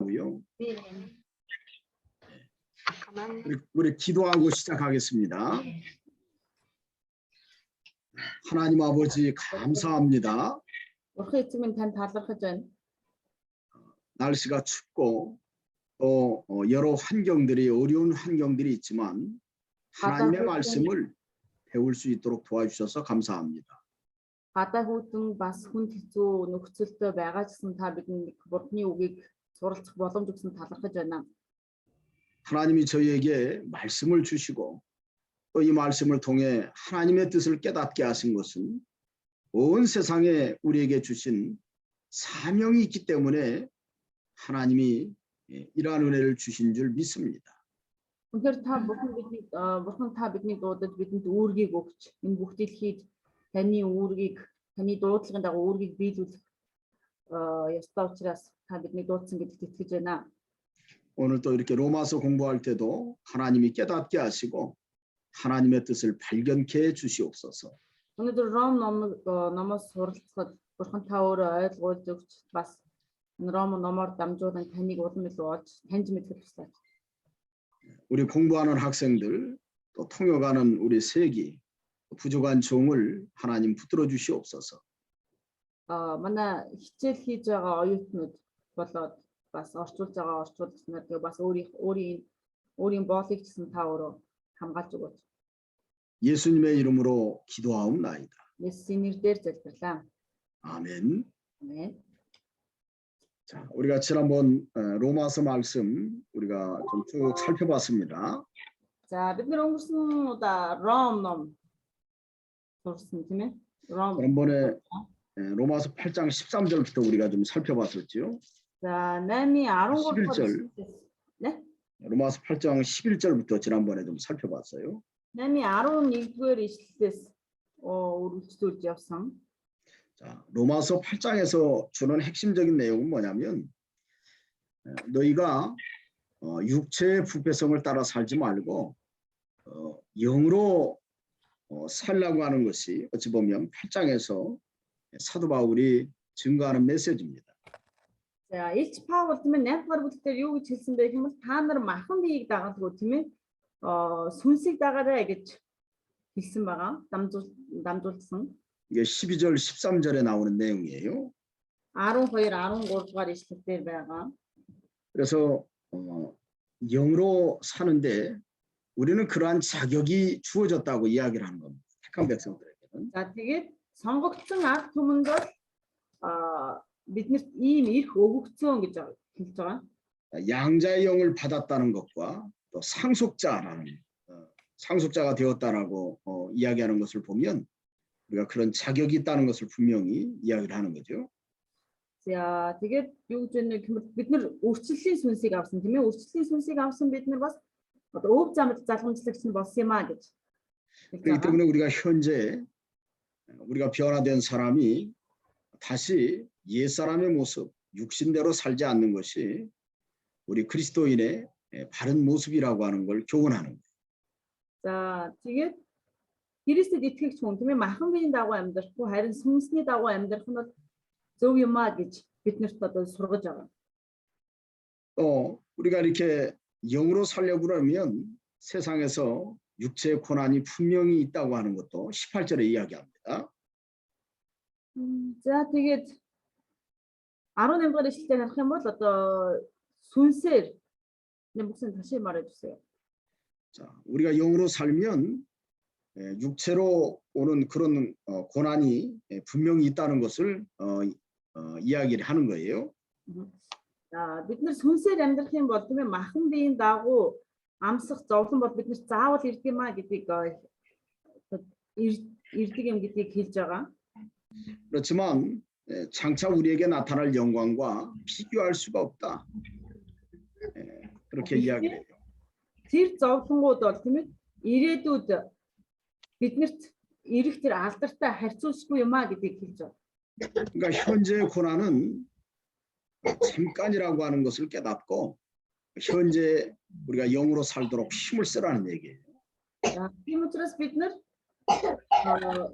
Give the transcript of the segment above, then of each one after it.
고요. 우리 기도하고 시작하겠습니다. 하나님 아버지 감사합니다. 날씨가 춥고 또 여러 환경들이 어려운 환경들이 있지만 하나님의 말씀을 배울 수 있도록 도와주셔서 감사합니다. Гадаа хүйтэн бас хүнд хэцүү нөхцөлтэй байгаа ч гэсэн та бидэнд Бурхны үгийг суралцах боломж өгсөн талархаж байна. 하나님이 저희에게 말씀을 주시고 또 이 말씀을 통해 하나님의 뜻을 깨닫게 하신 것은 온 세상에 우리에게 주신 사명이 있기 때문에 하나님이 이러한 은혜를 주신 줄 믿습니다. Үнэхээр та Бурхан та бидний дуудад бидэнд үүргийг өгч энэ бүх дэлхийд таны үүргийг таны дуудлагын дагуу үүргийг биелүүлэх ёстой учраас та бидний дуудсан гэдэгт итгэж байна. 오늘 또 이렇게 로마서 공부할 때도 하나님이 깨닫게 하시고 하나님의 뜻을 발견케 해 주시옵소서. 오늘도 Ром номоос суралцахад Бурхан та өөрөө ойлгуулж өгч бас Ром номоор дамжуулан таныг улам илүү олж таньж мэдэх туслаач. 우리 공부하는 학생들 또 통역하는 우리 세기 부족한 종을 하나님 붙들어 주시옵소서. манай хичээл хийж байгаа оюутнууд болоод бас орчуулж байгаа орчуулагчнууд бас өөрийн боолыг гэсэн та өөрөө хамгаалж өгөөч. 예수님의 이름으로 기도하옵나이다. 예수님 нэрээр залбирлаа. 아멘. 아멘. 자, 우리가 지난번 로마서 말씀 우리가 좀 쭉 살펴봤습니다. 자, бид нар өнгөрсөн удаа Ром ном сурсан тийм ээ. 지난번에 로마서 8장 13절부터 우리가 좀 살펴봤었죠. 자, 11절. 네? 로마서 8장 11절부터 지난번에 좀 살펴봤어요. 11절 이슬에서 үргэлжлүүлж явсан. 자, 로마서 8장에서 주는 핵심적인 내용은 뭐냐면 너희가 육체의 부패성을 따라 살지 말고 영으로 살라고 하는 것이 어찌 보면 8장에서 사도 바울이 증거하는 메시지입니다. 자, Илч Паул тийм ээ 8 дугаар бүлгээр юу гэж хэлсэн бэ гэвэл та нар махан биеийг дагалгүй тийм ээ сүнсийг дагараа гэж хэлсэн байгаа. дамжуулсан. 이게 12절 13절에 나오는 내용이에요. 12, 13 дугаар 이슬들 байгаа. 그래서 영으로 사는데 우리는 그러한 자격이 주어졌다고 이야기를 하는 겁니다. 택한 백성들에게는. 자, тэгээд сонгогдсон ард түмэнд бол биднэрт ийм эрх өгөгдсөн гэж хэлж байгаа. 양자의 영을 받았다는 것과 또 상속자가 되었다라고 이야기하는 것을 보면 우리가 그런 자격이 있다는 것을 분명히 이야기를 하는 거죠. 자, тэгээд юу гэж вэ гэвэл бид нар өрчлөлийн сүнсийг авсан тийм ээ. өрчлөлийн сүнсийг авсан бид нар бас одоо өв замд залгамжлагч нь болсон юм а гэж. 그렇기 때문에 우리가 현재 우리가 변화된 사람이 다시 옛사람의 모습, 육신대로 살지 않는 것이 우리 그리스도인의 바른 모습이라고 하는 걸 교훈하는 거예요. 자, тэгээд Христэд итгэгч хүн тийм ээ махан биеийн дагуу амьдрахгүй харин сүнсний дагуу амьдрах нь зөв юм а гэж биднэрт одоо сургаж байгаа. 우리가 이렇게 영으로 살려고 그러면 세상에서 육체의 고난이 분명히 있다고 하는 것도 18절에 이야기합니다. 자, тэгээд 18 дугаар ишлэлээр харах юм бол одоо сүнсээр 목사님 다시 말해 주세요. 자, 우리가 영으로 살면 육체로 오는 그런 고난이 분명히 있다는 것을 이야기를 하는 거예요. 자, бид нар сүнсээр амьдрах юм бол тийм ээ махан биеийн дагуу амсах зовлон бол бид нар заавал ирдэг юм а гэдгийг ирдэг юм гэдгийг хэлж байгаа. 그렇지만 장차 우리에게 나타날 영광과 비교할 수가 없다. 그렇게 이야기해요. Тэр зовлонгууд бол тийм ээ ирээдүйд биднэрт ирэх тэр алдартай харьцуулшгүй юм а гэдгийг хэлж байгаа. 그러니까 현재의 고난은 잠깐이라고 하는 것을 깨닫고 현재 우리가 영으로 살도록 힘을 쓰라는 얘기예요. Тийм учраас бид нар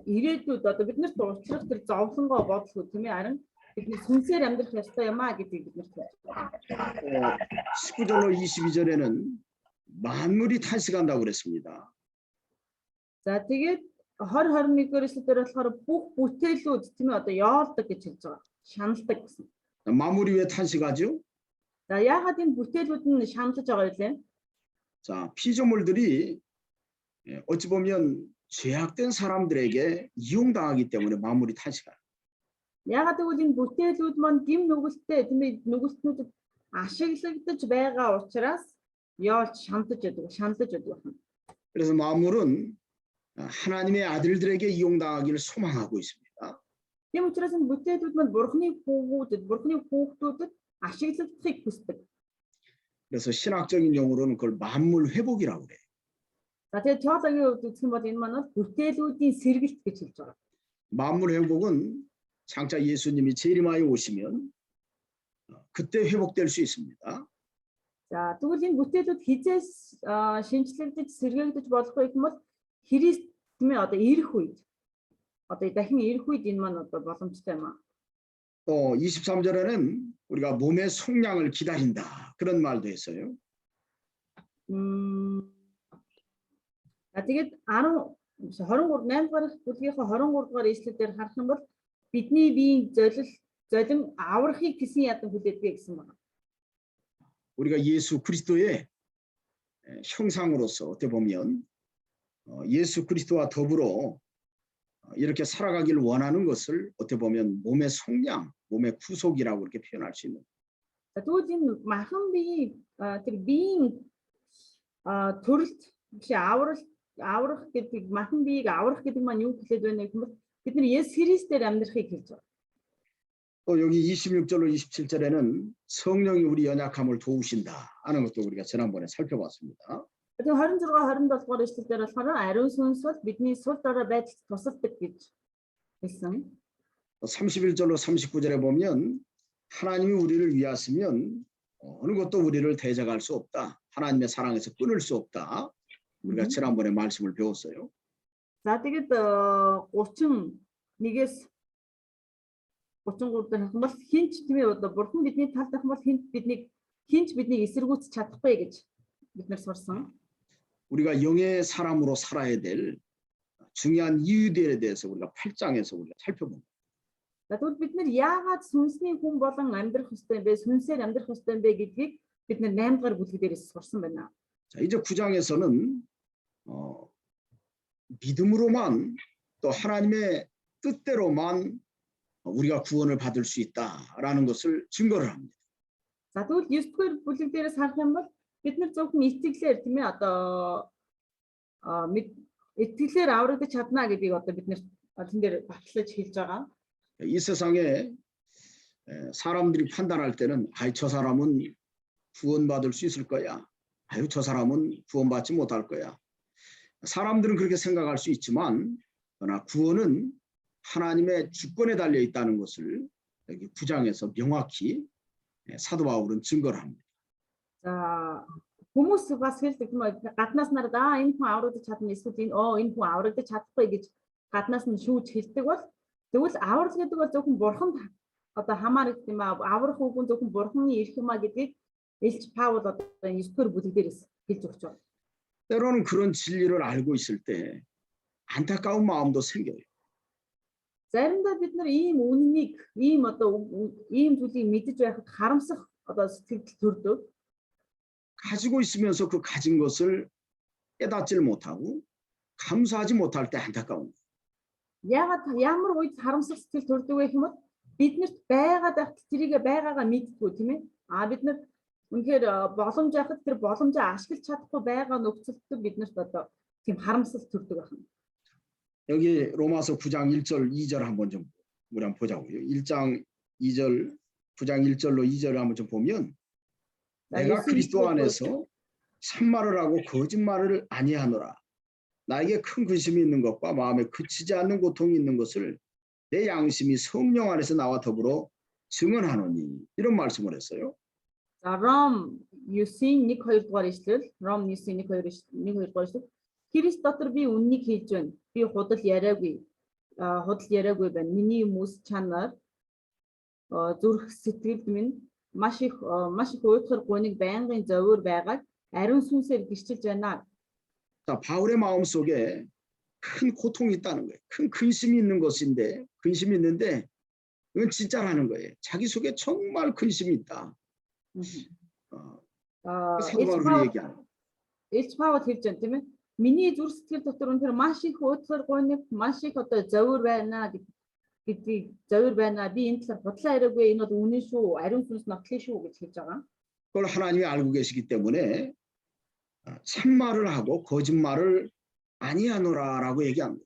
ирээдүйд одоо биднэрт уучлах тэр зовлонгоо бодлоо тийм ээ харин бидний сүнсээр амьдрах ёстой юм а гэдгийг биднэрт хэлж байна. 19절로 22절에는 만물이 탄식한다고 그랬습니다. За тэгээд 20-21 эшлэлээр болохоор бүх бүтээлүүд тийм ээ одоо яолдог гэж хэлж байгаа. Шаналдаг гэсэн. 만물이 왜 탄식하죠? За яагаад энэ бүтээлүүд нь шаналж байгаа вэ? 자, 피조물들이 어찌 보면 죄악된 사람들에게 이용당하기 때문에 만물이 탄식해요. Яагаад гэвэл энэ бүтээлүүд маань гим нүгэлттэй тийм ээ нүгэлтнүүдэд ашиглагдаж байгаа учраас яолж шаналж байдаг. 그래서 만물은 하나님의 아들들에게 이용당하기를 소망하고 있습니다. Тийм учраас энэ бүтээлүүд маань бурхны хүүхдүүдэд ашиглагдахыг хүсдэг. 그래서 신학적인 용어로는 그걸 만물 회복이라고 그래요. За тэгээд теологийн хувьд үзэх юм бол энэ маань бүтээлүүдийн сэргэлт гэж хэлж байгаа. 만물 회복은 장차 예수님이 재림하여 오시면 그때 회복될 수 있습니다. За тэгвэл энэ бүтээлүүд хизээс шинжлэгдэж сэргээгдэж болох байх юм бол Христ тийм ээ одоо ирэх үед одоо дахин ирэх үед энэ маань одоо боломжтой юм аа. 또 23절에는 우리가 몸의 속량을 기다린다 그런 말도 했어요. За тэгээд 23 8 дахь бүлгийнхаа 23 дугаар эшлэлээр харах юм бол бидний биеийн золин аврахыг гэсэн ядан хүлээдэг гэсэн байна. 우리가 예수 그리스도의 형상으로서 어떻게 보면 예수 그리스도와 더불어 이렇게 살아가길 원하는 것을 어떻게 보면 몸의 속량, 몸의 구속이라고 이렇게 표현할 수 있는. За тэгвэл энэ махан бие тэр биеийн төрөлт биш аврах гэдэг махан биеийг аврах гэдэг маань юу хэлээд байна гэх юм бол бид нар Есүс Христээр амьдрахыг хэлж байгаа. 또 여기 26절로 27절에는 성령이 우리 연약함을 도우신다 하는 것도 우리가 지난번에 살펴봤습니다. Тэгээд 26 27 дугаар эшлэлээр болохоор ариун сүнс бол бидний сул дорой байдалд тусалдаг гэж хэлсэн. 31절로 39절에 보면 하나님이 우리를 위하시면 어느 것도 우리를 대적할 수 없다. 하나님의 사랑에서 끊을 수 없다. 우리가 지난번에 말씀을 배웠어요. За тэгээд 31-ээс 33 дээр хамбал хинч тийм ээ одоо бурхан бидний талд байх юм бол хинч биднийг эсэргүүцэж чадахгүй гэж бид нар сурсан. 우리가 영의 사람으로 살아야 될 중요한 이유들에 대해서 우리가 8장에서 우리가 살펴봅니다. За тэгвэл бид нар яагаад сүнсний хүн болон амьдрах ёстой юм бэ? Сүнсээр амьдрах ёстой юм бэ гэдгийг бид нар 8 дугаар бүлэг дээрээс сурсан байна. 자, 이제 9장에서는 믿음으로만 또 하나님의 뜻대로만 우리가 구원을 받을 수 있다라는 것을 증거를 합니다. За тэгвэл 9 дугаар бүлэг дээрээс харах юм бол бид нар зөвхөн итгэлээр тийм ээ одоо итгэлээр аврагдаж чадна гэдгийг одоо бид нэр тэн дээр батлаж хэлж байгаа. 이 세상에 사람들이 판단할 때는 아이 저 사람은 구원받을 수 있을 거야. 아유 저 사람은 구원받지 못할 거야. 사람들은 그렇게 생각할 수 있지만 그러나 구원은 하나님의 주권에 달려 있다는 것을 여기 9장에서 명확히 사도 바울은 증거를 합니다. За хүмүүс бас хэлдэг юм гаднаас нараа энэ хүн аврагдаж чадна эсвэл энэ хүн аврагдаж чадахгүй гэж гаднаас нь шүүж хэлдэг бол тэгвэл аврал гэдэг бол зөвхөн бурханд одоо хамаарах юм аа аврах үгүй зөвхөн бурханы ирэх юм аа гэдгийг Илч Паул одоо 9-р бүлэг дээрээс хэлж өгч байгаа. 때로는 그런 진리를 알고 있을 때 안타까운 마음도 생겨요. Заримдаа бид нар ийм үннийг ийм зүйлийг мэдэж байхад харамсах одоо сэтгэл төрдөг. 가지고 있으면서 그 가진 것을 깨닫지를 못하고 감사하지 못할 때 안타까운 거예요. Яагаад ямар үед харамсах сэтгэл төрдөг вэ гэвэл биднэрт байгаад байх тэрийг байгаагаа мэддэггүй тийм ээ. Бид нар үнэхээр боломж авахд тэр боломжоо ашиглаж чадахгүй байгаа нөхцөлд биднэрт одоо тийм харамсал төрдөг байна. 여기 로마서 9장 1절 2절 한번 좀 우리 한번 보자고요. 1장 2절 9장 1절로 2절을 한번 좀 보면 내가 그리스도 안에서 참말을 하고 거짓말을 아니하노라. 나에게 큰 근심이 있는 것과 마음에 그치지 않는 고통이 있는 것을 내 양심이 성령 안에서 나와 더불어 증언하노니 이런 말씀을 했어요. За Ром 9-ийн 1-2 дугаар ишлэл Ром 9-ийн 1-2 дугаар ишлэл Христ дотор би үннийг хэлж байна. Би худал яриагүй байна. Миний хүмүүс чанар зүрх сэтгэл минь маш их уйтгар гуниг байнгын зовир байгаад ариун сүнсээр гэрчилж байна. 자, 바울의 마음 속에 큰 고통이 있다는 거예요. 큰 근심이 있는 것인데, 근심이 있는데 이건 진짜라는 거예요. 자기 속에 정말 근심이 있다. 사도 바울이 얘기하는 거예요. Илч Паул хэлж байна тийм ээ. Миний зүрх сэтгэл дотор өндөр маш их уйтгар гуниг, маш их одоо зовир байна гэдгийг зовир байна. Би энэ талаар бодлоо яриаггүй. Энэ бол үнэн шүү. Ариун сүнс нотлын шүү гэж хэлж байгаа. 그걸 하나님이 알고 계시기 때문에 참말을 하고 거짓말을 아니하노라라고 얘기합니다.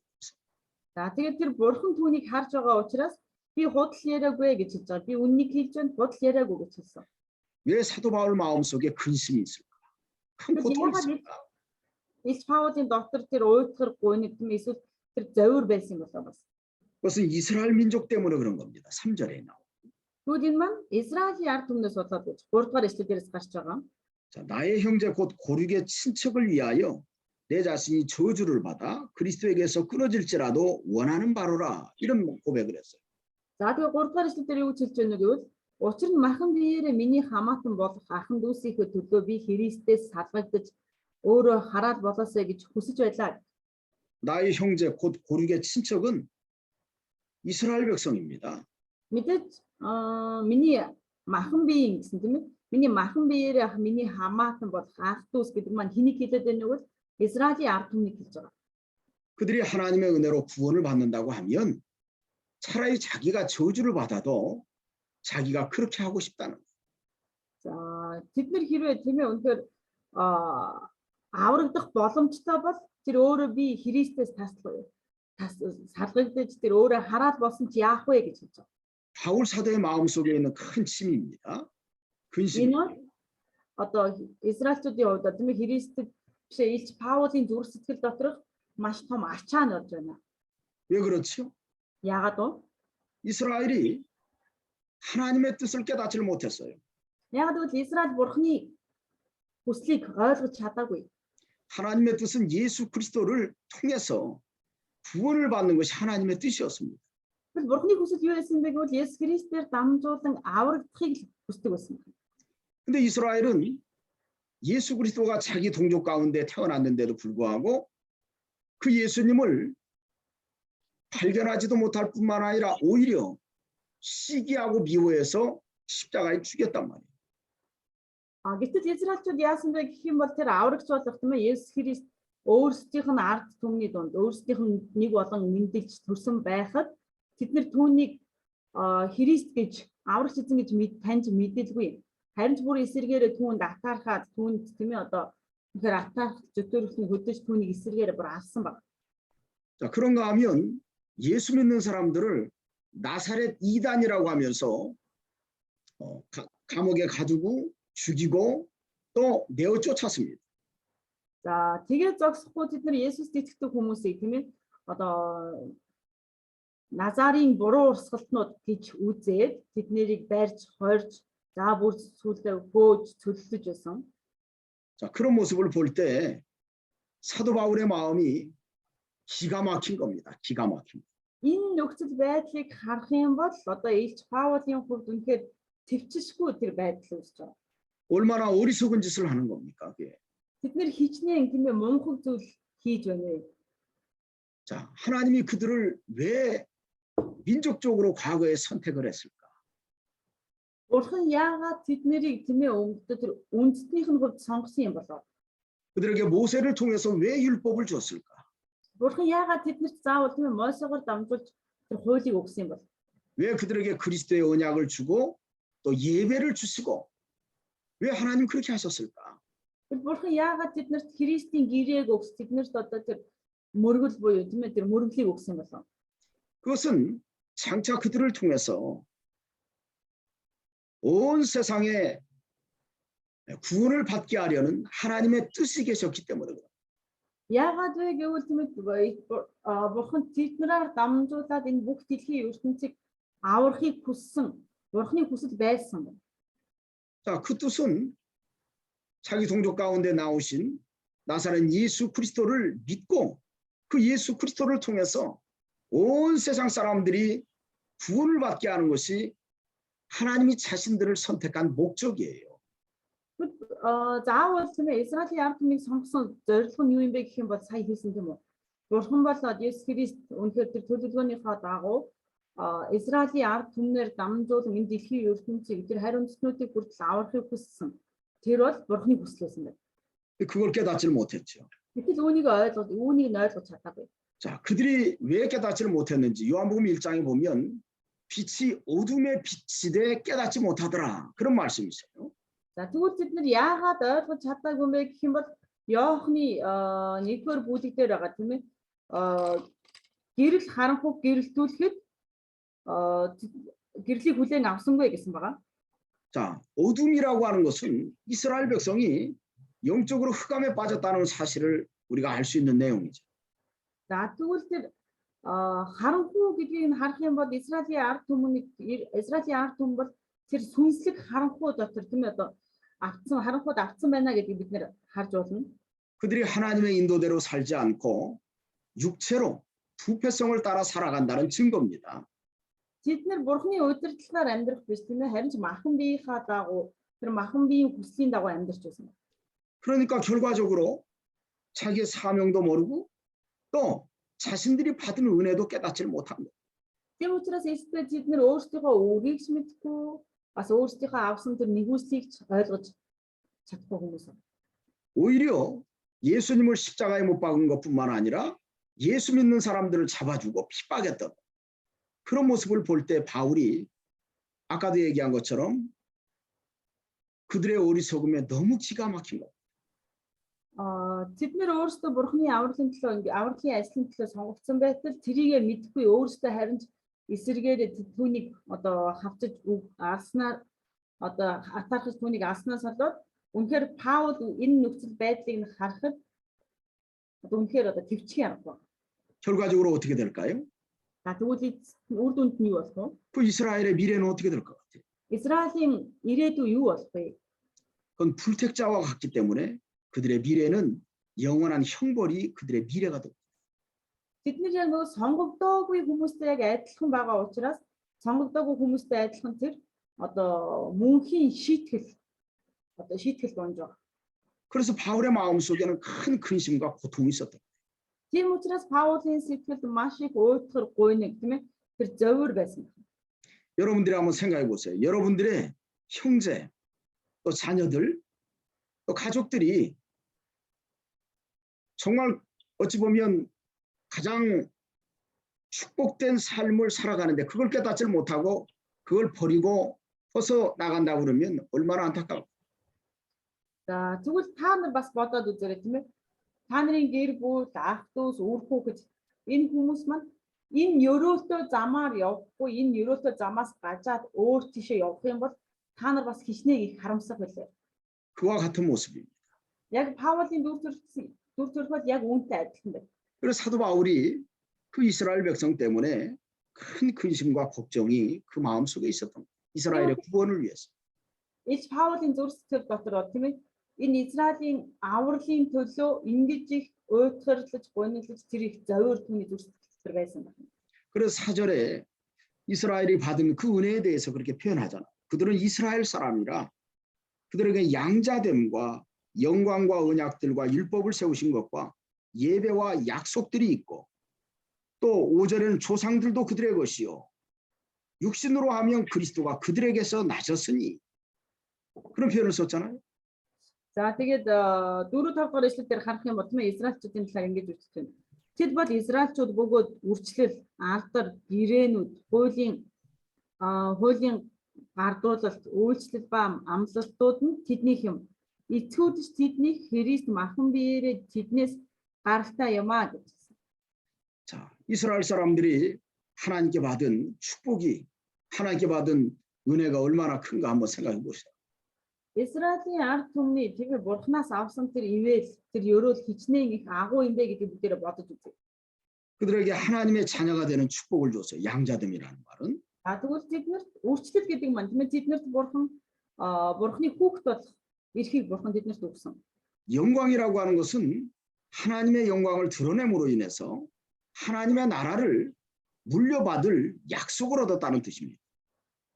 За тэгээд тэр бурхан түүнийг харж байгаа учраас би худал яриаггүй гэж хэлж байгаа. Би үннийг хэлж байна, худал яриаггүй гэж хэлсэн. 왜 사도 바울 마음속에 근심이 있을까? 큰 고통이 있을까? Илч Паулын доктор тэр уйтгар гуниг юм эсвэл тэр зовир байсан болоо бас. 그것은 이스라엘 민족 때문에 그런 겁니다. 3절에 나와. Түүний маань Израилийн ард түмнээс болоод гэж 3 дугаар эшлэлдээс гарч байгаа. 자, 나의 형제 곧 고륙의 친척을 위하여 내 자신이 저주를 받아 그리스도에게서 끊어질지라도 원하는 바로라. 이런 고백을 했어요. За тэгээ 3 дугаар эшлэлдэр юу хэлж байна гэвэл учир нь махан биеэрээ миний хамаатан болох ахын дүүсийнхээ төлөө би Христээс салгагдаж өөрөө хараад болоосэй гэж хүсэж байлаа. 나의 형제 곧 고륙의 친척은 이스라엘 백성입니다. Мэдээж миний махан биеийн гэсэн тийм ээ. Миний махан биеэрээ миний хамаатан болох ах дүүс гэдэг маань хэнийг хэлээд байна вэ? Израилийн ард түмнийг хэлж байгаа. 그들이 하나님의 은혜로 구원을 받는다고 하면 차라리 자기가 저주를 받아도 자기가 그렇게 하고 싶다는 거예요. За тэд нар хэрвээ тийм ээ үнэхээр аврагдах боломжтой бол тэр өөрөө би Христээс салгагдаж тэр өөрөө хараад болсон чи яах вэ гэж хэлж байгаа. 바울 사도의 마음속에 있는 큰 침입니다. 근심. Энэ одоо Израильчүүдийн хувьд тийм ээ Христэд бишээ Илч Паулийн зүрх сэтгэл доторх маш том ачаа норж байна. 왜 그렇죠? Яагаад вэ? 이스라엘이 하나님의 뜻을 깨닫지 못했어요. Яагаад гэвэл Израиль бурхны хүслийг ойлгож чадаагүй. 하나님의 뜻은 예수 그리스도를 통해서 구원을 받는 것이 하나님의 뜻이었습니다. Тэгвэл бурхны хүсэл юу байсан бэ гэвэл Есүс Христээр дамжуулан аврагдахыг хүсдэг байсан. 근데 이스라엘은 예수 그리스도가 자기 동족 가운데 태어났는데도 불구하고 그 예수님을 발견하지도 못할 뿐만 아니라 오히려 시기하고 미워해서 십자가에 죽였단 말이에요. Гэтэл Израильчууд яасан бэ гэх юм бол тэр аврагч болох юм Есүс Христ өөрсдийнх нь ард түмний дунд өөрсдийнх нь нэг болон мэндэлж төрсөн байхад тэд нар түүнийг Христ гэж аврагч эзэн гэж таньж мэдээлгүй. Харин ч бүр эсэргээрээ түүнд атаархаад түүнд тийм ээ одоо тэгэхээр атаарх зөвтөрөлтний хөдөж түүнийг эсэргээрээ бүр алсан баг. 자, 그런가 하면 예수 믿는 사람들을 나사렛 이단이라고 하면서 감옥에 가두고 죽이고 또 내어 쫓았습니다. За тэгээд зогсохгүй тэд нар Есүст итгэдэг хүмүүсийг тийм ээ одоо Назарын буруу урсгалтнууд гэж үзээд тэднийг барьж хорж за бүр сүлдээ хөөж цөллөж байсан. 자, 그런 모습을 볼 때 사도 바울의 마음이 기가 막힌 겁니다. 기가 막힌. Энэ нөхцөл байдлыг харах юм бол одоо Илч Паулийн хувьд үнэхээр төвчшгүй тэр байдал үүсэж байгаа. 얼마나 어리석은 짓을 하는 겁니까? 그게. Тэд нэр хичнээн тийм ээ мунхаг зүйл хийж байна вэ? 자, 하나님이 그들을 왜 민족적으로 과거에 선택을 했을까? Бурхан яагаад тэднийг тийм ээ өнгөд тэр үндэстнийх нь хувьд сонгосон юм болоо? 그들에게 모세를 통해서 왜 율법을 줬을까? Бурхан яагаад тэднэрт заавал тийм ээ Мосегоор дамжуулж тэр хуулийг өгсөн юм бол? 왜 그들에게 그리스도의 언약을 주고 또 예배를 주시고 왜 하나님 그렇게 하셨을까? Бурхан яагаад тэднэрт Христийн гэрээг өгс тэднэрт одоо тэр мөргөл буюу тийм ээ тэр мөргөлийг өгсөн болоо? 그것은 장차 그들을 통해서 온 세상에 구원을 받게 하려는 하나님의 뜻이 계셨기 때문에 그래요. Яагаад вэ гэвэл тийм ээ Бурхан тэднэрээр дамжуулаад энэ бүх дэлхийн ертөнцийг аврахыг хүссэн. Бурханы хүсэл байсан. 자, 그 뜻은 자기 동족 가운데 나오신 나사렛 예수 그리스도를 믿고 그 예수 그리스도를 통해서 온 세상 사람들이 구원을 받게 하는 것이 하나님이 자신들을 선택한 목적이에요. Заавал тийм ээ Израилийн ард түмнийг сонгосон зорилго нь юу юм бэ гэх юм бол сая хэлсэн тийм үү. Бурхан болоод Есүс Христ үнэхээр тэр төлөвлөгөөнийхөө дагуу Израилийн ард түмнэр дамжуулан энэ дэлхийн ертөнцийг тэр хариу үндэстнүүдийг хүртэл аврахыг хүссэн. Тэр бол Бурханы хүсэл байсан байна. 그걸 깨닫지를 못했죠. Гэтэл үүнийг ойлгож чадаагүй. 자, 그들이 왜 깨닫지를 못했는지 요한복음 1장에 보면 빛이 어둠의 빛이 돼 깨닫지 못하더라. 그런 말씀이 있어요. За тэгвэл бид нар яагаад ойлгож чадаагүй юм бэ гэх юм бол Иохны 1-р бүлэг дээр байгаа тийм ээ. Гэрэл харанхуйг гэрэлтүүлэхэд гэрлийг хүлээн авсангүй гэсэн байгаа. 자, 어둠이라고 하는 것은 이스라엘 백성이 영적으로 흑암에 빠졌다는 사실을 우리가 알 수 있는 내용이죠. За тэгвэл тэр харанхуй гэдгийг харах юм бол Израилийн ард түмэн бол тэр сүнслэг харанхуй дотор тийм ээ харанхуйд автсан байна гэдгийг бид нэр харж болно. 그들이 하나님의 인도대로 살지 않고 육체로 부패성을 따라 살아간다는 증거입니다. Бид нэр Бурханы удирдлагаар амьдрах биш тийм ээ харин ч махан биеийнхаа дагуу тэр махан биеийн хүслийн дагуу амьдарч байсан. 그러니까 결과적으로 자기의 사명도 모르고 또 자신들이 받은 은혜도 깨닫지를 못합니다. Тийм учраас эсвэ бид нэр өөрсдийнхөө үгийг ч мэдгүй бас өөрсдийнхөө авсан тэр нэгүсийг ойлгож чадахгүй хүмүүс. 오히려 예수님을 십자가에 못 박은 것뿐만 아니라 예수 믿는 사람들을 잡아주고 핍박했던 그런 모습을 볼 때 바울이 아까도 얘기한 것처럼 그들의 어리석음에 너무 기가 막힌 것. Бид нэр өөрсдөө Бурханы авралын ажлын төлөө сонгогдсон байтал тэрийгэ мэдгүй өөрсдөө харин эсэргээр түүнийг хавчиж алснаар атаархаж түүнийг алснаас болоод үнэхээр Паул энэ нөхцөл байдлыг харахад үнэхээр төвчгийн арга. 결과적으로 어떻게 될까요? Тэгвэл үр дүнд нь юу болох вэ? 그 이스라엘의 미래는 어떻게 될 것 같아요? Израилийн ирээдүй юу болох вэ? 그건 불택자와 같기 때문에 그들의 미래는 영원한 형벌이 그들의 미래가 됩니다. Бид нар яг нөгөө сонгогдоогүй хүмүүстэй яг адилхан байгаа учраас сонгогдоогүй хүмүүстэй адилхан тэр мөнхийн шийтгэл болж байгаа. 그래서 바울의 마음속에는 큰 근심과 고통이 있었다. Тийм учраас Паулийн сэтгэлд маш их уйтгар гуйныг тийм ээ тэр зовир байсан. 여러분들이 한번 생각해 보세요. 여러분들의 형제 또 자녀들 또 가족들이 정말 어찌 보면 가장 축복된 삶을 살아가는데 그걸 깨닫지 못하고 그걸 버리고 벗어 나간다고 그러면 얼마나 안타까워. За тэгвэл та нар бас бодоод үзээрэй тийм ээ. Та нарын гэр бүл, ах дүүс, үр хүүхэд энэ хүмүүс маань энэ ёроолтой замаар явахгүй, энэ ёроолтой замаас гажаад өөр тийшээ явах юм бол та нар бас хичнээн их харамсах байлаа. 그와 같은 모습입니다. Яг Паулийн дүр төрхөд яг үүнтэй адилхан байна. 그래서 사도 바울이 그 이스라엘 백성 때문에 큰 근심과 걱정이 그 마음속에 있었던 이스라엘의 구원을 위해서. Ич Паулийн зүрх сэтгэл дотор тийм ээ энэ Израилийн авралын төлөө ингэж их уйтгарлаж, гуниглаж тэр их зовир түүний зүрх сэтгэл байсан байна. 그래서 4절에 이스라엘이 받은 그 은혜에 대해서 그렇게 표현하잖아. 그들은 이스라엘 사람이라 그들에게 양자됨과 영광과 언약들과 율법을 세우신 것과 예배와 약속들이 있고 또 5절에는 조상들도 그들의 것이요 육신으로 하면 그리스도가 그들에게서 나셨으니 그런 표현을 썼잖아요. За тэгээд 4-5 дугаар эшлэл дээр харах юм бол тийм ээ Израильчүүдийн талаар ингэж үзэж байна. Тэд бол Израильчууд бөгөөд үрчлэл, алдар, гэрээнүүд, хуулийн гардуулалт, үйлчлэл ба амлалтууд нь тэднийх юм. Эцгүүдч тэднийг Христ махан биеэрээ тэднээс гаралтай юмаа гэж. 자, 이스라엘 사람들이 하나님께 받은 축복이 하나님께 받은 은혜가 얼마나 큰가 한번 생각해 보세요. Израилийн ард түмний тэр Бурханаас авсан тэр ивэл тэр ёроол хичнээн их агуу юм бэ гэдгийг бүгдээрээ бодож үзье. 그들에게 하나님의 자녀가 되는 축복을 줬어요. 양자됨이라는 말은. Тэгвэл тэднэрт үрчлэл гэдэг маань тийм ээ тэднэрт Бурханы хүүхэд болох эрхийг Бурхан тэднэрт өгсөн. 영광이라고 하는 것은 하나님의 영광을 드러냄으로 인해서 하나님의 나라를 물려받을 약속을 얻었다는 뜻입니다.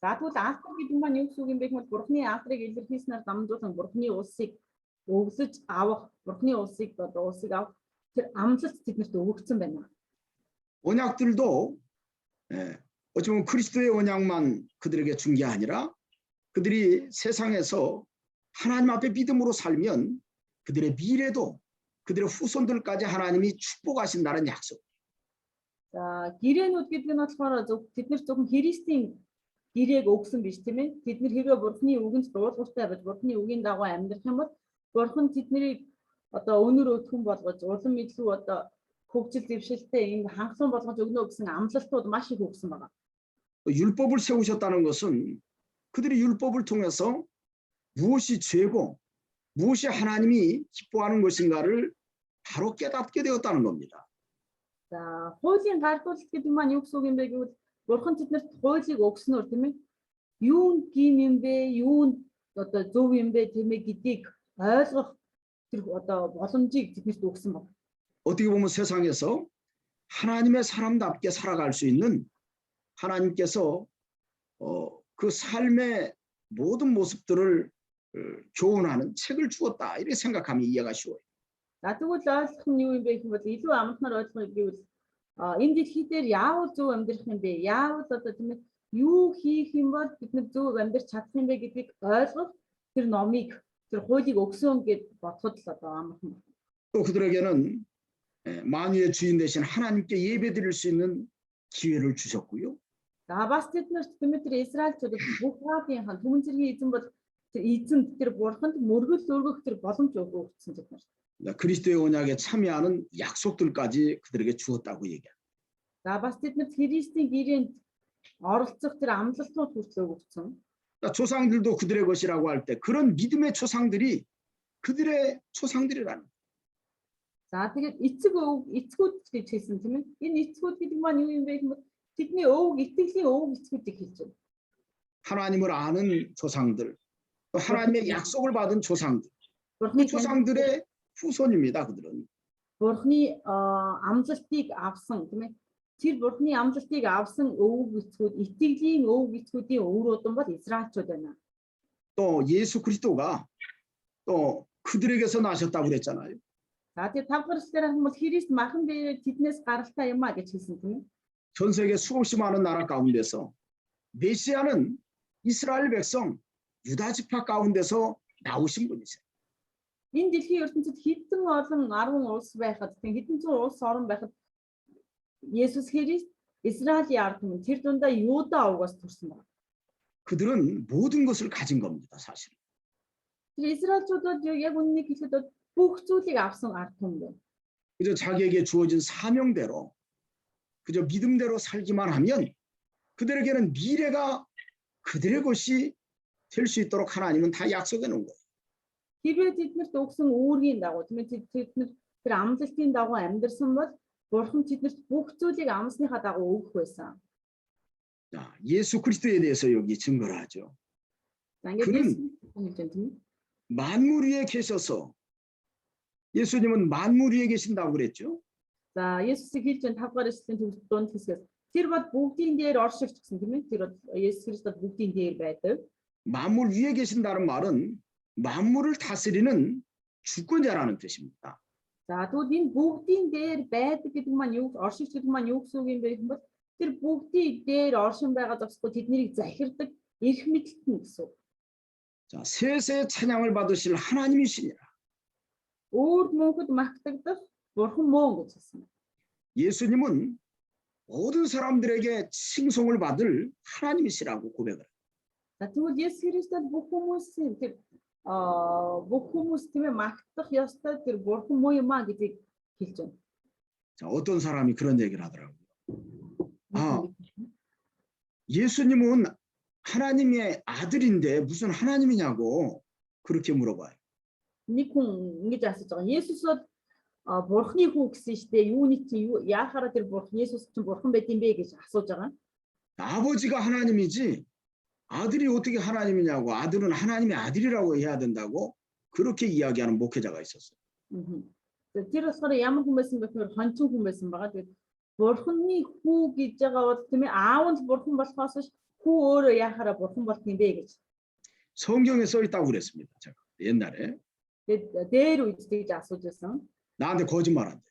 За тэгвэл алтар гэдэг нь маань юу гэсэн үг юм бэ гэвэл Бурхны алтарыг илэрхийлснээр дамжуулан Бурхны улсыг өглөж авах, Бурхны улсыг авах тэр амлалт тэднэрт өгөгдсөн байна. 언약들도 어찌 보면 그리스도의 언약만 그들에게 준 게 아니라 그들이 세상에서 하나님 앞에 믿음으로 살면 그들의 미래도 그들의 후손들까지 하나님이 축복하신다는 약속. За гэрээнүүд гэдэг нь болохоор тэднэр зөвхөн Христийн гэрээг өгсөн биш тийм ээ. Тэднэр хэрвээ Бурхны үгэнд дуулууртай байж Бурхны үгийн дагуу амьдрах юм бол Бурхан тэднийг одоо өнөр өтгөн болгож улам илүү одоо хөгжил дэвшилтэй юм хангалуун болгож өгнө гэсэн амлалтууд маш их өгсөн байна. 율법을 세우셨다는 것은 그들이 율법을 통해서 무엇이 죄고 무엇이 하나님이 기뻐하는 것인가를 바로 깨닫게 되었다는 겁니다. За хуулийн гардуулалт гэдэг маань юу гэсэн үг юм бэ гэвэл Бурхан тэднэрт хуулийг өгснөөр тийм ээ. Юу гин юм бэ? Юу одоо зөв юм бэ тийм ээ гэдгийг ойлгох тэр одоо боломжийг тэднэрт өгсөн байна. 어떻게 보면 세상에서 하나님의 사람답게 살아갈 수 있는 하나님께서 그 삶의 모든 모습들을 교훈하는 책을 주었다. 이렇게 생각하면 이해가 쉬워요. За тэгвэл ойлгох нь юу юм бэ гэвэл илүү амтнаар ойлгох гэвэл энэ дэлхий дээр яавал зөв амьдрах юм бэ? Яавал одоо тийм ээ юу хийх юм бол бид нар зөв амьдрах чадах юм бэ гэдгийг ойлгох тэр номыг тэр хуулийг өгсөн гэд бодоход л одоо амархан. 또 그들에게는 만유의 주인 대신 하나님께 예배드릴 수 있는 기회를 주셨고요. За бас тэднэрт тийм ээ тэр Израильчуудад бүх хаадын түмэн зэргийн эзэн бол тэр эзэн тэр бурханд мөргөл өргөх тэр боломж өгсөн тэднэрт. 그리스도의 언약에 참여하는 약속들까지 그들에게 주었다고 얘기합니다. За бас тэднэрт Христийн гэрээнд оролцох тэр амлалтууд хүртэл өгсөн. 조상들도 그들의 것이라고 할 때 그런 믿음의 조상들이 그들의 조상들이라는. За тэгээд эцгүүд гэж хэлсэн тийм ээ. Энэ эцгүүд гэдэг маань юу юм бэ гэвэл тэдний өвөг итгэлийн өвөг эцгүүдийг хэлж байна. 하나님을 아는 조상들, 또 하나님의 약속을 받은 조상들. 그 조상들의 후손입니다. 그들은. Бурхны амлалтыг авсан тийм ээ. Тэр Бурхны амлалтыг авсан өвөг эцгүүд, итгэлийн өвөг эцгүүдийн өврөөдөн бол Израильчууд байна. 또 예수 그리스도가 또 그들에게서 나셨다고 그랬잖아요. За тэр тавхарчлаар хүмүүс Христ махан дээр тэднээс гаралтай юм а гэж хэлсэн тийм ээ. 전 세계 수없이 많은 나라 가운데서 메시아는 이스라엘 백성 유다 지파 가운데서 나오신 분이세요. Энэ дэлхийн ертөнцид хэдэн олон 10 улс байхад хэдэн зуун улс орн байхад Есүс Христ Израилийн ард түмэн тэр дундаа Юда овгоос төрсөн байна. 그들은 모든 것을 가진 겁니다, 사실. Тэр Израильчуудад яг үннийг хэлэхэд бүх зүйлийг авсан ард түмэн байна. 그저 자기에게 주어진 사명대로 그저 믿음대로 살기만 하면 그들에게는 미래가 그들의 것이 될 수 있도록 하나님은 다 약속해 놓은 거예요. Хэрвээ тэднэрт өгсөн үүргийн дагуу тийм ээ тэднэр тэр амлалтын дагуу амьдарсан бол Бурхан тэднэрт бүх зүйлийг амсныхаа дагуу өгөх байсан. 자, 예수 그리스도에 대해서 여기 증거를 하죠. За ингээд 만물 위에 계셔서 예수님은 만물 위에 계신다고 그랬죠. За Есүсийг хэлж байгаа 5 дугаар эшлэлийн дунд хэсгээс тэр бол бүгдийн дээр оршигч гэсэн тийм ээ. Тэр Есүс Христос бүгдийн дээр байдаг. 만물 위에 계신다는 말은 만물을 다스리는 주권자라는 뜻입니다. За тэгвэл энэ бүгдийн дээр байдаг гэдэг маань юу оршигч гэдэг маань юу гэсэн үг юм бэ гэвэл тэр бүгдийн дээр оршин байгаа зогсохгүй тэднийг захирдаг эрх мэдэлтэн гэсэн үг. 자, 세세 찬양을 받으실 하나님이시니라. Өөр мөнхөд магтагдах Бурхан мөн гэж хэлсэн. 예수님은 모든 사람들에게 칭송을 받을 하나님이시라고 고백을 해요. За тэгвэл Есүс Христос бүх хүмүүсийн тэр бүх хүмүүс тийм ээ магтах ёстой тэр Бурхан мөн юм а гэдгийг хэлж байна. 자, 어떤 사람이 그런 얘기를 하더라고요. 아, 예수님은 하나님의 아들인데 무슨 하나님이냐고 그렇게 물어봐요. Нэг хүн ингэж асууж байгаа. Есүс Бурханы хүү гэсэн шүү дээ. Юуны чи юу яахаараа тэр Бурхан Есүс чинь Бурхан байт юм бэ гэж асууж байгаа. 아버지가 하나님이지 아들이 어떻게 하나님이냐고 아들은 하나님의 아들이라고 해야 된다고 그렇게 이야기하는 목회자가 있었어요. Тэр болохоор ямар хүн байсан бэ гэхээр хончин хүн байсан байгаа. Тэгээд Бурханы хүү гэж байгаа бол тийм ээ аав нь Бурхан болохоос хүү өөрөө яхаараа бурхан болт юм бэ гэж. 성경에 써 있다고 그랬습니다. 제가 옛날에 Тэгээд дээр үед тэгж асууж байсан. 나한테 거짓말한대.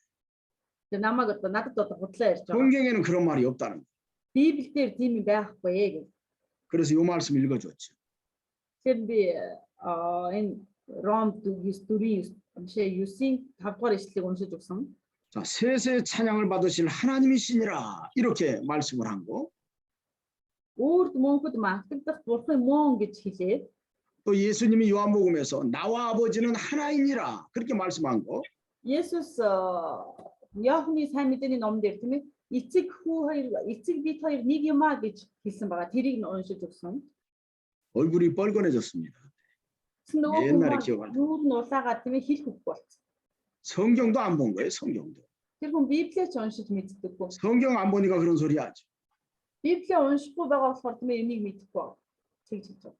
Тэр намайг одоо надад одоо худлаа ярьж байгаа. 성경에는 그런 말이 없다는 거예요. Библиэлд тийм юм байхгүй гэж. 그래서 이 말씀 읽어줬죠. Тэгэхээр би энэ Ром 4:9 9-ийн 5-р ишлэгийг уншиж өгсөн. 자, 세세 찬양을 받으실 하나님이시니라 이렇게 말씀을 한 거. Үрд мөнхөд магтагдах бурхан мөн гэж хэлээд 또 예수님이 요한복음에서 나와 아버지는 하나이니라 그렇게 말씀한 거. Есүс Иохны сайн мэдээний номон дээр тийм ээ эцэг бид хоёр нэг юм а гэж хэлсэн байгаа. Тэрийг уншиж өгсөн. 얼굴이 뻘건해졌습니다. Тэгсэн нөгөө 옛날에 хүн 기억할 때. нүүр нь улаагаад тийм ээ хэл хөвг болсон. 성경도 안 본 거예요, 성경도. Тэр хүн Библийг уншиж мэддэггүй. 성경 안 보니까 그런 소리 하죠. Библийг уншихгүй байгаа болохоор тийм ээ энийг мэдэхгүй. Тэгж хэлж байгаа.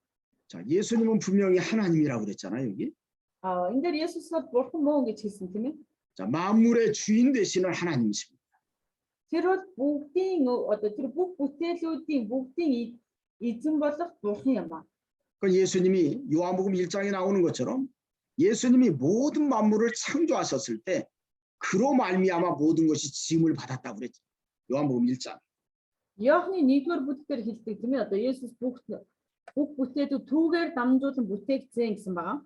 자, 예수님은 분명히 하나님이라고 그랬잖아요, 여기. Энэ дээр Есүсд бурхан мөн гэж хэлсэн тийм ээ. 자, 만물의 주인 되시는 하나님이십니다. Тэр бол бүгдийн одоо тэр бүх бүтээлүүдийн бүгдийн эзэн болох бурхан юм ба. 그 예수님이 요한복음 1장에 나오는 것처럼 예수님이 모든 만물을 창조하셨을 때 그로 말미암아 모든 것이 지음을 받았다고 그랬죠. 요한복음 1장. Иохны 1-р бүлгээр хэлдэг тийм ээ. Одоо Есүс бүх бүтээдүүд түүгээр дамжуулан бүтээгдсэн гэсэн байгаа.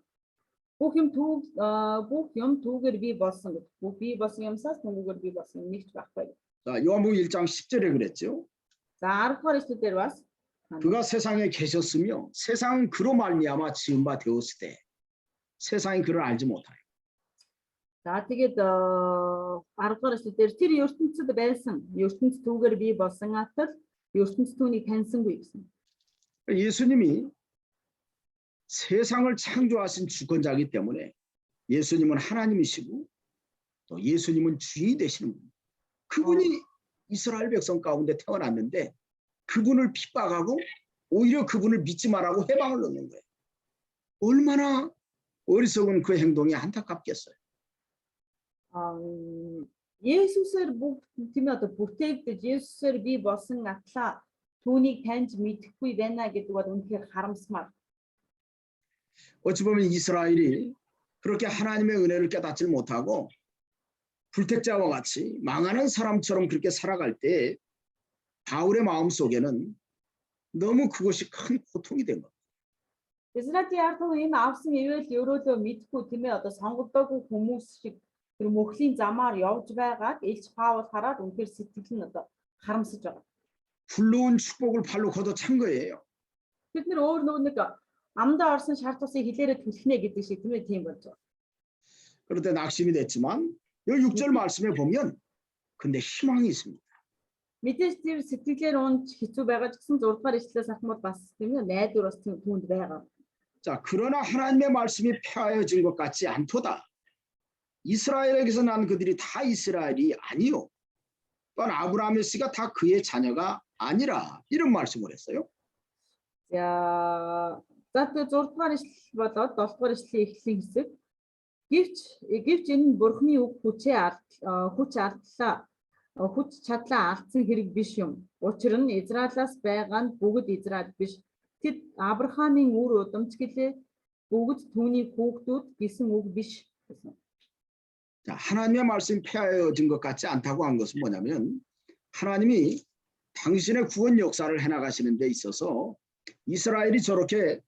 Бүх юм түүгээр бий болсон гэдэг. Бүх бий болсон юмсаас түүгээр бий болсон юм нэгч байхгүй. 자, 요한복음 1장 10절에 그랬죠. За 10-р ишлэлээр бас 그가 세상에 계셨으며 세상은 그로 말미암아 지은 바 되었을 때 세상이 그를 알지 못하여. За тэгээд 10-р ишлэлээр тэр ертөнцид байсан. ертөнц түүгээр бий болсон атал ертөнц түүнийг таньсангүй гэсэн. 예수님이 세상을 창조하신 주권자이기 때문에 예수님은 하나님이시고 또 예수님은 주인이 되시는 분입니다. 그분이 이스라엘 백성 가운데 태어났는데 그분을 핍박하고 오히려 그분을 믿지 말라고 해방을 넣는 거예요. 얼마나 어리석은 그 행동이 안타깝겠어요. Есүсээр бүгд тийм ээ одоо бүтээгдэж Есүсээр бий болсон атлаа түүнийг таньж мэдэхгүй байна гэдэг бол үнэхээр харамсмар. 어찌 보면 이스라엘이 그렇게 하나님의 은혜를 깨닫지 못하고 불택자와 같이 망하는 사람처럼 그렇게 살아갈 때 바울의 마음속에는 너무 그것이 큰 고통이 된 겁니다. Израилийн ард түмэн энэ авсан ивэл өрөөлөө мэдхгүй тийм ээ одоо сонгогдоогүй хүмүүс шиг тэр мөхлийн замаар явж байгаад Илч Паул хараад үнэхээр сэтгэл нь одоо харамсаж байгаа. 불러온 축복을 발로 걷어찬 거예요. Бид нэр өөр нэг амдаа орсон шар тусыг хилээрээ түлхнэ гэдэг шиг тийм ээ тийм болж байгаа. 그런데 낙심이 됐지만 여기 6절 말씀에 보면 근데 희망이 있습니다. Мэдээж тэр сэтгэлээр унж хэцүү байгаа ч гэсэн 6-р ишлээс ахмад бас тийм ээ найдвар бас тийм түүнд байгаа. 자, 그러나 하나님의 말씀이 폐하여진 것 같지 않도다. 이스라엘에게서 난 그들이 다 이스라엘이 아니요. 또한 아브라함의 씨가 다 그의 자녀가 아니라 이런 말씀을 했어요. За тэр 6-р ишлэл болоод 7-р ишлэлийн эхлэлийн хэсэг гэвч энэ нь бурхны үг хүч чадлаа алдсан хэрэг биш юм. Учир нь Израилаас байгаа нь бүгд Израиль биш. Тэд Авраамийн үр удамч гэлээ бүгд түүний хүүхдүүд гэсэн үг биш гэсэн. 자, 하나님의 말씀이 폐하여진 것 같지 않다고 한 것은 뭐냐면 하나님이 당신의 구원 역사를 해나가시는 데 있어서 이스라엘이 저렇게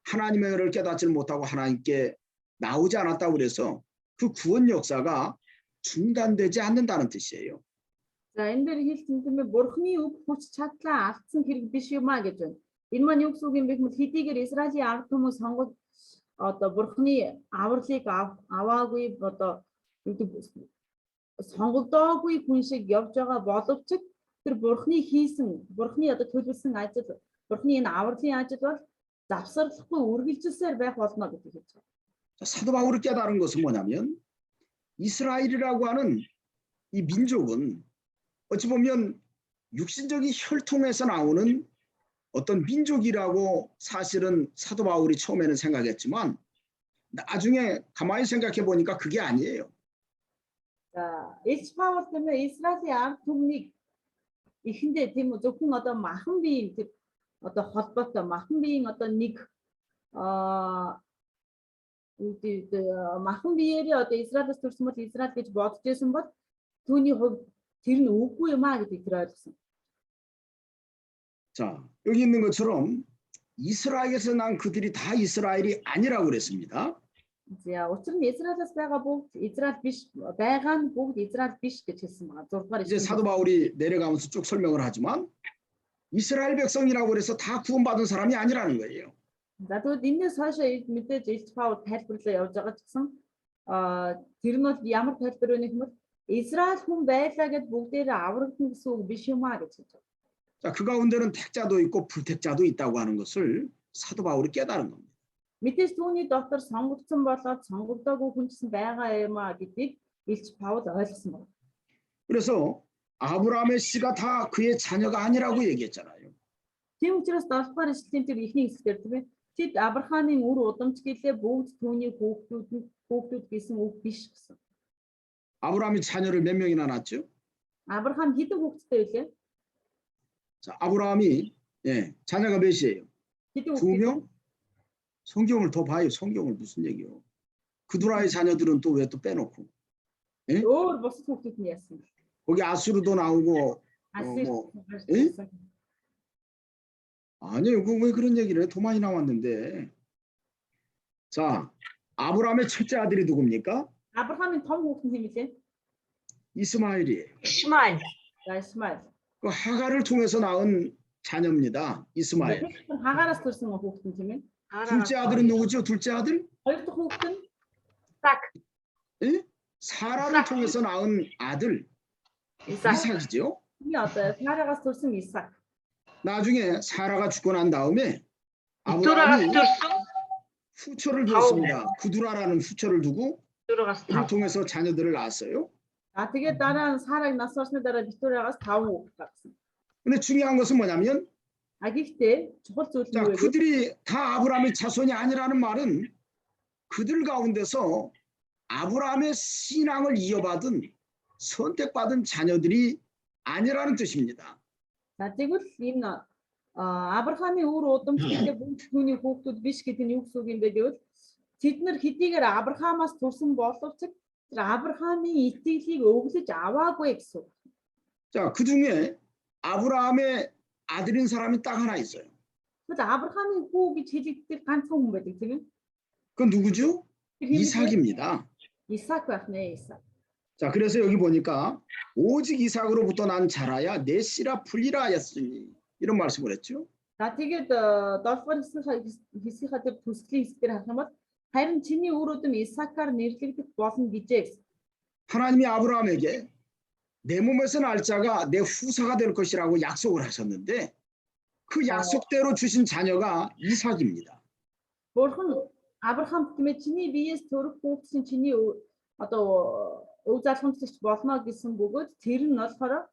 하나님의 은혜를 깨닫지 못하고 하나님께 나오지 않았다고 그래서 그 구원 역사가 중단되지 않는다는 뜻이에요. За энэ дээр хэлсэн тийм ээ бурхны үг хүч чадлаа алдсан хэрэг биш юм а гэж байна. Энэ маань юу гэсэн үг юм бэ гэвэл хэдийгээр Израилийн ард хүмүүс сонгол одоо бурхны авралыг аваагүй одоо сонголдоогүй хүн шиг явж байгаа боловч тэр бурхны хийсэн бурхны одоо төлөвлөсөн ажил бурхны энэ авралын ажил бол завсарлахгүй үргэлжилсээр байх болно гэдэг хэлж байгаа. 사도 바울이 깨달은 것은 뭐냐면 이스라엘이라고 하는 이 민족은 어찌 보면 육신적인 혈통에서 나오는 어떤 민족이라고 사실은 사도 바울이 처음에는 생각했지만 나중에 가만히 생각해 보니까 그게 아니에요. За Илч Паул тийм ээ Израилийн ард түмнийг эхэндээ тийм үү зөвхөн одоо махан бие тэр одоо холбоотой махан биеийн одоо нэг махан биеэрээ одоо Израилаас төрсөн бол Израиль гэж бодож байсан бол түүний хувьд тэр нь үгүй юм аа гэдгийг тэр ойлгосон. 자, 여기 있는 것처럼 이스라엘에서 난 그들이 다 이스라엘이 아니라고 그랬습니다. За учир нь Израилаас байгаа бүгд Израиль биш байгаа нь бүгд Израиль биш гэж хэлсэн байгаа. 6 дугаар 이제 사도 바울이 내려가면서 쭉 설명을 하지만 이스라엘 백성이라고 그래서 다 구원받은 사람이 아니라는 거예요. За тэгвэл энэс хойшоо мэдээж Илч Паул тайлбарлаа явж байгаа ч гэсэн тэр нь бол ямар тайлбар вэ гэвэл Израиль хүн байлаа гэд бүгдээрээ аврагдана гэсэн үг биш юм аа гэж хэлж байгаа. 자, 그 가운데는 택자도 있고 불택자도 있다고 하는 것을 사도 바울이 깨달은 겁니다. Мэдээж түүний дотор сонгогдсон болоод сонгогдоогүй хүн ч гэсэн байгаа юм аа гэдгийг Илч Паул ойлгосон байна. 그래서 아브라함의 씨가 다 그의 자녀가 아니라고 얘기했잖아요. Тийм учраас 7 дугаар ишлэлийн тэр ихний хэсгээр тийм ээ. Тэд Авраамын үр удамч гэлээ бүгд түүний хүүхдүүд гэсэн үг биш гэсэн. 아브라함이 자녀를 몇 명이나 낳았죠? Авраам хэдэн хүүхэдтэй вэ? 자, 아브라함이 자녀가 몇이에요? Хэдэн 두 хүүхэдтэй? 명? 성경을 더 봐요. 성경을 무슨 얘기요? 그두라의 자녀들은 또 왜 또 빼놓고? Өөр бусад хүүхдүүд нь яасан. 거기 아수르도 나오고 Асир. 아니요, 왜 그런 얘기를 해? 더 많이 나왔는데. 자, 아브라함의 첫째 아들이 누굽니까? Авраамын том хүүхэд нь хэмээн. 이스마엘이에요. Ишмаэль. За Исмаил. 그 하갈을 통해서 낳은 자녀입니다. 이스마엘. Хагаараас төрсэн хүүхэд нь тийм ээ. 둘째 아들은 누구죠? 둘째 아들? Хоёр дахь хүүхэд нь Исаак. 사라를 통해서 낳은 아들 이삭이죠. энэ одоо Сарагаас төрсэн Исаак. 나중에 사라가 죽고 난 다음에 Итураgas 아브라함이 төрсөн. 후처를 두었습니다. 구두라라는 후처를 두고 Итураgas 그를 5. 통해서 자녀들을 낳았어요. За тэгээд дараа нь Сараг нас барсны дараа Битурагаас 5 хүүхэд гарсан. 근데 중요한 것은 뭐냐면 А гэхдээ чухал зүйл нь 자, юу вэ? 그들이 다 아브라함의 자손이 아니라는 말은 그들 가운데서 아브라함의 신앙을 이어받은 선택받은 자녀들이 아니라는 뜻입니다. За тэгвэл энэ Авраамын үр удамч гэдэг бүгд түүний хүүхдүүд биш гэдэг нь юу гэсэн үг юм бэ гэвэл тэд нар хэдийгээр Авраамаас төрсэн боловч тэр Авраамын итгэлийг өглөж аваагүй гэсэн үг. 자, 그 중에 아브라함의 아들인 사람이 딱 하나 있어요. Тэгвэл Авраамын хүү гэж хэлэгддэг ганцхан хүн байдаг тийм ээ. 그건 누구죠? Тэр хэн бэ? 이삭입니다. Исаак байх нэ Исаак. 자, 그래서 여기 보니까 오직 이삭으로부터 난 자라야 내 씨라 불리라 하였으니 이런 말씀을 했죠. За тэгээд 7 дугаар хэсгийнхаа тэр төслийн хэсгээр харах юм бол харин чиний үр удам Исаакаар нэрлэгдэх болно гэжээ гэсэн. 하나님이 아브라함에게 내 몸에서 날 자가 내 후사가 될 것이라고 약속을 하셨는데 그 약속대로 주신 자녀가 이삭입니다. Бурхан Авраамд гэмээ чиний биеэс төрөх хүүхдийн чиний одоо өв залхамжлагч болно гэсэн бөгөөд тэр нь болохоор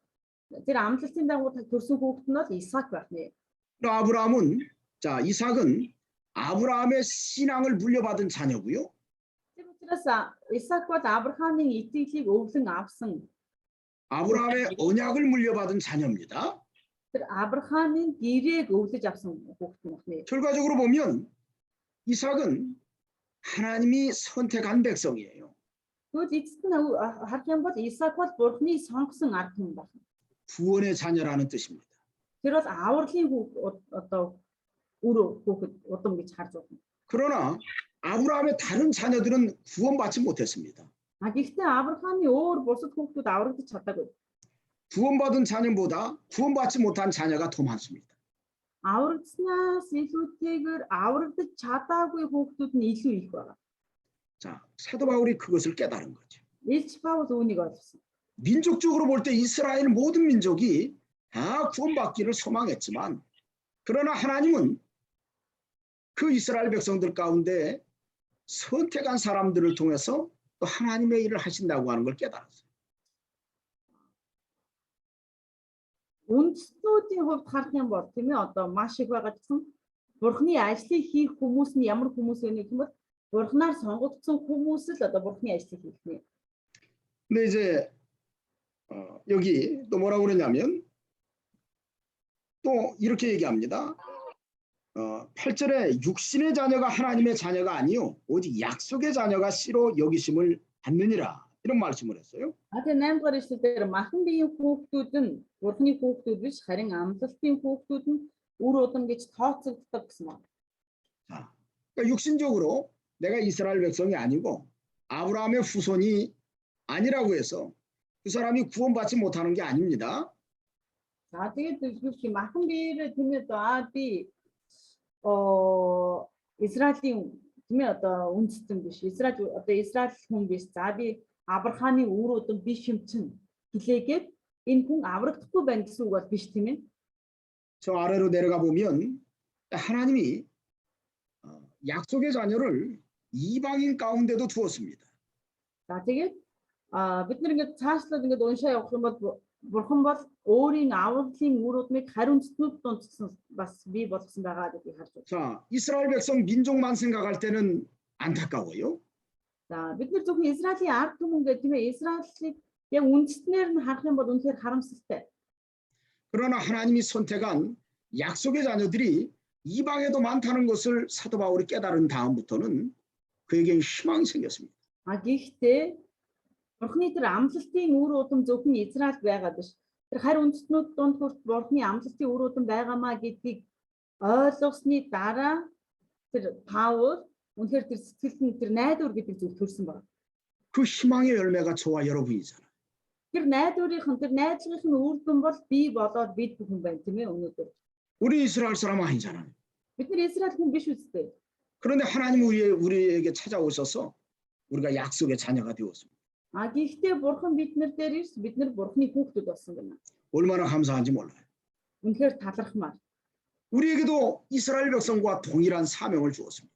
тэр амлалтын дагуу төрсэн хүүхэд нь бол Исаак байх нэ. 아브라함은 자, 이삭은 아브라함의 신앙을 물려받은 자녀고요. Тэр учраас Исаак бол Авраамын итгэлийг өвлөн авсан. 아브라함의 언약을 물려받은 자녀입니다. Тэр Авраамын гэрээг өвлөж авсан хүүхэд нь байна. 결과적으로 보면 이삭은 하나님이 선택한 백성이에요. Тэгвэл эцэст нь харах юм бол Исаак бол Бурханы сонгосон ард хүн байна. 구원의 자녀라는 뜻입니다. Тэр бол авралын одоо үр хүүхэд удам гэж харж байна. 그러나 아브라함의 다른 자녀들은 구원받지 못했습니다. А гэхдээ Авраамын өөр бусад хүүхдүүд аврагдаж чадаагүй. 구원받은 자녀보다 구원받지 못한 자녀가 더 많습니다. Аврагдснаас илүүтэйгээр аврагдаж чадаагүй хүүхдүүд нь илүү их байна. 자, 사도 바울이 그것을 깨달은 거죠. Илч Паул үүнийг ойлгосон. 민족적으로 볼 때 이스라엘 모든 민족이 다 구원받기를 소망했지만 그러나 하나님은 그 이스라엘 백성들 가운데 선택한 사람들을 통해서 또 하나님의 일을 하신다고 하는 걸 깨달았어요. Үндэстнүүдийн хувьд харах юм бол тийм ээ одоо маш их байгаа гэсэн Бурханы ажлыг хийх хүмүүс нь ямар хүмүүс вэ гэх юм бол Бурханаар сонгогдсон хүмүүс л одоо Бурханы ажлыг хийх нэ. 근데 이제 여기 또 뭐라고 그러냐면 또 이렇게 얘기합니다. 8절에 육신의 자녀가 하나님의 자녀가 아니요 오직 약속의 자녀가 씨로 여기심을 받느니라 이런 말씀을 했어요. Тэгээ 8 дугаар ишлэл дээр махан биеийн хүүхдүүд нь бурхны хүүхдүүд биш харин амлалтын хүүхдүүд нь үр удам гэж тооцогддог гэсэн байна. 자, 그러니까 육신적으로 내가 이스라엘 백성이 아니고 아브라함의 후손이 아니라고 해서 그 사람이 구원받지 못하는 게 아닙니다. За тэгээд юу махан биеэр тиймээ би Израилийн тиймээ үндэстэн биш. Израиль хүн биш. За би Авраамийн үр удам биш юм чинь хэлээгээд энэ хүн аврагдахгүй байна гэсэн үг бол биш тийм ээ. 저 아래로 내려가 보면 하나님이 약속의 자녀를 이방인 가운데도 두었습니다. За тэгээд бид нар ингээд цаашлаад ингээд уншаа явах юм бол бурхан бол өөрийн авралын үр удмыг хариу үндэстнүүд донд бас бий болгосон байгаа гэдгийг харж байна. 자, 이스라엘 백성 민족만 생각할 때는 안타까워요. За бид нар зөвхөн Израилийн ард түмэн гэдэг тийм ээ Израилийг яг үндэстнээр нь харах юм бол үнэхээр харамсалтай. 그러나 하나님이 선택한 약속의 자녀들이 이방에도 많다는 것을 사도 바울이 깨달은 다음부터는 그에게 희망이 생겼습니다. Гэхдээ бурхны тэр амлалтын үр удам зөвхөн Израиль байгаа биш. Тэр харь үндэстнүүд донд хүрт бурхны амлалтын үр удам байгаамаа гэдгийг ойлгосны дараа тэр Паул үнэхээр тэр сэтгэлд нь тэр найдвар гэдэг зүйл төрсэн байна. 그 희망의 열매가 저와 여러분이잖아요. Тэр найдварынхан тэр найзлахын үр дүн бол бий болоод бид бүхэн байна тийм ээ өнөөдөр. 우리 이스라엘 사람 아니잖아요. Бид нар Израиль хүн биш үстэй. 그런데 하나님 우리에게 찾아오셔서 우리가 약속의 자녀가 되었습니다. Гэхдээ бурхан бид нар дээр ирс бид нар бурханы хүүхдүүд болсон байна. 얼마나 감사한지 몰라요. Үнэхээр талархмаар. 우리에게도 이스라엘 백성과 동일한 사명을 주었습니다.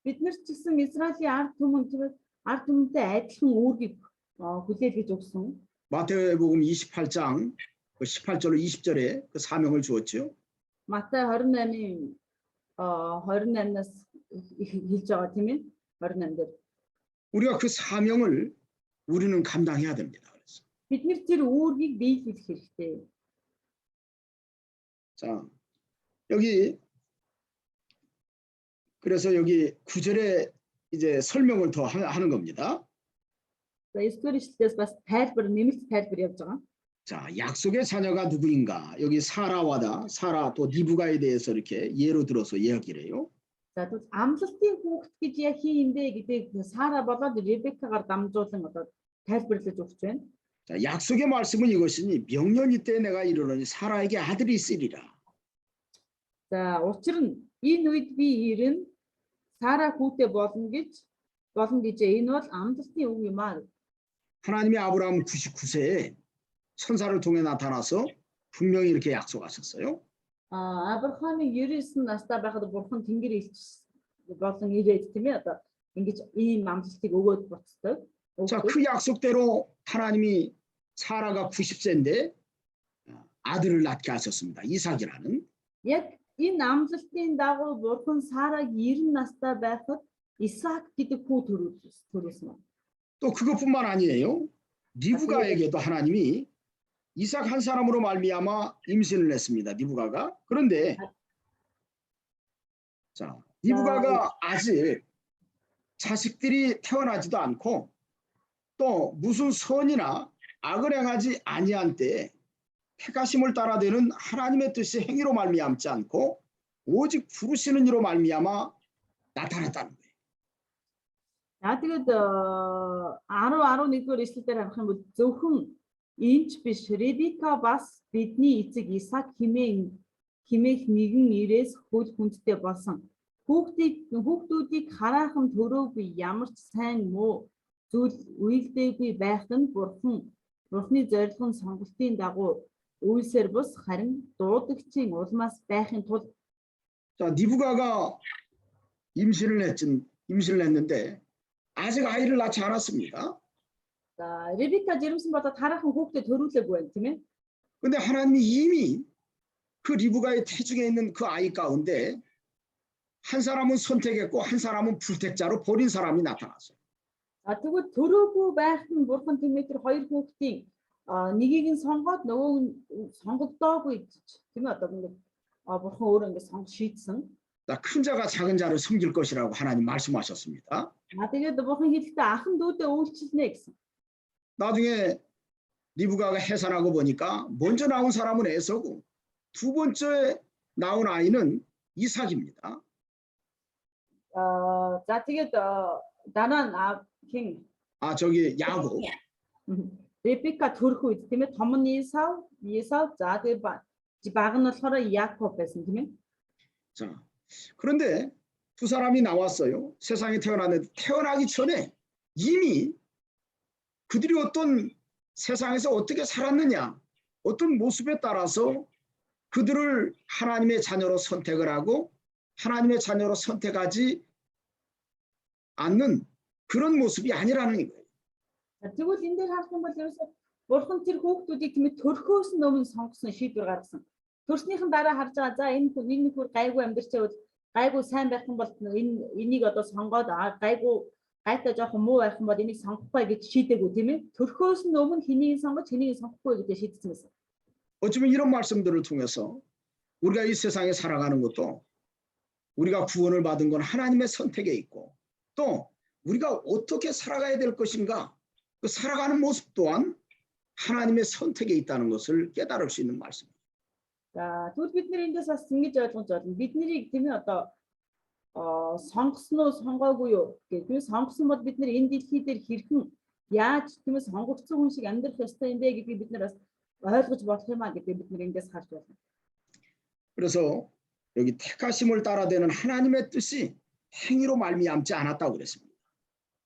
Бид нар ч гэсэн Израилийн ард түмэнтэй адилхан үүргийг хүлээлгэж өгсөн. 마태복음 28장 18절로 20절에 그 사명을 주었죠. Матай 28-ийн 28-аас хэлж байгаа тийм ээ 28 дээр. 우리가 그 사명을 우리는 감당해야 됩니다. 그래서. Бид нэр тэр үүргийг биелүүлэх хэрэгтэй. 자, 그래서 여기 9절에 이제 설명을 더 하는 겁니다. За эсвэл ишлээс бас тайлбар нэмэлт тайлбар явж байгаа. 자, 약속의 자녀가 누구인가? 여기 사라와다, 사라 또 리브가에 대해서 이렇게 예로 들어서 이야기를 해요. За тэгвэл амлалтын хүүхэд гэж яг хин юм бэ гэдэг Сара болоод Ребекагаар дамжуулан тайлбарлаж өгч байна. 자, 약속의 말씀은 이것이니 명년이 때 내가 이르노니 사라에게 아들이 있으리라. За учир нь энэ үед би ирнэ Сара хүүтэй болно гэж энэ бол амлалтын үг юм аа. 하나님이 아브라함 99세에 천사를 통해 나타나서 분명히 이렇게 약속하셨어요. Авраамыг 99 настай байхад бурхан тэнгэр илч болон ирээд тийм ээ ингэж ийм амлалтыг өгөөд буцдаг. 자, 그 약속대로 하나님이 사라가 90세인데 아들을 낳게 하셨습니다. 이삭이라는. Яг энэ амлалтын дагуу бурхан Сараг 90 настай байхад Исаак гэдэг хүү төрүүлсэн. 또 그것뿐만 아니에요. 리브가에게도 하나님이 이삭 한 사람으로 말미암아 임신을 했습니다. 리브가가. 그런데 자, 리브가가 아직 자식들이 태어나지도 않고 또 무슨 선이나 악을 행하지 아니한 때에 택하심을 따라되는 하나님의 뜻이 행위로 말미암지 않고 오직 부르시는 이로 말미암아 나타났다는 거예요. За тэгээд 10-11-р эшлэлээр харах юм бол зөвхөн Инч биш Ребека бас бидний эцэг Исаак химээх нэгэн ирээс хөл хүндтэй болсон. Хүүхдүүдийг хараахан төрөөгүй ямар ч сайн муу зүйл үйлдээгүй байхад нь бурхны зорилгын сонголтын дагуу үйлсээр бус харин дуудагчийн улмаас байхын тулд. 자, 리브가가 임신을 했는데 아직 아이를 낳지 않았습니다. За Ребека жирэмсэн болоод хараахан хүүхдээ төрүүлээгүй байна тийм ээ. 근데 하나님이 이미 그 리브가의 태중에 있는 그 아이 가운데 한 사람은 선택했고 한 사람은 불택자로 버린 사람이 나타났어요. Тэгвэл төрөөгүй байх нь бурхан тийм ээ тэр хоёр хүүхдийн нэгийг нь сонгоод нөгөөг нь сонгогдоогүй тийм ээ одоо ингээд бурхан өөрөө ингээд сонгож шийдсэн. 큰 자가 작은 자를 섬길 것이라고 하나님 말씀하셨습니다. тэгээд бурхан хэлэхдээ ахын дүүдээ үйлчлэнэ гэсэн. 나중에 리브가가 해산하고 보니까 먼저 나온 사람은 에서고 두 번째 나온 아이는 이삭입니다. За тэгээд дараа нь хин 저기 야곱. Ребека төрөх үед тийм ээ том нь Исав за тэгээд баг нь болохоор Яков байсан тийм ээ. 자, 그런데 두 사람이 나왔어요. 세상에 태어났는데 태어나기 전에 이미 그들이 어떤 세상에서 어떻게 살았느냐, 어떤 모습에 따라서 그들을 하나님의 자녀로 선택을 하고 하나님의 자녀로 선택하지 않는 그런 모습이 아니라는 거예요. Тэгвэл энэ дээр харах юм бол ерөөсө бурхан тэр хүүхдүүдийг тийм ээ төрхөөс өмнө сонгосон шийдвэр гаргасан. Төрснийхэн дараа харж байгаа за энэ нөхөр гайгүй амьдарчаад гайгүй сайн байх юм бол энийг одоо сонгоод гайтай жоохон муу байх юм бол энийг сонгохгүй гэж шийдээгүй тийм ээ. Төрхөөс өмнө хэнийг сонгож хэнийг сонгохгүй гэж шийдсэн байсан. 어쩌면 이런 말씀들을 통해서 우리가 이 세상에 살아가는 것도 우리가 구원을 받은 건 하나님의 선택에 있고 또 우리가 어떻게 살아가야 될 것인가 그 살아가는 모습 또한 하나님의 선택에 있다는 것을 깨달을 수 있는 말씀입니다. За тэгвэл бид нэр эндээс бас ингэж ойлгож байна. Биднийг тийм ээ одоо сонгосон уу сонгоогүй юу гэх тийм сонгосон бол бид нэр энэ дэлхий дээр хэрхэн яаж тийм ээ сонгогдсон хүн шиг амьдрах ёстой юм бэ гэдгийг бид нар бас ойлгож болох юм а гэдгийг бид нэр эндээс харж байна. 그래서 여기 택하심을 따라되는 하나님의 뜻이 행위로 말미암지 않았다고 그랬습니다.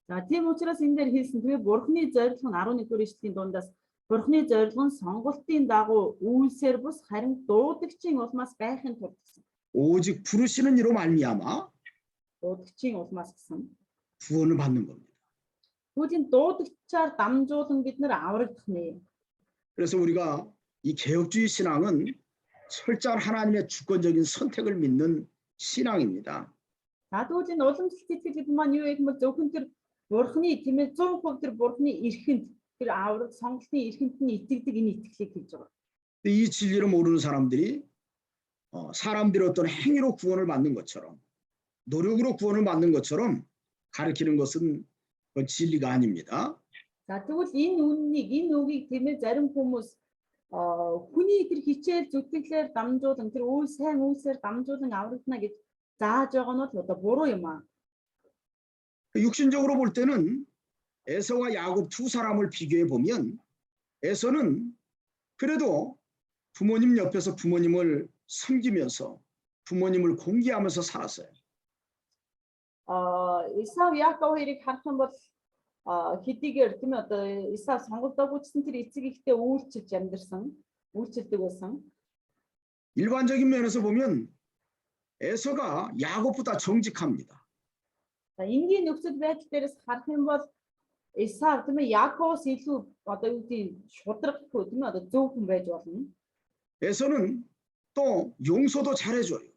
За тийм учраас энэ дээр хэлсэн тийм ээ бурхны зорилго нь 11 дугаар ишлэлийн дундаас бурхны зорилго нь сонголтын дагуу үйлсээр бус харин дуудагчийн улмаас байхын тулд гэсэн. 오직 부르시는 이로 말미암아 Дуудагчийн улмаас гэсэн. 구원을 받는 겁니다. Түүний дуудагчаар дамжуулан бид нар аврагдах нэ. 그래서 우리가 이 개혁주의 신앙은 철저한 하나님의 주권적인 선택을 믿는 신앙입니다. За тэгвэл энэ уламжлалт итгэл маань юу гэх юм бол зөвхөн тэр бурхны тийм ээ 100% тэр бурхны эрхэнд тэр авраг сонголтын эрхэнд нь итгэдэг энэ итгэлийг хэлж байгаа. 이 진리를 모르는 사람들이 사람들이 어떤 행위로 구원을 받는 것처럼 노력으로 구원을 받는 것처럼 가르치는 것은 그건 진리가 아닙니다. За тэгвэл энэ үгийг тийм ээ зарим хүмүүс хүний тэр хичээл зүтгэлээр дамжуулан тэр үйл сайн үйлсээр дамжуулан аврагдана гэж зааж байгаа нь бол одоо буруу юм аа. 육신적으로 볼 때는 에서와 야곱 두 사람을 비교해 보면 에서는 그래도 부모님 옆에서 부모님을 섬기면서 부모님을 공경하면서 살았어요. Исав Яков хоёрыг харах юм бол хэдийгээр тийм ээ одоо Исав сонголтоогүй гэсэн тэр эцэг ихтэй үйлчилдэг байсан. 일반적인 면에서 보면 에서가 야곱보다 정직합니다. За энгийн нөхцөл байдал дээрээс харах юм бол Исав тийм ээ Яковоос илүү одоо юу гэдэг шударгагүй тийм ээ одоо зөв хүн байж болно. 에서는 또 용서도 잘해줘요.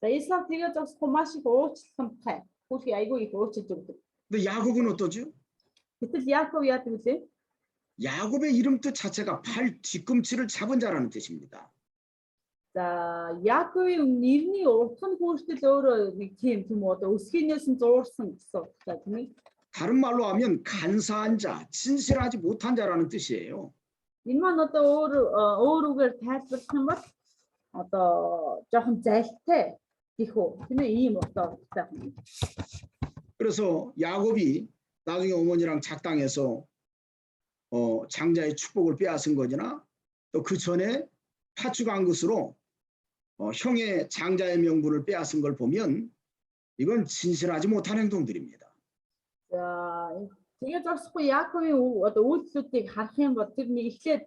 За Исав тэгээд зогсохгүй маш их уучлалтай. Хүүхий айгүй их уучлж өгдөг. 근데 야곱은 어떠죠? Гэтэл Яков яадаг вэ? 야곱의 이름 뜻 자체가 발 뒤꿈치를 잡은 자라는 뜻입니다. За Яковын нэрний утга нь хүртэл өөрөө нэг тийм үү одоо өсгийнээс нь зуурсан гэсэн утгатай тийм ээ. 다른 말로 하면 간사한 자, 진실하지 못한 자라는 뜻이에요. Энэ маань одоо өөр үгээр тайлбарлах юм бол одоо жоохон залтай гэх үү тийм ээ ийм утгатай. 그래서 야곱이 나중에 어머니랑 작당해서 장자의 축복을 빼앗은 거지나 또 그 전에 파축한 것으로 형의 장자의 명분을 빼앗은 걸 보면 이건 진실하지 못한 행동들입니다. За тэгээд зогсохгүй Яковын одоо үйлдэлүүдийг харах юм бол тэр нэг эхлээд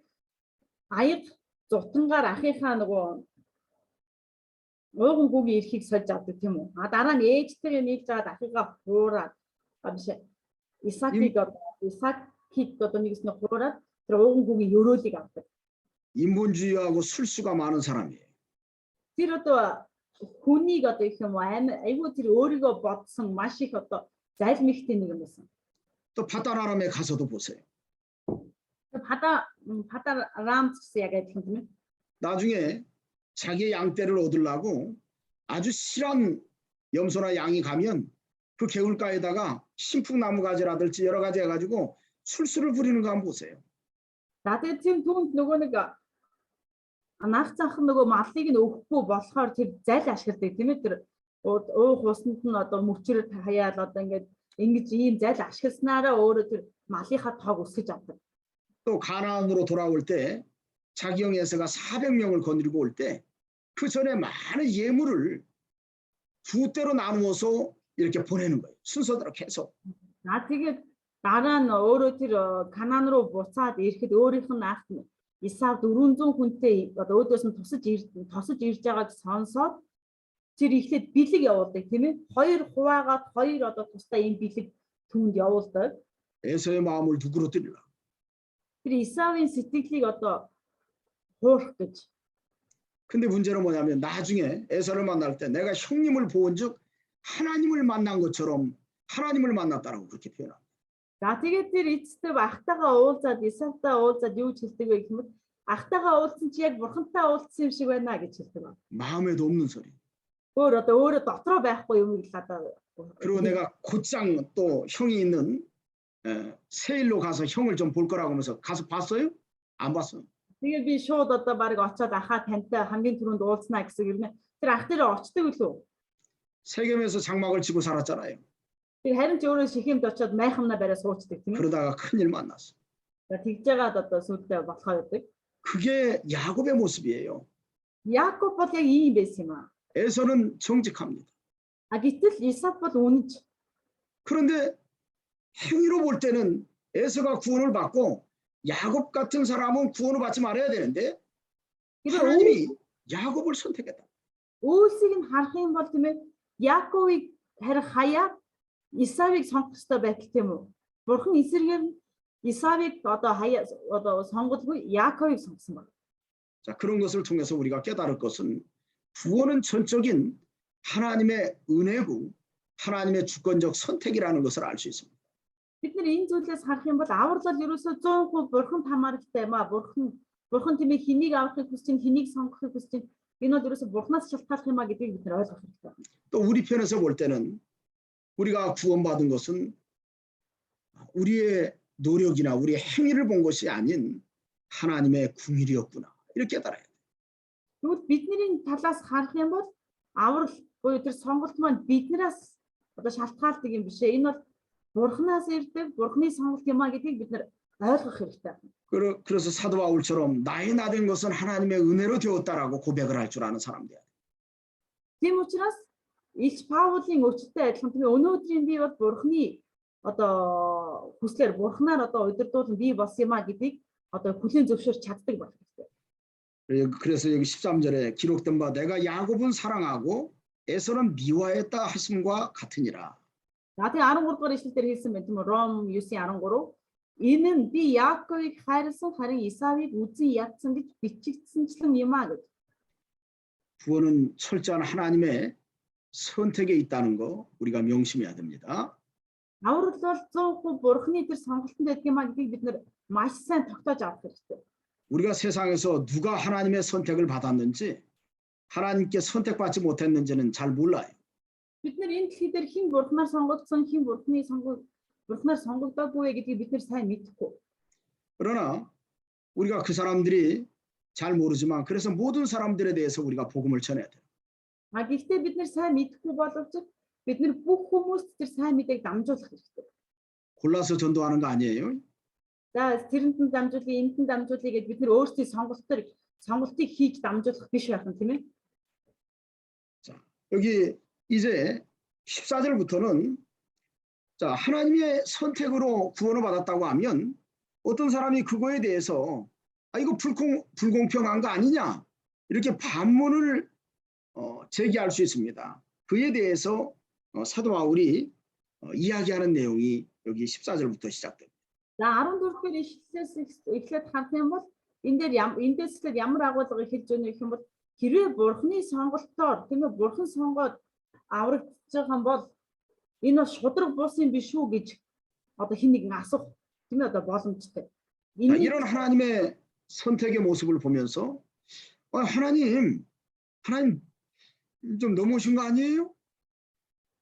аяг зутангаар ахийнхаа нөгөө ууган гүгийн эрхийг сольж авдаг тийм үү. Дараа нь ээжтэйгээ нийлж аваад ахыгаа хуураад Исаакийг одоо нэгс нь хуураад тэр ууган гүгийн ёроолыг авдаг. 인본주의하고 술수가 많은 사람이에요. Тэр одоо хүнийг одоо их юм айгүй тэр өөрийгөө бодсон маш их одоо залмихтэй нэг юм байсан. 또 바다나람에 가서도 보세요. 바다 람스 яг адилхан тийм ээ. 나중에 자기의 양떼를 얻으려고 아주 실한 염소나 양이 가면 그 개울가에다가 신풍나무 가지라든지 여러 가지 해가지고 술수를 부리는 거 한번 보세요. За тэгээд тийм түүнд нөгөө нэг анх цанх нөгөө малыг нь өгөхгүй болохоор тэр зал ашигладаг тийм ээ. Тэр уух усанд нь одоо мөчрөд хаяал одоо ингэж ийм зал ашигласнараа өөрөө тэр малынхаа тоог өсгөж авдаг. 또 가나안으로 돌아올 때 자기 형 에서가 400명을 거느리고 올 때 그 전에 많은 예물을 두 대로 나누어서 이렇게 보내는 거예요. 순서대로 계속. За тэгээд дараа нь өөрөө тэр Канаан руу буцаад ирэхэд өөрийнх нь ах Исав 400 хүнтэй одоо өөдөөс нь тусаж ирж байгааг сонсоод тэр ихлэд бэлэг явуулдаг тийм ээ. Хоёр хуваагаад хоёр одоо тусдаа ийм бэлэг түүнд явуулдаг. 에서의 마음을 누구로 드리라. Тэр Исавын сэтгэлийг одоо хуурах гэж. 근데 문제는 뭐냐면 나중에 에서를 만날 때 내가 형님을 본즉 하나님을 만난 것처럼 하나님을 만났다라고 그렇게 표현합니다. За тэгээд тэр эцэстээ ахтайгаа уулзаад Исавтай уулзаад юу ч хэлдэг вэ гэхмэл ахтайгаа уулзсан чи яг бурхантай уулзсан юм шиг байна гэж хэлдэг ба. 마음에도 없는 소리. өөрөө дотроо байхгүй юм л одоо. 그리고 내가 곧장 또 형이 있는 세일로 가서 형을 좀 볼 거라고 하면서 가서 봤어요? 안 봤어요. Тэгээд би шууд одоо баг очиод ахаа тантай хамгийн түрүүнд уулзнаа гэсэн юм нэ. Тэр ах дээр очдөг үлээ. 세겜에서 장막을 치고 살았잖아요. Тэр харин ч өөрөө шихэмд очиод майхамна бараа суучдаг тийм ээ. 그러다가 큰일 만났어. За тэгж жагаад одоо сүлдээ болохоо явдаг. 그게 야곱의 모습이에요. Яаков бол яг ийм байсан юм аа. 에서는 정직합니다. А гэтэл Исав бол үнэнч. 그런데 행위로 볼 때는 에서가 구원을 받고 야곱 같은 사람은 구원을 받지 말아야 되는데 하나님이 야곱을 선택했다. Үйлсийг нь харах юм бол тийм ээ. Яаковыг харих хаяа Исавыг сонгох ёстой байтал тийм үү? Бурхан эсэргээр Исавыг одоо сонгодгүй Яаковыг сонгосон байна. 자, 그런 것을 통해서 우리가 깨달을 것은 구원은 전적인 하나님의 은혜고 하나님의 주권적 선택이라는 것을 알 수 있습니다. Бид нар энэ зүйлээс харах юм бол аврал ерөөсөө 100% бурханд хамааралтай юм аа. Бурхан тийм ээ хэнийг авахыг хүсэж, хэнийг сонгохыг хүсэж, энэ бол ерөөсөө бурханаас шалтгаалх юм аа гэдгийг бид нар ойлгох хэрэгтэй. 또 우리 편에서 볼 때는 우리가 구원받은 것은 우리의 노력이나 우리의 행위를 본 것이 아닌 하나님의 궁일이었구나. 이렇게 깨달아야 돼요. Тэгвэл бидний талаас харах юм бол аврал буюу тэр сонголт маань биднээс одоо шалтгаалдаг юм биш ээ. Энэ бол бурханаас ирдэг, бурханы сонголт юм аа гэдгийг бид нар ойлгох хэрэгтэй. 그래서 사도 바울처럼 나의 나된 것은 하나님의 은혜로 되었다라고 고백을 할 줄 아는 사람들이야. Тийм учраас Илч Паулын өчтөй адилхан тийм өнөөдрийн би бол бурханы одоо хүслээр бурханаар одоо удирдуулан би болсон юм а гэдгийг одоо хүлээн зөвшөөрч чаддаг болох хэрэгтэй. 그래서 여기 13절에 기록된 바 내가 야곱은 사랑하고 에서는 미워했다 하심과 같으니라. За тийм 13 дугаар ишлэлээр хэлсэн байна тийм үү? Ром 9:13. Энэ нь би Яаковыг хайрлсан харин Исавыг үзэн ядсан гэж бичигдсэнчлэн юм а гэж. 구원은 철저한 하나님의 선택에 있다는 거 우리가 명심해야 됩니다. Аврал бол 100% бурханы тэр сонголтонд байдаг юм а гэдгийг бид нар маш сайн тогтоож авах хэрэгтэй. 우리가 세상에서 누가 하나님의 선택을 받았는지 하나님께 선택받지 못했는지는 잘 몰라요. Бид нар энэ дэлхий дээр хэн бурханаар сонгогдсон, хэн бурханаар сонгогдоогүй гэдгийг бид нар сайн мэдэхгүй. 그러나 우리가 그 사람들이 잘 모르지만 그래서 모든 사람들에 대해서 우리가 복음을 전해야 돼요. А гэхдээ бид нар сайн мэдэхгүй боловч бид нар бүх хүмүүст тэр сайн мэдээг дамжуулах хэрэгтэй. 골라서 전도하는 거 아니에요? За тэрэнд нь дамжуулъя, энд нь дамжуулъя гэж бид нар өөрсдийн сонголтыг хийж дамжуулах биш байх нь тийм ээ. 자, 여기 이제 14절부터는 자, 하나님의 선택으로 구원을 받았다고 하면 어떤 사람이 그거에 대해서 이거 불공평한 거 아니냐? 이렇게 반문을 제기할 수 있습니다. 그에 대해서 사도 바울이 이야기하는 내용이 여기 14절부터 시작됩니다. За 14-р ишлэлээс эхлээд харах юм бол эндээс ямар агуулга хэлж өгнө гэх юм бол хэрвээ бурхны сонголтоор тийм ээ бурхан сонгоод аврагдж байгаа юм бол энэ бол шудраг бус юм биш үү гэж одоо хэн нэгэн асуух тийм ээ одоо боломжтой. 이런 하나님의 선택의 모습을 보면서 하나님 좀 넘어오신 거 아니에요?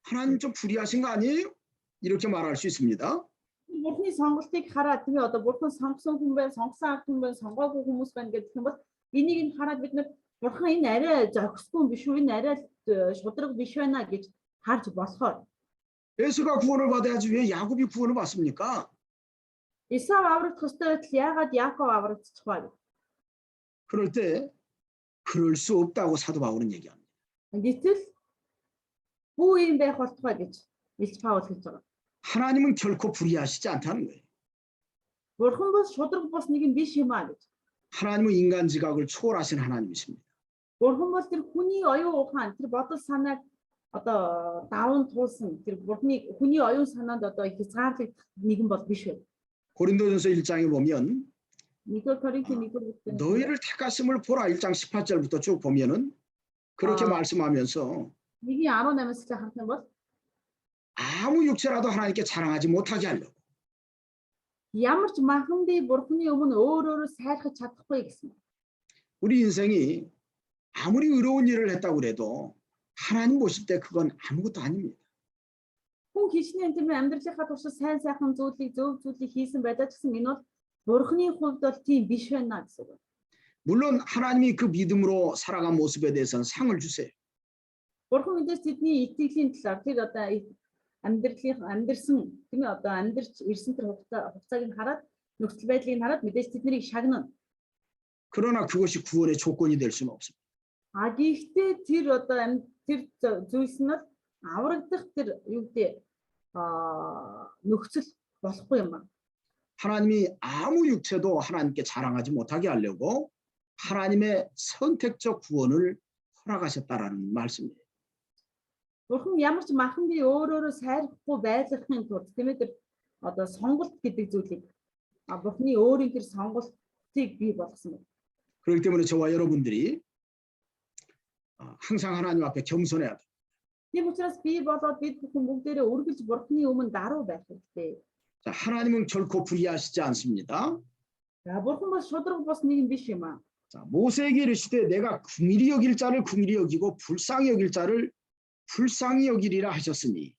하나님 좀 불의하신 거 아니에요? 이렇게 말할 수 있습니다. Бурхны сонголтыг хараад тэгээ одоо бурхан сонгосон хүн байна, сонгосон ард хүн байна, сонгоогүй хүмүүс байна гэдэг юм бол энийг нь хараад бид нар бурхан энэ арай зохисгүй биш үү, энэ арай шудраг биш байна гэж харж болохоор 에서가 구원을 받아야지 왜 야곱이 구원을 받습니까? Исав аврагдах ёстой байтал яагаад Яаков аврагдчих вэ? 그럴 때 그럴 수 없다고 사도 바울은 얘기합니다. Гэтэл бүү юм байх болтугай гэж Илч Паул хэлж байгаа. 하나님은 결코 불의하시지 않다는 거예요. Бурхан бол шудраг бус нэг юм биш юм аа гэж. 하나님은 인간 지각을 초월하신 하나님이십니다. Бурхан бол тэр хүний оюун ухаан, тэр бодол санааг одоо даван туулсан, тэр бурхны хүний оюун санаанд одоо хязгаарлагдах нэгэн бол биш үү? 고린도전서 1장에 보면 Нэгдүгээр Коринтын 1-р бүлэг 너희를 택하심을 보라 1장 18절부터 쭉 보면은 그렇게 말씀하면서 1:18-аас харах юм бол 아무 육체라도 하나님께 자랑하지 못하게 하려고 ямар ч махан би бурхны өмнө өөрөөрөө сайрхаж чадахгүй гэсэн. 우리 인생이 아무리 의로운 일을 했다고 그래도 하나님 보실 때 그건 아무것도 아닙니다. Хүн хичнээн тийм амьдралынхаа туршид сайн сайхан зүйлийг зөв зүйлийг хийсэн байдаг ч гэсэн энэ бол бурхны хувьд бол тийм биш байна гэсэн үг. 물론 하나님이 그 믿음으로 살아간 모습에 대해서는 상을 주세요. Бурхан мэдээж тэдний итгэлийн талаар тэр одоо амьдрсан тийм ээ одоо амьдарч ирсэн тэр хугацааг нь хараад нөхцөл байдлыг нь хараад мэдээж тэднийг шагнана. 그러나 그것이 구원의 조건이 될 수는 없습니다. А гэхдээ тэр одоо тэр зүйлс нь аврагдах тэр юу гэдэг нөхцөл болохгүй юм байна. 하나님이 아무 육체도 하나님께 자랑하지 못하게 하려고 하나님의 선택적 구원을 허락하셨다라는 말씀이에요. Бурхан ямар ч махан би өөрөөрөө сайрахгүй байлгахын тулд тийм ээ тэр одоо сонголт гэдэг зүйлийг Бурханы өөрийн тэр сонголтыг бий болгосон байна. 그렇기 때문에 저와 여러분들이 항상 하나님 앞에 겸손해야 돼요. Тийм учраас би болоод бид бүхэн бүгдээрээ үргэлж Бурханы өмнө даруй байх хэрэгтэй. 자, 하나님은 결코 불의하시지 않습니다. За Бурхан бол шудраг бос нэг юм биш юм аа. 자, 모세에게 이르시되 내가 긍휼히 여길 자를 긍휼히 여기고 불쌍히 여길 자를 불쌍히 여기리라 하셨으니.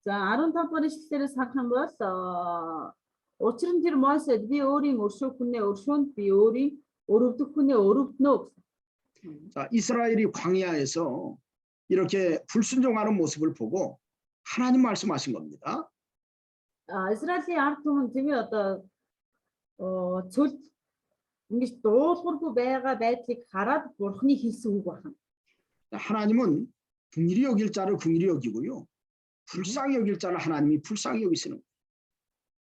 За 15 дугаар ишлэлээс харах юм бол учир нь тэр Мосед би өөрийн өршөөх хүнээ өршөөнд би өөрийн өрөвдөх хүнээ өрөвднө гэсэн. 자, 이스라엘이 광야에서 이렇게 불순종하는 모습을 보고 하나님 말씀하신 겁니다. Израилийн ард түмэн тийм ээ одоо цөлд ингэж дуулуургүй байгаа байдлыг хараад Бурханы хэлсэн үг байна. 하나님은 긍휼히 여길 자를 긍휼히 여기고요. 불쌍히 여길 자를 하나님이 불쌍히 여기시는 거예요.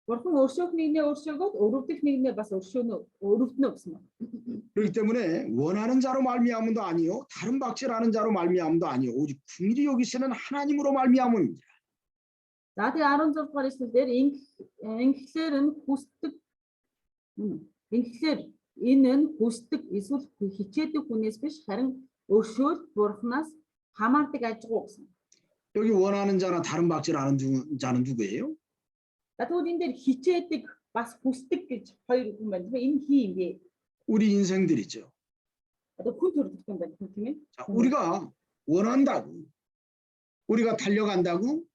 Бурхан өршөөх нэгнээ өршөөгөөд өрөвдөх нэгнээ бас өрөвднө гэсэн байна. 그렇기 때문에 원하는 자로 말미암음도 아니요 다른 박질하는 자로 말미암음도 아니요 오직 긍휼히 여기시는 하나님으로 말미암음입니다. За тэгээ 16 дугаар ишлэлээр ингэлээр нь хүсдэг ингэлээр энэ нь хүсдэг эсвэл хичээдэг хүнээс биш харин өршөөл Бурханаас хамаардаг ажгүй гэсэн. 여기 원하는 자나 다른 박질하는 자는 누구예요? За тэгвэл энэ дээр хичээдэг бас хүсдэг гэж хоёр хүн байна. Тэгээ энэ хий юм бэ? 우리 인생들이죠. Одоо хүн төрөлх юм байна тийм ээ. 자, 우리가 원한다고 우리가 달려간다고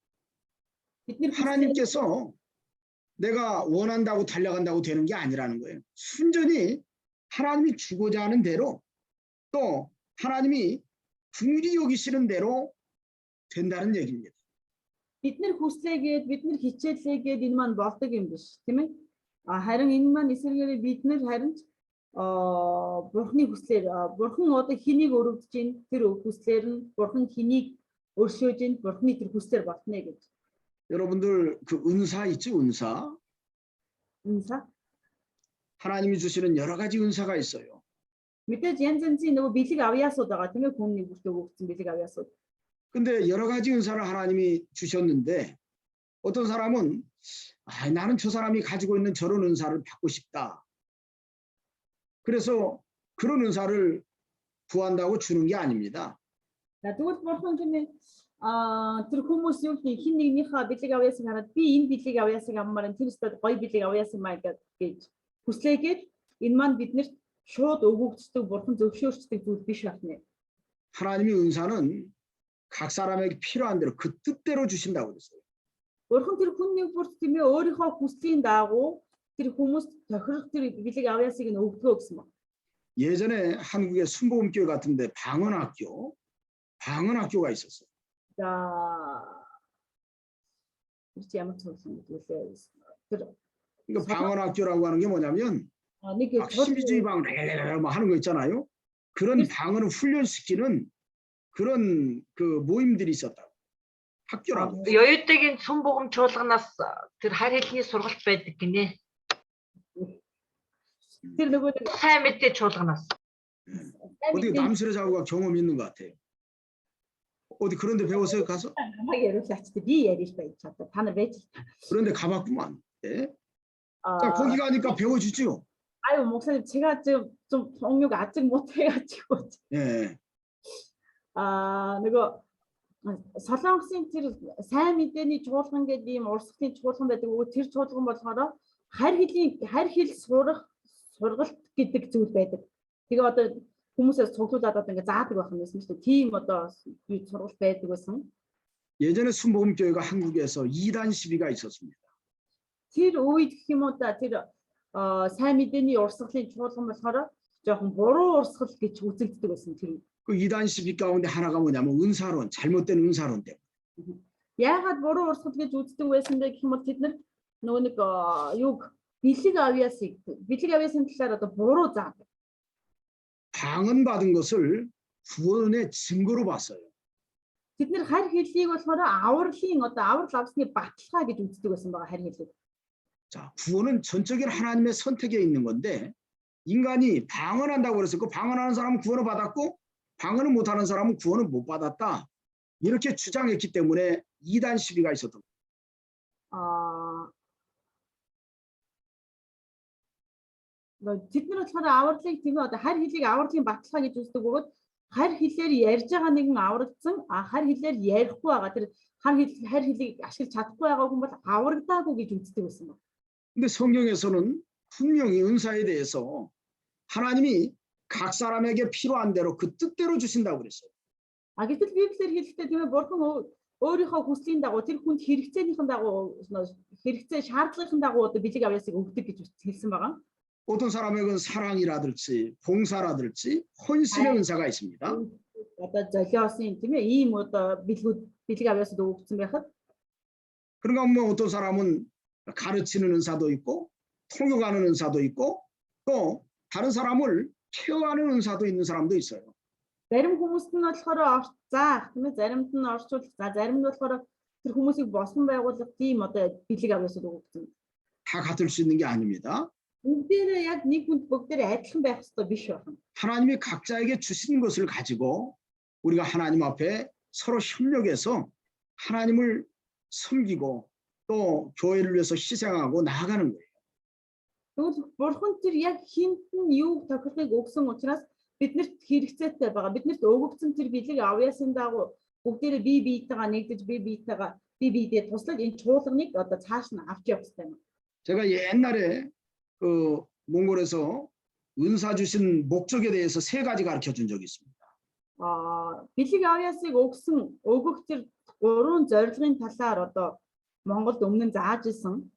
Бидний 하나님께서 내가 원한다고 달려간다고 되는 게 아니라는 거예요. 순전히 하나님이 주고자 하는 대로 또 하나님이 긍휼히 여기시는 대로 된다는 얘기입니다. бид нар хүслээгээд бид нар хичээлээгээд энэ маань болдог юм биш тийм ээ. Харин энэ маань эсвэргээр бид нар харин Бурханы хүслээр Бурхан одоо хэнийг өрөвдөж ийн тэр хүслээр нь Бурхан хэнийг өршөөж ийн Бурханы тэр хүслээр болтно гэж. 여러분들 그 은사 있죠, 은사. Үнсаа. 하나님이 주시는 여러 가지 은사가 있어요. Мэдээж янз янзын нөгөө бэлэг авьяасууд байгаа тийм ээ. Хүмүүний бүртээ өгсөн бэлэг авьяасууд. 근데 여러 가지 은사를 하나님이 주셨는데 어떤 사람은 나는 저 사람이 가지고 있는 저런 은사를 받고 싶다. 그래서 그런 은사를 구한다고 주는 게 아닙니다. За тэгвэл Бурхан тийм ээ тэр хүмүүс юу гэх хин нэгнийхээ бэлэг авьяасыг хараад би энэ бэлэг авьяасыг аммаар тэр өстөд гоё бэлэг авьяас юм аа гэж хүслээгээд энэ маань биднэрт шууд өгөгддөг Бурхан зөвшөөрчдөг зүйл биш байна. 하나님의 은사는 각 사람에게 필요한 대로 그 뜻대로 주신다고 그랬어요. Бурхан тэр хүн нэг бүрт тийм ээ өөрийнхөө хүслийн дагуу тэр хүмүүст тохирох тэр бэлэг авьяасыг нь өгдгөө гэсэн байна. 예전에 한국의 순복음교회 같은데 방언학교가 있었어요. За чи ямар ч юм хэлээ. Тэр 그러니까 방언학교라고 하는 게 뭐냐면 нэг 막 신비주의 방언 뭐 하는 거 있잖아요. 그런 방언을 훈련시키는 그런 그 모임들이 있었다고. 학교라고. Оюутгийн сүм богом чуулганаас тэр хайр хэлний сургалт байдаг гинэ. тэр нөгөө нэг Сайн мэдээ чуулганаас. 어디 남수래 자고가 경험 있는 것 같아요. 어디 그런 데 배웠어요 가서? намайг яриулаач би ярих байж чадаа. Та нар байж. 그런데 가봤구만. 예. 아, 자, 거기 가니까 배워주죠. 아유 목사님 제가 좀 동력 아직 못해가지고 예. нөгөө Солонгосын тэр сайн мэдээний чуулган гэдэг ийм урсгалын чуулган байдаг. Тэр чуулган болохоор харь хэл сургалт гэдэг зүйл байдаг. Тэгээ одоо хүмүүсээс цуглуулад одоо ингэ заадаг байх юм байсан шүү дээ. Тийм одоо сургалт байдаг байсан. 예전에 순복음교회가 한국에서 2단 시비가 있었습니다. Тэр үед гэх юм уу да тэр сайн мэдээний урсгалын чуулган болохоор жоохон буруу урсгал гэж үзэгддэг байсан тэр. 그 2단 시비 가운데 하나가 뭐냐면 은사론, 잘못된 은사론 때문에. Яагаад буруу урсгал гэж үздэг байсан бэ гэх юм бол тэд нар нөгөө нэг юг бэлэг авьяасын талаар одоо буруу заадаг. 방언 받은 것을 구원의 증거로 봤어요. Тэд нар харь хэллийг болохоор аврал авсны баталгаа гэж үздэг байсан байгаа харь хэллийг. 자, 구원은 전적인 하나님의 선택에 있는 건데 인간이 방언한다고 그래서 그 방언하는 사람은 구원을 받았고 방언을 못하는 사람은 구원을 못 받았다. 이렇게 주장했기 때문에 2단 시비가 있었던 거예요. Тэд нар болохоор авралыг тийм ээ одоо харь хэллийг авралын баталгаа гэж үздэг бөгөөд харь хэлээр ярьж байгаа нэгэн аврагдсан харь хэлээр ярихгүй байгаа тэр харь хэлийг ашиглаж чадахгүй байгаа хүн бол аврагдаагүй гэж үздэг байсан байна. 근데 성경에서는 분명히 은사에 대해서 하나님이 각 사람에게 필요한 대로 그 뜻대로 주신다고 그랬어요. Гэтэл Библиэр хэлэхдээ тийм ээ бурхан өөрийнхөө хүслийн дагуу тэр хүнд хэрэгцээнийхэн дагуу хэрэгцээ шаардлагын дагуу одоо бэлэг авьяасыг өгдөг гэж хэлсэн байгаа. 어떤 사람에게는 사랑이라든지 봉사라든지 헌신의 은사가 있습니다. Одоо золиосын тийм ээ ийм одоо бэлэг авьяасад өгсөн байхад 그러니까 뭐 어떤 사람은 가르치는 은사도 있고 통역하는 은사도 있고 또 다른 사람을 케어하는 은사도 있는 사람도 있어요. зарим хүмүүст нь болохоор заах тийм ээ заримд нь орчуулах зарим нь болохоор тэр хүмүүсийг босон байгуулах тийм одоо бэлэг авьяасад өгсөн. 다 같을 수 있는 게 아닙니다. Бүгдээрээ яг нэг хүнд бүгдээрээ адилхан байх ёстой биш байна. 하나님이 각자에게 주신 것을 가지고 우리가 하나님 앞에 서로 협력해서 하나님을 섬기고 또 교회를 위해서 희생하고 나아가는 거예요. Тэгвэл бурхан тэр яг хинт нь юу тохирохыг өгсөн учраас биднэрт хэрэгцээтэй байгаа. Биднэрт өгөгдсөн тэр бэлэг авьяасын дагуу бүгдээрээ бие биетэйгээ нэгдэж бие биедээ туслаж энэ чуулганыг одоо цааш нь авч явах хэрэгтэй юм. 제가 옛날에 그 몽골에서 은사 주신 목적에 대해서 3가지 가르쳐 준 적이 있습니다. Бэлэг авьяасыг өгөх тэр 3 зорилгын талаар одоо Монголд өмнө нь зааж исэн.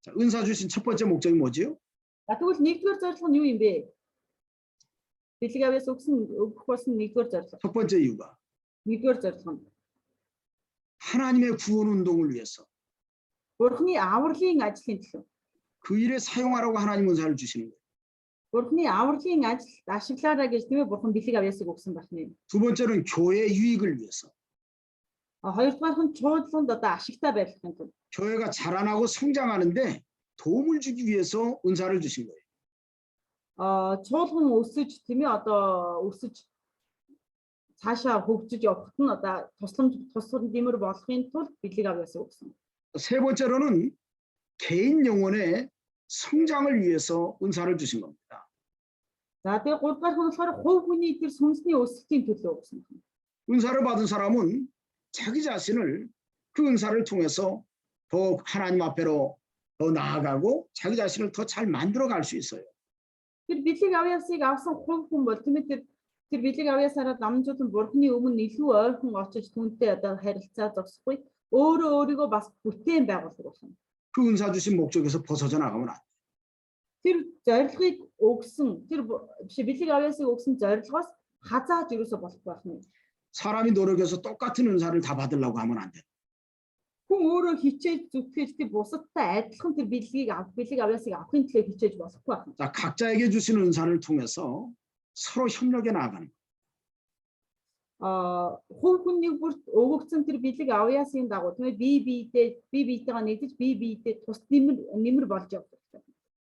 자, 은사 주신 첫 번째 목적이 뭐지요? Тэгвэл нэгдүгээр зорилго нь юу юм бэ? Бэлэг авьяас өгөх болсон нэгдүгээр зорилго. 첫 번째 이유가 Нэгдүгээр зорилго нь 하나님의 구원 운동을 위해서 Бурхны авралын ажлын төлөө. 그 일에 사용하라고 하나님 은사를 주시는 거예요. Бурхны авралын ажил ашиглаарай гэж тийм ээ бурхан бэлэг авьяасыг өгсөн байна. 두 번째는 교회 유익을 위해서. Хоёрдугаар нь чуулганд одоо ашигтай байхын тулд. 교회가 자라나고 성장하는데 도움을 주기 위해서 은사를 주신 거예요. Чуулган өсөж тийм ээ одоо өсөж цаашаа хөгжиж явахт нь одоо тусламж дэмэр болохын тулд бэлэг авьяасыг өгсөн. 세 번째로는 개인 영혼의 성장을 위해서 은사를 주신 겁니다. За тэгээ гуравдугаар нь болохоор хувь хүний тэр сүнсний өсөлтийн төлөө өгсөн. 은사를 받은 사람은 자기 자신을 그 은사를 통해서 더 하나님 앞에로 더 나아가고 자기 자신을 더 잘 만들어 갈 수 있어요. Тэр бэлэг авьяасыг авсан хувь хүн бол тийм ээ тэр тэр бэлэг авьяасаараа дамжуулан бурхны өмнө илүү ойрхон очиж түнтэй одоо харилцаа зогсохгүй өөрөө өөрийгөө бас бүтээн байгуулдаг болно. 그 은사 주신 목적에서 벗어져 나가면 안 돼. Тэр зорилгыг өгсөн тэр биш бэлэг авьяасыг өгсөн зорилгоос хазааж юусоо болохгүй байна. 사람이 노력해서 똑같은 은사를 다 받으려고 하면 안 돼. Хүн өөрөө хичээж зүтгэж тэр бусадтай адилхан тэр бэлэг авьяасыг авахын төлөө хичээж болохгүй байна. 자, 각자에게 주신 은사를 통해서 서로 협력해 나가는. Хүн хүний бүрт өгөгдсөн тэр бэлэг авьяасын дагуу тийм ээ бие биетэйгээ нэгдэж бие биетэй тус нэмэр болж явдаг.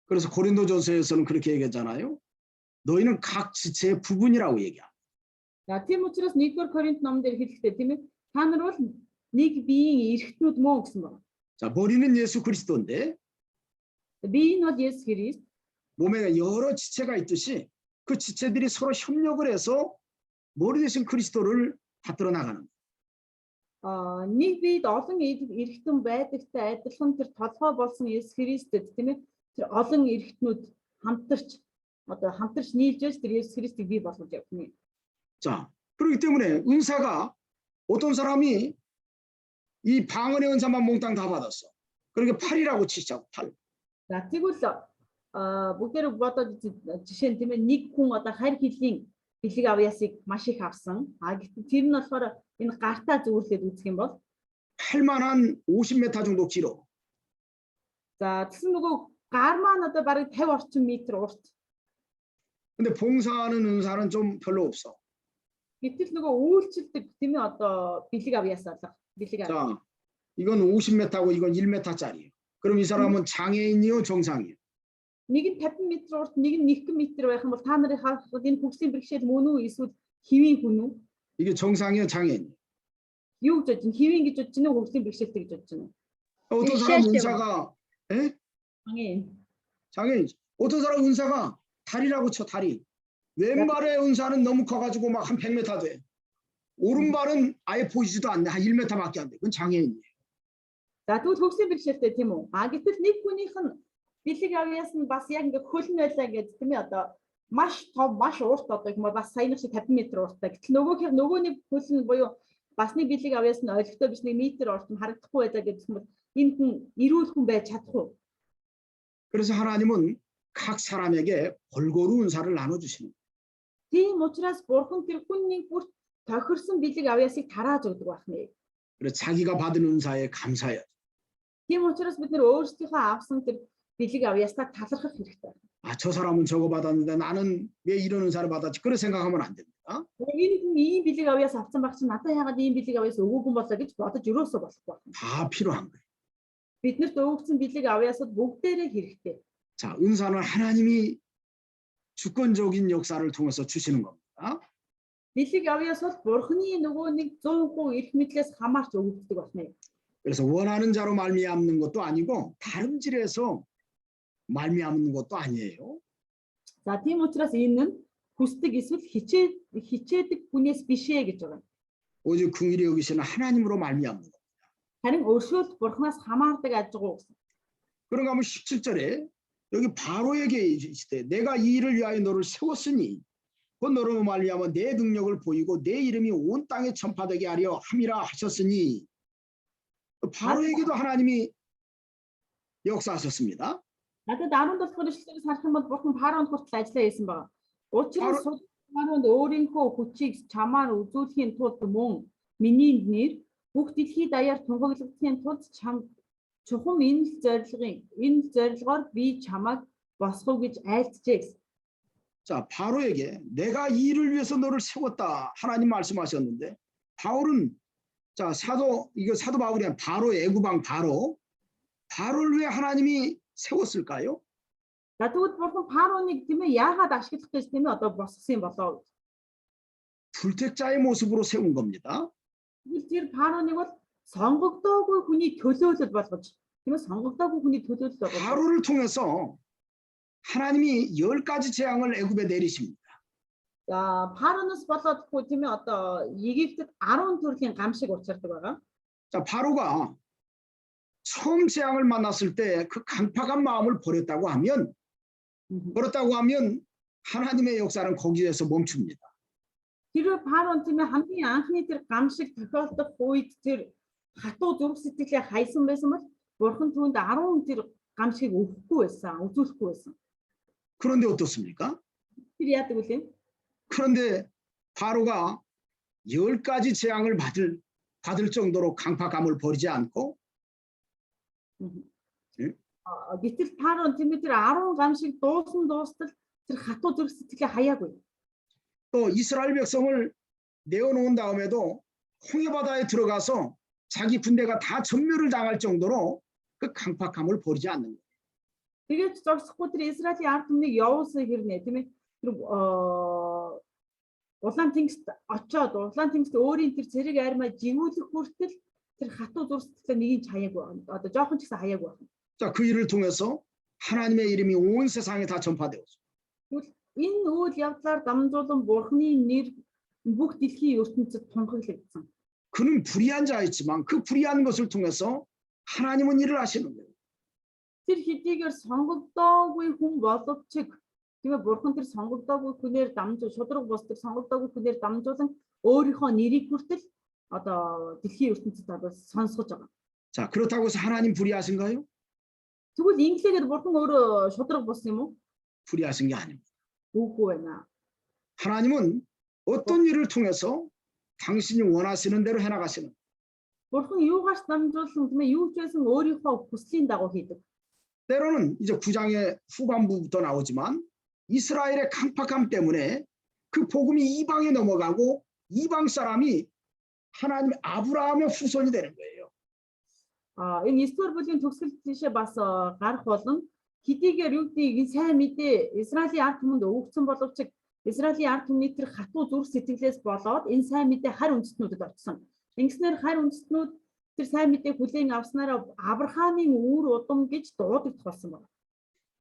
그래서 고린도전서에서는 그렇게 얘기했잖아요. 너희는 각 지체의 부분이라고 얘기합니다. За тийм учраас 1-р Коринт номдэр хэлэхдээ тийм ээ та нар бол нэг биеийн эрхтнүүд мөн гэсэн байна. 자, 머리는 예수 그리스도인데 Бие нь бол Есүс Христ. 몸에 여러 지체가 있듯이 그 지체들이 서로 협력을 해서 머리 대신 그리스도를 받들어 나가는. Нэг биед олон эрхтэн байдагтай адилхан тэр толгой болсон Есүс Христэд тийм ээ тэр олон эрхтнүүд хамтарч нийлжээс тэр Есүс Христийг бий болгож явна. 자, 그렇기 때문에 은사가 어떤 사람이 이 방언의 은사만 몽땅 다 받았어. 그러니까 8이라고 치자고 8. За тэгвэл бүгдээр бодоод жишээ нь тийм ээ нэг хүн одоо харь хэлний бэлэг авьяасыг маш их авсан. Гэхдээ тэр нь болохоор энэ гартаа зөвөрлөд үзэх юм бол 8만 한 50m 정도 길어. за тэгсэн нөгөө гар маань одоо бараг 50 орчим метр урт. 근데 봉사하는 은사는 좀 별로 없어. Гэтэл нөгөө үйлчлдэг тийм ээ одоо бэлэг авьяас алга. бэлэг авьяас. 자, 이건 50m고 이건 1m짜리예요. 그럼 이 사람은 장애인이요, 정상이요? Нэг нь 50 м урт, нэг нь 1 м байх юм бол та нарын харах энэ хөгслийн бэрхшээл мөн үү эсвэл хэвийн хүн үү? 이게 정상이요, 장애인? Юу гэж бодож байна? Хэвийн гэж бодож байна уу? Хөгслийн бэрхшээлтэй гэж бодож байна уу? 어떤 사람 은사가 장애인. 어떤 사람 은사가 다리라고 쳐, 다리. 왼발의 은사는 너무 커가지고 막 한 100m 돼. 오른발은 아예 보이지도 않네. 한 1m밖에 안 돼. 그건 장애인이에요. За тэгвэл хөгслийн бэрхшээлтэй тийм үү? Гэтэл нэг хүнийх нь бэлэг авьяас нь бас яг ингээ хөлн байлаа гэж тийм ээ одоо маш том маш урт одоо юм бас саяны шиг 50 м урттай. Гэтэл нөгөөний хөл нь буюу бас нэг бэлэг авьяас нь олигтой биш 1 м урт харагдахгүй байлаа гэдэг юм бол энэ хүн эрүүл хүн байж чадахгүй. 그래서 하나님은 각 사람에게 골고루 은사를 나눠주시는. Тийм учраас бурхан тэр хүний бүрт тохирсон бэлэг авьяасыг тарааж өгдөг байна. 그래서 자기가 받은 은사에 감사해야 돼. Тийм учраас бид нэр өөрсдийнхөө авсан тэр бэлэг авьяасаа талархах хэрэгтэй. 아, 저 사람은 저거 받았는데 나는 왜 이런 은사를 받았지? 그런 생각하면 안 됩니다. Энэ хүн ийм бэлэг авьяас авсан байх чинь надад яагаад ийм бэлэг авьяас өгөөгүй болоо гэж бодож өрөөсөө болохгүй. 다 필요한 거예요. Биднэрт өгөгдсөн бэлэг авьяасууд бүгдээрээ хэрэгтэй. 자, 은사는 하나님이 주권적인 역사를 통해서 주시는 겁니다. Бэлэг авьяас бол бурхны нөгөө нэг 100% эрх мэдлээс хамаарч өгөгддөг байна. 그래서 원하는 자로 말미암는 것도 아니고 다름질해서 말미암는 것도 아니에요. За тийм учраас энэ нь хүсдэг эсвэл хичээдэг хүнээс биш ээ гэж байгаа. 오직 긍휼히 여기시는 하나님으로 말미암는 것. Харин өршөөлт бурхнаас хамаардаг ажигуу гэсэн. 그런가 하면 17절에 여기 바로에게 이르시되 내가 이 일을 위하여 너를 세웠으니 곧 너로 말미암아 내 능력을 보이고 내 이름이 온 땅에 전파되게 하려 함이라 하셨으니 바로에게도 하나님이 역사하셨습니다. Надад 17 эшлэлээс харах юм бол бурхан Фараонд хүртэл ажиллаа хийсэн байна. Учир нь Фараонд өөрийнхөө хүчийг чамаар үзүүлэхийн тулд мөн миний нэр бүх дэлхийд даяар тунхаглагдхийн тулд чухам энэ зорилгоор би чамайг босгов гэж айлтжээ гэсэн. 자, 바로에게 내가 이 일을 위해서 너를 세웠다 하나님 말씀하셨는데 바울은 자 사도 바울이 아니라 바로 애구방 바로를 왜 하나님이 세웠을까요? За тэгвэл бурхан Фараоныг тийм ээ яагаад ашиглах гэж тийм ээ одоо босгосон юм болоо? 불택자의 모습으로 세운 겁니다. Тэр Фараоныг бол сонгогдоогүй хүний төлөөлөл болгож тийм ээ сонгогдоогүй хүний төлөөлөл болгож 바로를 통해서 하나님이 10가지 재앙을 애굽에 내리십니다. За Фараоноос болоодгүй тийм ээ одоо Египтэд 10 төрлийн гамшиг учирдаг байгаа. 자, 바로가 처음 재앙을 만났을 때 그 강팍한 마음을 버렸다고 하면 하나님의 역사는 거기에서 멈춥니다. Тэр Парон тийм ээ хамгийн анхны тэр гамшиг тохиолдох үед тэр хатуу зүрх сэтгэлээ хайсан байсан бол Бурхан түүнд 10 тэр гамшигыг өгөхгүй байсан, үзүүлэхгүй байсан. 그런데 어떻습니까? Тэр яадаг үлээ? 그런데 바로가 10가지 재앙을 받을 정도로 강팍함을 버리지 않고 Гэтэл Парон тийм ээ тэр 10 гамшиг дуустал тэр хатуу зүрх сэтгэлээ хаяагүй. 또 이스라엘 백성을 내어놓은 다음에도 홍해바다에 들어가서 자기 군대가 다 전멸을 당할 정도로 그 강팍함을 버리지 않는 거예요. Тэгээд зогсохгүй тэр Израилийн ард түмнийг явуулсан хэрнээ тийм ээ тэр улаан тэнгист очоод улаан тэнгист өөрийн тэр цэрэг армаа жигүүлэх хүртэл тэр хатуу зүрх сэтгэлээ нэгийг хаяагүй. Одоо жоохон ч гэсэн хаяагүй байна. 자, 그 일을 통해서 하나님의 이름이 온 세상에 다 전파되었어요. Тэгвэл энэ үйл явдлаар дамжуулан Бурхны нэр бүх дэлхийн ертөнцид тунхаглагдсан. 그는 불의한 자였지만 그 불의한 것을 통해서 하나님은 일을 하시는 거예요. Тэр хэдийгээр сонгогдоогүй хүн боловч тийм ээ Бурхан тэр сонгогдоогүй хүнээр дамжуул шудраг бус тэр сонгогдоогүй хүнээр дамжуулан өөрийнхөө нэрийг хүртэл одоо дэлхийн ертөнцид одоо сонсгож байгаа. 자, 그렇다고 해서 하나님 불의하신가요? Тэгвэл инглигээр Бурхан өөрөө шудраг бус юм уу? 불의하신 게 아닙니다. Үгүй байна. 하나님은 어떤 일을 통해서 당신이 원하시는 대로 해나가시는. Бурхан юугаарч дамжуулсан тийм ээ юу ч байсан өөрийнхөө хүслийн дагуу хийдэг. 때로는 이제 9장의 후반부부터 나오지만 이스라엘의 강팍함 때문에 그 복음이 이방에 넘어가고 이방 사람이 하나님 아브라함의 후손이 되는 거예요. Энэ 9-р бүлгийн төгсгөл тийшээ бас гарах болон хэдийгээр юу гэдгийг энэ сайн мэдээ Израилийн ард түмэнд өгөгдсөн боловч Израилийн ард түмний тэр хатуу зүрх сэтгэлээс болоод энэ сайн мэдээ харь үндэстнүүдэд очсон. Ингэснээр харь үндэстнүүд тэр сайн мэдээг хүлээн авснараа Авраамийн үр удам гэж дуудагдах болсон байна.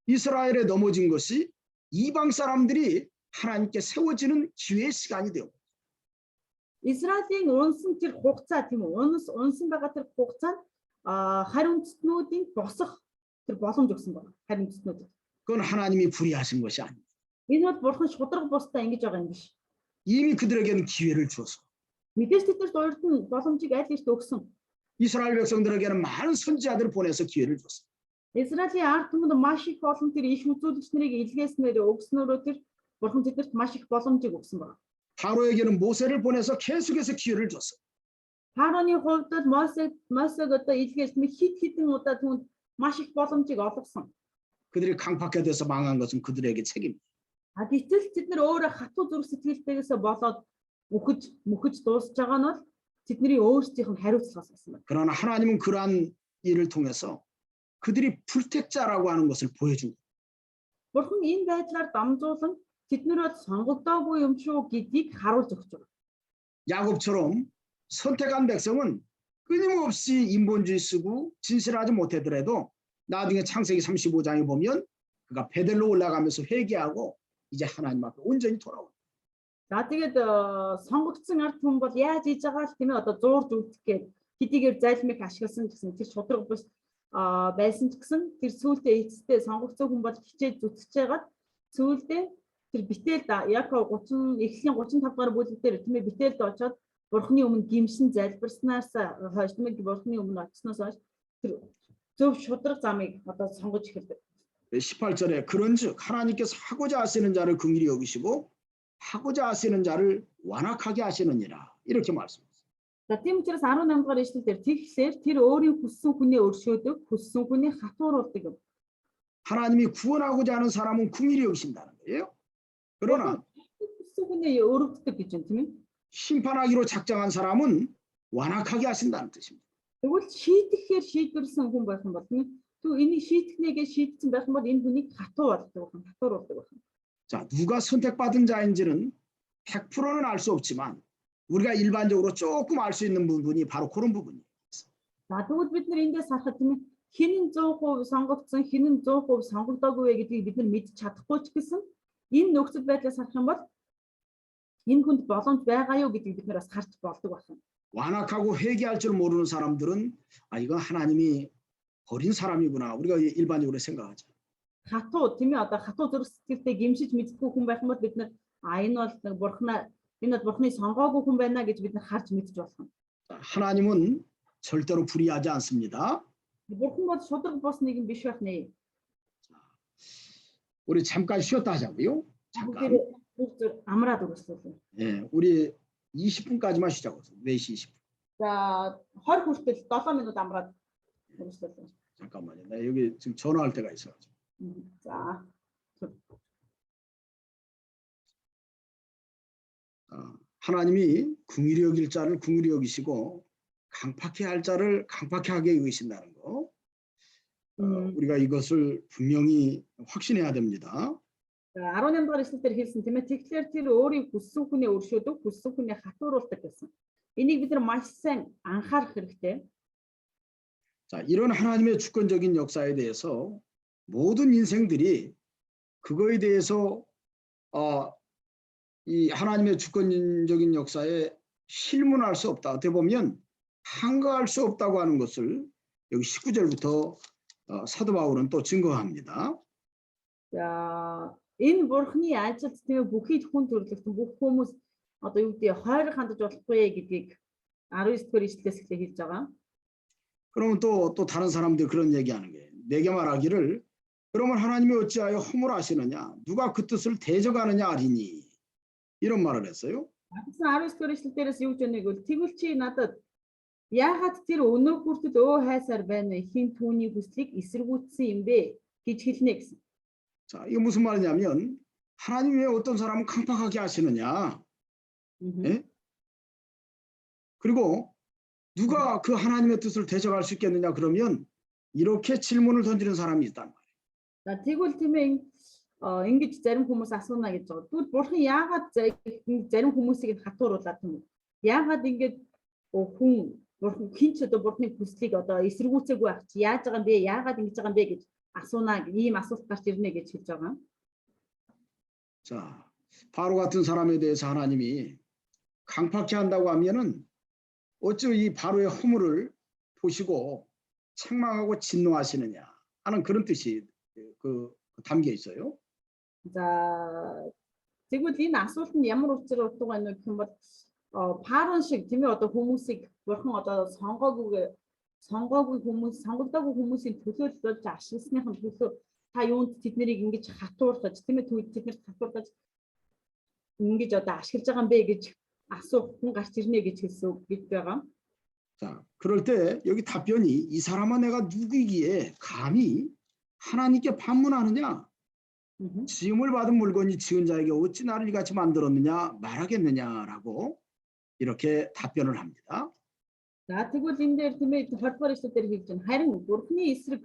이스라엘에 넘어진 것이 이방 사람들이 하나님께 세워지는 기회의 시간이 되고 Израилийн унсан тэр хугацаа тийм үү? Унсан байгаа тэр хугацаа харь үндэстнүүдийн босох тэр боломж өгсөн байна. Харь үндэстнүүдэд. 그건 하나님이 불의하신 것이 아닙니다. Энэ бол Бурхан шудраг бусдаа ингэж байгаа юм биш. 이미 그들에게는 기회를 주어서 Мэдээж тэднэрт урд нь боломжийг аль эрт өгсөн. 이스라엘 백성들에게는 많은 선지자들을 보내서 기회를 줬습니다. Израилийн ард түмэнд маш их олон тэр их үзүүлэгч нарыг илгээснээр өгснөөрөө тэр Бурхан тэднэрт маш их боломжийг өгсөн байна. 바로에게는 모세를 보내서 계속해서 기회를 줬어요. Хароны хувьд бол Мосег одоо илгээж хит хитэн удаа түүнд маш их боломжийг олгосон. 그들이 강팍해져서 망한 것은 그들에게 책임입니다. Гэтэл тэд нар өөрөө хатуу зүрх сэтгэлтэйгээс болоод мөхөж дуусж байгаа нь бол тэдний өөрсдийнх нь хариуцлагаас болсон байна. 그러나 하나님은 그러한 일을 통해서 그들이 불택자라고 하는 것을 보여준 거예요. Бурхан энэ байдлаар дамжуулан тэднэрөө сонгогдоогүй юм шүү гэдгийг харуулж өгч байгаа. 야곱처럼 선택한 백성은 끊임없이 인본주의 쓰고 진실하지 못하더라도 나중에 창세기 35장에 보면 그가 베델로 올라가면서 회개하고 이제 하나님 앞에 온전히 돌아옵니다. За тэгээд сонгогдсон ард хүн бол яаж хийж байгаа л тийм ээ одоо зуурж үлдэх гээд хэдийгээр зайлмыг ашигласан гэсэн тэр шудраг бус байсан ч гэсэн тэр сүүлдээ эцэстээ сонгогдсон хүн бол хичээж зүтгэж байгаад сүүлдээ тэр битээлд Яков 30 эхлэлийн 35 дугаар бүлэг дээр тийм ээ битээлд очоод Бурхны өмнө гимшин залбирснаас хойш тийм ээ Бурхны өмнө очсноос хойш тэр зөв шудраг замыг одоо сонгож эхэлдэг. 18절에 그런즉 하나님께서 하고자 하시는 자를 긍휼히 여기시고 하고자 하시는 자를 완악하게 하시느니라 이렇게 말씀합니다. За тийм учраас 18 дугаар ишлэлээр тэгэхээр тэр өөрийн хүссэн хүнээ өршөөдөг, хүссэн хүнээ хатууруулдаг юм. 하나님이 구원하고자 하는 사람은 긍휼히 여기신다는 거예요. 그러나 хүссэн хүнээ өргөддөг гэж юм тийм ээ. 심판하기로 작정한 사람은 완악하게 하신다는 뜻입니다. Тэгвэл шийдэхээр шийдвэрлсэн хүн байх юм бол тийм ээ. Тэгвэл энийг шийтгэнээгээ шийдсэн байх юм бол энэ хүнийг хатууруулдаг байна. 자, 누가 선택받은 자인지는 100%는 알 수 없지만 우리가 일반적으로 조금 알 수 있는 부분이 바로 그런 부분이에요. За тэгвэл бид нар эндээс харахад тийм ээ хэн нь 100% сонгогдсон, хэн нь 100% сонгогдоогүй вэ гэдгийг бид нар мэдчих чадахгүй ч гэсэн энэ нөхцөл байдлаас харах юм бол энэ хүнд боломж байгаа юу гэдгийг бид нар бас харж болдог байна. 완악하고 회개할 줄 모르는 사람들은 아 이건 하나님이 버린 사람이구나 우리가 일반적으로 생각하죠. Хатуу тийм ээ одоо хатуу зүрх сэтгэлтэй гимшиж мэдхгүй хүн байх юм бол бид нар энэ бол нэг Бурхнаа Энэ бол Бурхны сонгоогүй хүн байна гэж бид нар харж мэдж болох юм. 자, 하나님은 절대로 불의하지 않습니다. Бурхан бол шудраг бос нэгэн биш байх нэ. 우리 잠깐 쉬었다 하자고요. 잠깐. Тэгэхээр амраад үргэлжлүүлээ. 예, 우리 20분까지만 쉬자고. 4시 20분. За 20 хүртэл 7 минут амраад үргэлжлүүлээ. 잠깐만요. 나 여기 지금 전화할 때가 있어가지고. За 하나님이 긍휼히 여길 자를 긍휼히 여기시고 강팍해 할 자를 강팍해 하게 여기신다는 거. 우리가 이것을 분명히 확신해야 됩니다. 18 дугаар эшлэлээр хэлсэн тийм ээ. Тэгэхээр тэр өөрийн хүссэн хүнээ өршөөдөг, хүссэн хүнээ хатууруулдаг гэсэн. Энийг бид нар маш сайн анхаарах хэрэгтэй. 자, 이런 하나님의 주권적인 역사에 대해서 모든 인생들이 그거에 대해서 이 하나님의 주권적인 역사에 실문할 수 없다. 어떻게 보면 한거할 수 없다고 하는 것을 여기 19절부터 사도 바울은 또 증거합니다. За энэ бурхны ажилд тийм ээ бүхий хүн төрлөختөн бүх хүмүүс одоо юу гэдэг хойр хандаж болохгүй гэдгийг 19-р эшлэлээс эхлээ хэлж байгаа. 그러면 또 다른 사람들이 그런 얘기하는 거예요. 내게 말하기를 그러면 하나님이 어찌하여 허물하시느냐? 누가 그 뜻을 대적하느냐 하리니? 이런 말을 했어요. Тэгсэн 19-р эшлэлдээс юу гэж нэг бол тэгвэл чи надад яагаад тэр өнөө хүртэл өө хайсаар байна вэ? Хин түүний хүслийг эсэргүүцсэн юм бэ гэж хэлнэ гэсэн. 자, 이게 무슨 말이냐면 하나님이 왜 어떤 사람은 강팍하게 하시느냐? 예? 그리고 누가 그 하나님의 뜻을 대적할 수 있겠느냐? 그러면 이렇게 질문을 던지는 사람이 있단 말이에요. За тэгвэл тийм ээ ингэж зарим хүмүүс асууна гэж байгаа. Тэгвэл бурхан яагаад зарим хүмүүсийг хатууруулаад юм бэ? Яагаад ингэж хүн бурхан хинч одоо бурханы хүслийг одоо эсэргүүцээгүй байх чи яаж байгаа юм бэ? Яагаад ингэж байгаа юм бэ гэж асууна ийм асуулт гарч ирнэ гэж хэлж байгаа. 자, 바로 같은 사람에 대해서 하나님이 강팍해 한다고 하면은 어찌 이 바로의 허물을 보시고 책망하고 진노하시느냐 하는 그런 뜻이 담겨 있어요. За тэгвэл энэ асуулт нь ямар учир утга байна вэ гэх юм бол Парон шиг тийм ээ одоо хүмүүсийг бурхан одоо сонгоогүй хүмүүс сонгогдоогүй хүмүүсийн төлөөлөлж ашигласныхын төлөө та юунд тэднийг ингэж хатуурлаж тийм ээ тэднэрт хатуурлаж ингэж одоо ашиглаж байгаа юм бэ гэж асуух хүн гарч ирнэ гэж хэлсэн үг гэж байгаа. 자, 그럴 때 여기 답변이 이 사람은 내가 누구이기에 감히 하나님께 반문하느냐? 지음을 받은 물건이 지은 자에게 어찌 나를 이같이 만들었느냐 말하겠느냐라고 이렇게 답변을 합니다. За тэгвэл энэ дээр тийм ээ 20-р эшлэлээр хэлж байна. Харин бурхны эсрэг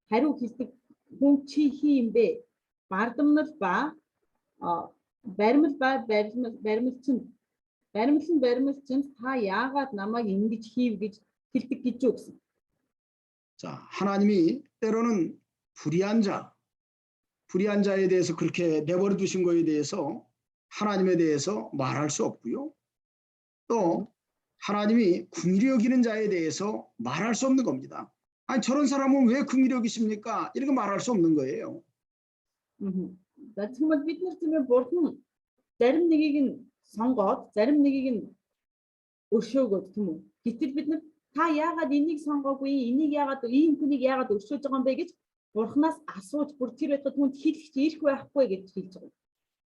хариу хэлдэг хүн чи хий юм бэ? Бардамнал ба баримлчин та яагаад намайг ингэж хийв гэж хэлдэг гэж юу гэсэн. 자, 하나님이 때로는 불의한 자에 대해서 그렇게 내버려 두신 거에 대해서 하나님에 대해서 말할 수 없고요. 또 하나님이 긍휼히 여기는 자에 대해서 말할 수 없는 겁니다. 아니 저런 사람은 왜 긍휼히 여기십니까? 이렇게 말할 수 없는 거예요. За тэгвэл бид нар тийм ээ бурхан зарим нэгийг нь сонгоод зарим нэгийг нь өршөөгөөд тийм үү. Гэтэл бид нар та яагаад энийг сонгоогүй, энийг яагаад ийм хүнийг яагаад өршөөж байгаа юм бэ гэж бурханаас асууж бүр тэр байхад хүнд хэлэх ирэх байхгүй гэж хэлж байгаа.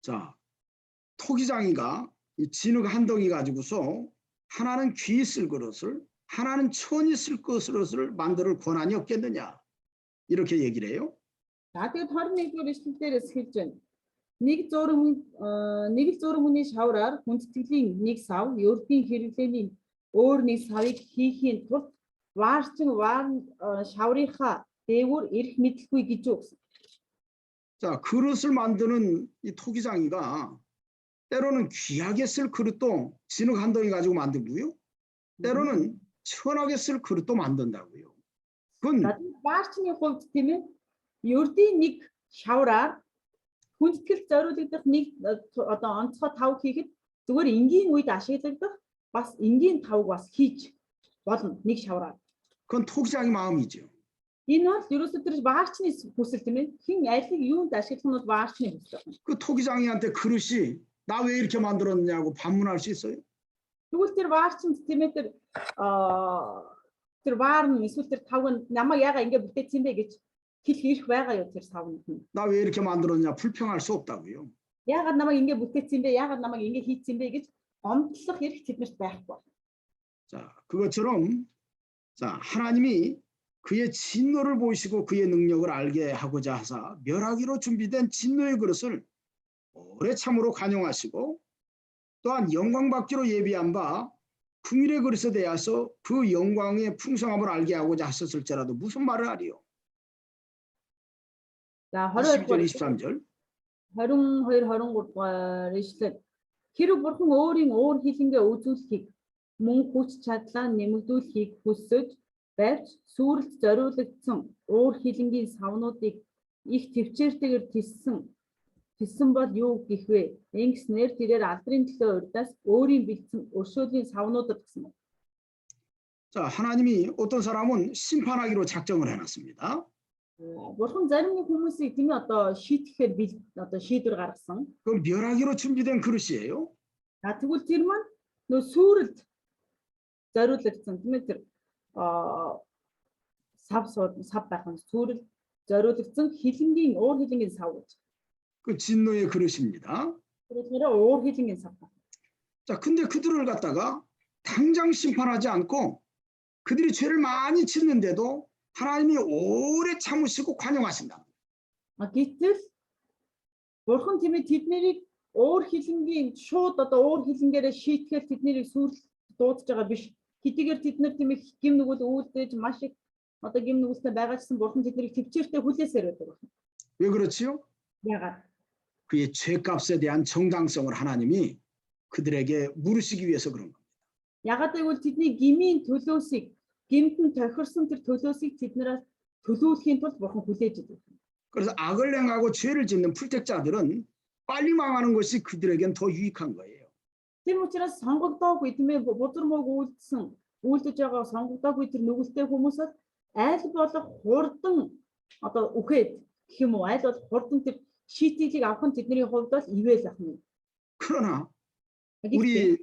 자, 토기장이가 이 진흙 한 덩이 가지고서 하나는 귀 쓸 그릇을 하나는 천이 쓸 그릇을 만들 권한이 없겠느냐 이렇게 얘기를 해요. За тэгээд 21-р эшлэлдээрээс хэлж байна. Нэг зураг хүний шавраар хүндэтгэлийн нэг сав, ердийн хэрэглээний өөр нэг савыг хийхийн тулд ваарчин шаврынхаа 대ور ирэх мэдлгүй гэж өгсөн. 자, 그릇을 만드는 이 토기장이가 때로는 귀하게 쓸 그릇도 진흙 한 덩이 가지고 만들고요. 때로는 천하게 쓸 그릇도 만든다고요. 그건 ваарчны хувьд тийм ээ ердийн нэг шавраар хүндэтгэл зориулагдах нэг одоо онцгой тав хийхэд зүгээр энгийн үед ашиглагдах бас энгийн тавг бас хийж болно нэг шавраар. 그건 토기장의 마음이죠. Энэ бол ерөөсөө тэр ваарчны хүсэл тийм ээ. Хин алийг юунд ашиглах нь бол ваарчны хүсэл. 그 토기장이한테 그릇이 나 왜 이렇게 만들었냐고 반문할 수 있어요? Тэгвэл тэр ваарчмд тийм ээ тэр ваар нь эсвэл тэр тавг нь намайг яага ингэ бүтээсэн бэ гэж хэлэх эрх байгаа юу тэр савнд нь. 나 왜 이렇게 만들었냐 불평할 수 없다고요. Яагаад намайг ингэ бүтээсэн бэ? Яагаад намайг ингэ хийсэн бэ гэж гомдлох эрх тэднэрт байхгүй. 자, 그것처럼 자, 하나님이 그의 진노를 보시고 그의 능력을 알게 하고자 하사 멸하기로 준비된 진노의 그릇을 오래 참으로 간용하시고 또한 영광 받기로 예비한 바 긍휼의 그릇에 대하여 그 영광의 풍성함을 알게 하고자 하셨을지라도 무슨 말을 하리요? За 22절 22 23절 22 23 дугаар ишлэл хэрэг бурхан өөрийн уур хилэнгээ үзүүлэхийг мөн хүч чадлаа нэмэгдүүлэхийг хүсэж барьж сүрэлт зориулагдсан уур хилэнгийн савнуудыг их төвчээртэйгээр тиссэн бол юу гэх вэ? Ингэснээр тэрээр алдрын төлөө урдаас өөрийн бэлдсэн өршөөлийн савнуудад гэсэн. 자, 하나님이 어떤 사람은 심판하기로 작정을 해놨습니다. Бурхан зарим нэг хүмүүсийг тийм ээ одоо шийтгэхээр шийдвэр гаргасан. 그 멸하기로 준비된 그릇이에요. Тэгвэл тэр маань нөө сүрэлт зориулагдсан тийм ээ тэр сав байх нь сүрэлт зориулагдсан хилэнгийн уур хилэнгийн сав гэж. 그 진노의 그릇입니다. 그래서 уур хилэнгийн сав. 자, 근데 그들을 갖다가 당장 심판하지 않고 그들이 죄를 많이 짓는데도 하나님이 오래 참으시고 관용하신다. Гэтэл бурхан тийм ээ тэднийг уур хилэнгийн шууд одоо уур хилэнгээрээ шийтгэхээр тэднийг сүрэлт дуудаж байгаа биш. Хэдийгээр тэд нар тийм ээ гим нүгэл үйлдэж маш их одоо гим нүгэлтэй байгаагчсан бурхан тэднийг төвчээртэй хүлээсээр байдаг. 왜 그렇지요? Яагаад? 그의 죄값에 대한 정당성을 하나님이 그들에게 물으시기 위해서 그런 겁니다. Яагаад гэвэл тэдний гмийн төлөөсийг гэмтэн тохирсон тэр төлөөсийг тэднээс төлөөлөхийн тулд бурхан хүлээж идэв. 그래서 악을 행하고 죄를 짓는 풀택자들은 빨리 망하는 것이 그들에겐 더 유익한 거예요. Тийм учраас сонгогдоогүй тийм ээ бузар мөг үйлдэж байгаа сонгогдоогүй тэр нүгэлтэй хүмүүсээс айл болох хурдан одоо үхээд гэх юм уу айл болох хурдан тэр шийтгэлийг авах нь тэдний хувьд бол ивэл ах нь. 그러나 우리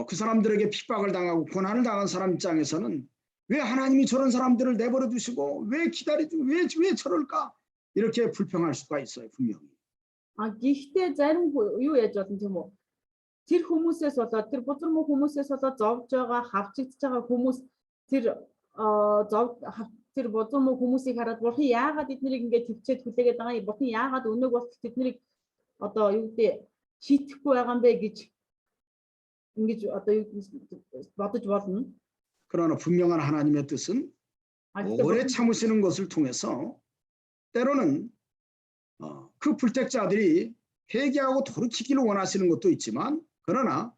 그 사람들에게 핍박을 당하고 고난을 당한 사람 입장에서는 왜 하나님이 저런 사람들을 내버려 두시고 왜 기다리고 왜 저럴까 이렇게 불평할 수가 있어요 분명히. Гэхдээ зарим юу яаж болно тийм үү? Тэр хүмүүсээс болоод тэр бузар мөг хүмүүсээс болоод зовж байгаа хавчигдж байгаа хүмүүс тэр тэр бузар мөг хүмүүсийг хараад бурхан яагаад эднийг ингэж төвчээд хүлээгээд байгаа юм? Бурхан яагаад өнөөг бол тэднийг одоо юу гэдэг шийтгэхгүй байгаа юм бэ гэж ингэж одоо юу бодож болно. 그러나 분명한 하나님의 뜻은 오래 참으시는 것을 통해서 때로는 그 불택자들이 회개하고 돌이키기를 원하시는 것도 있지만 그러나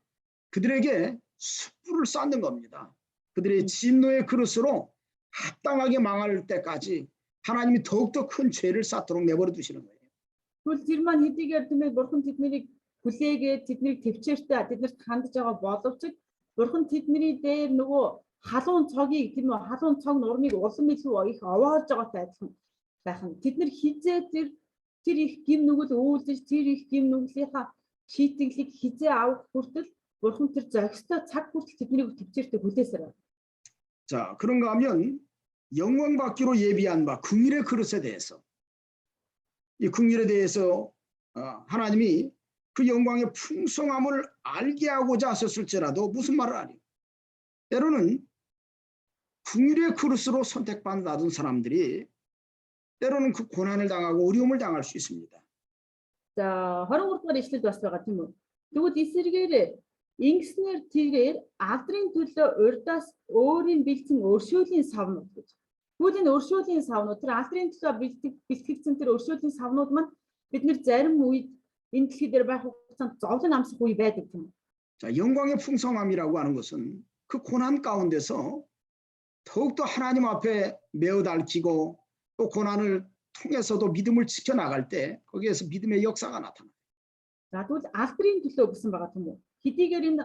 그들에게 숯불을 쌓는 겁니다. 그들의 진노의 그릇으로 합당하게 망할 때까지 하나님이 더욱더 큰 죄를 쌓도록 내버려 두시는 거예요. Тэгвэл тэр маань хэдийгээр тийм ээ бурхан тэднийг хүлээгээд тэднийг төвчээртэй тэднэрт хандж байгаа боловч бурхан тэдний дээр нөгөө халуун цогийг тийм үү халуун цог нурмыг улам илүү их овоолж байгаатай адилхан байх нь. Тэд нар хизээ тэр их гим нүгэл үйлдэж тэр их гим нүглийнхаа шийтгэлийг хизээ авах хүртэл бурхан тэр зохистой цаг хүртэл тэднийг төвчээртэй хүлээсээр байна. 자, 그런가 하면 영광 받기로 예비한 바 긍휼의 그릇에 대해서 이 긍휼에 대해서 하나님이 그 영광의 풍성함을 알게 하고자 하셨을지라도 무슨 말을 하니? 때로는 긍휼의 그릇으로 선택받은 사람들이 때로는 그 고난을 당하고 어려움을 당할 수 있습니다. За 23 дугаар ишлэлд бас байгаа тийм үү. Тэгвэл эсэргээр ингэснээр тэрээр алдрын төлөө урдаас өөрийн бэлдсэн өршөөлийн савнууд гэж. Тэгвэл энэ өршөөлийн савнууд тэр алдрын төлөө бэлтгэгдсэн тэр өршөөлийн савнууд маань бид нэр зарим үед энэ дэлхий дээр байх хугацаанд зовлон амсах үе байдаг юм. 자, 영광의 풍성함이라고 하는 것은 그 고난 가운데서 더욱더 하나님 앞에 매어 닳기고 또 고난을 통해서도 믿음을 지켜나갈 때 거기에서 믿음의 역사가 나타나요. За тэгвэл алдрын төлөө гэсэн байгаа юм уу? Хэдийгээр энэ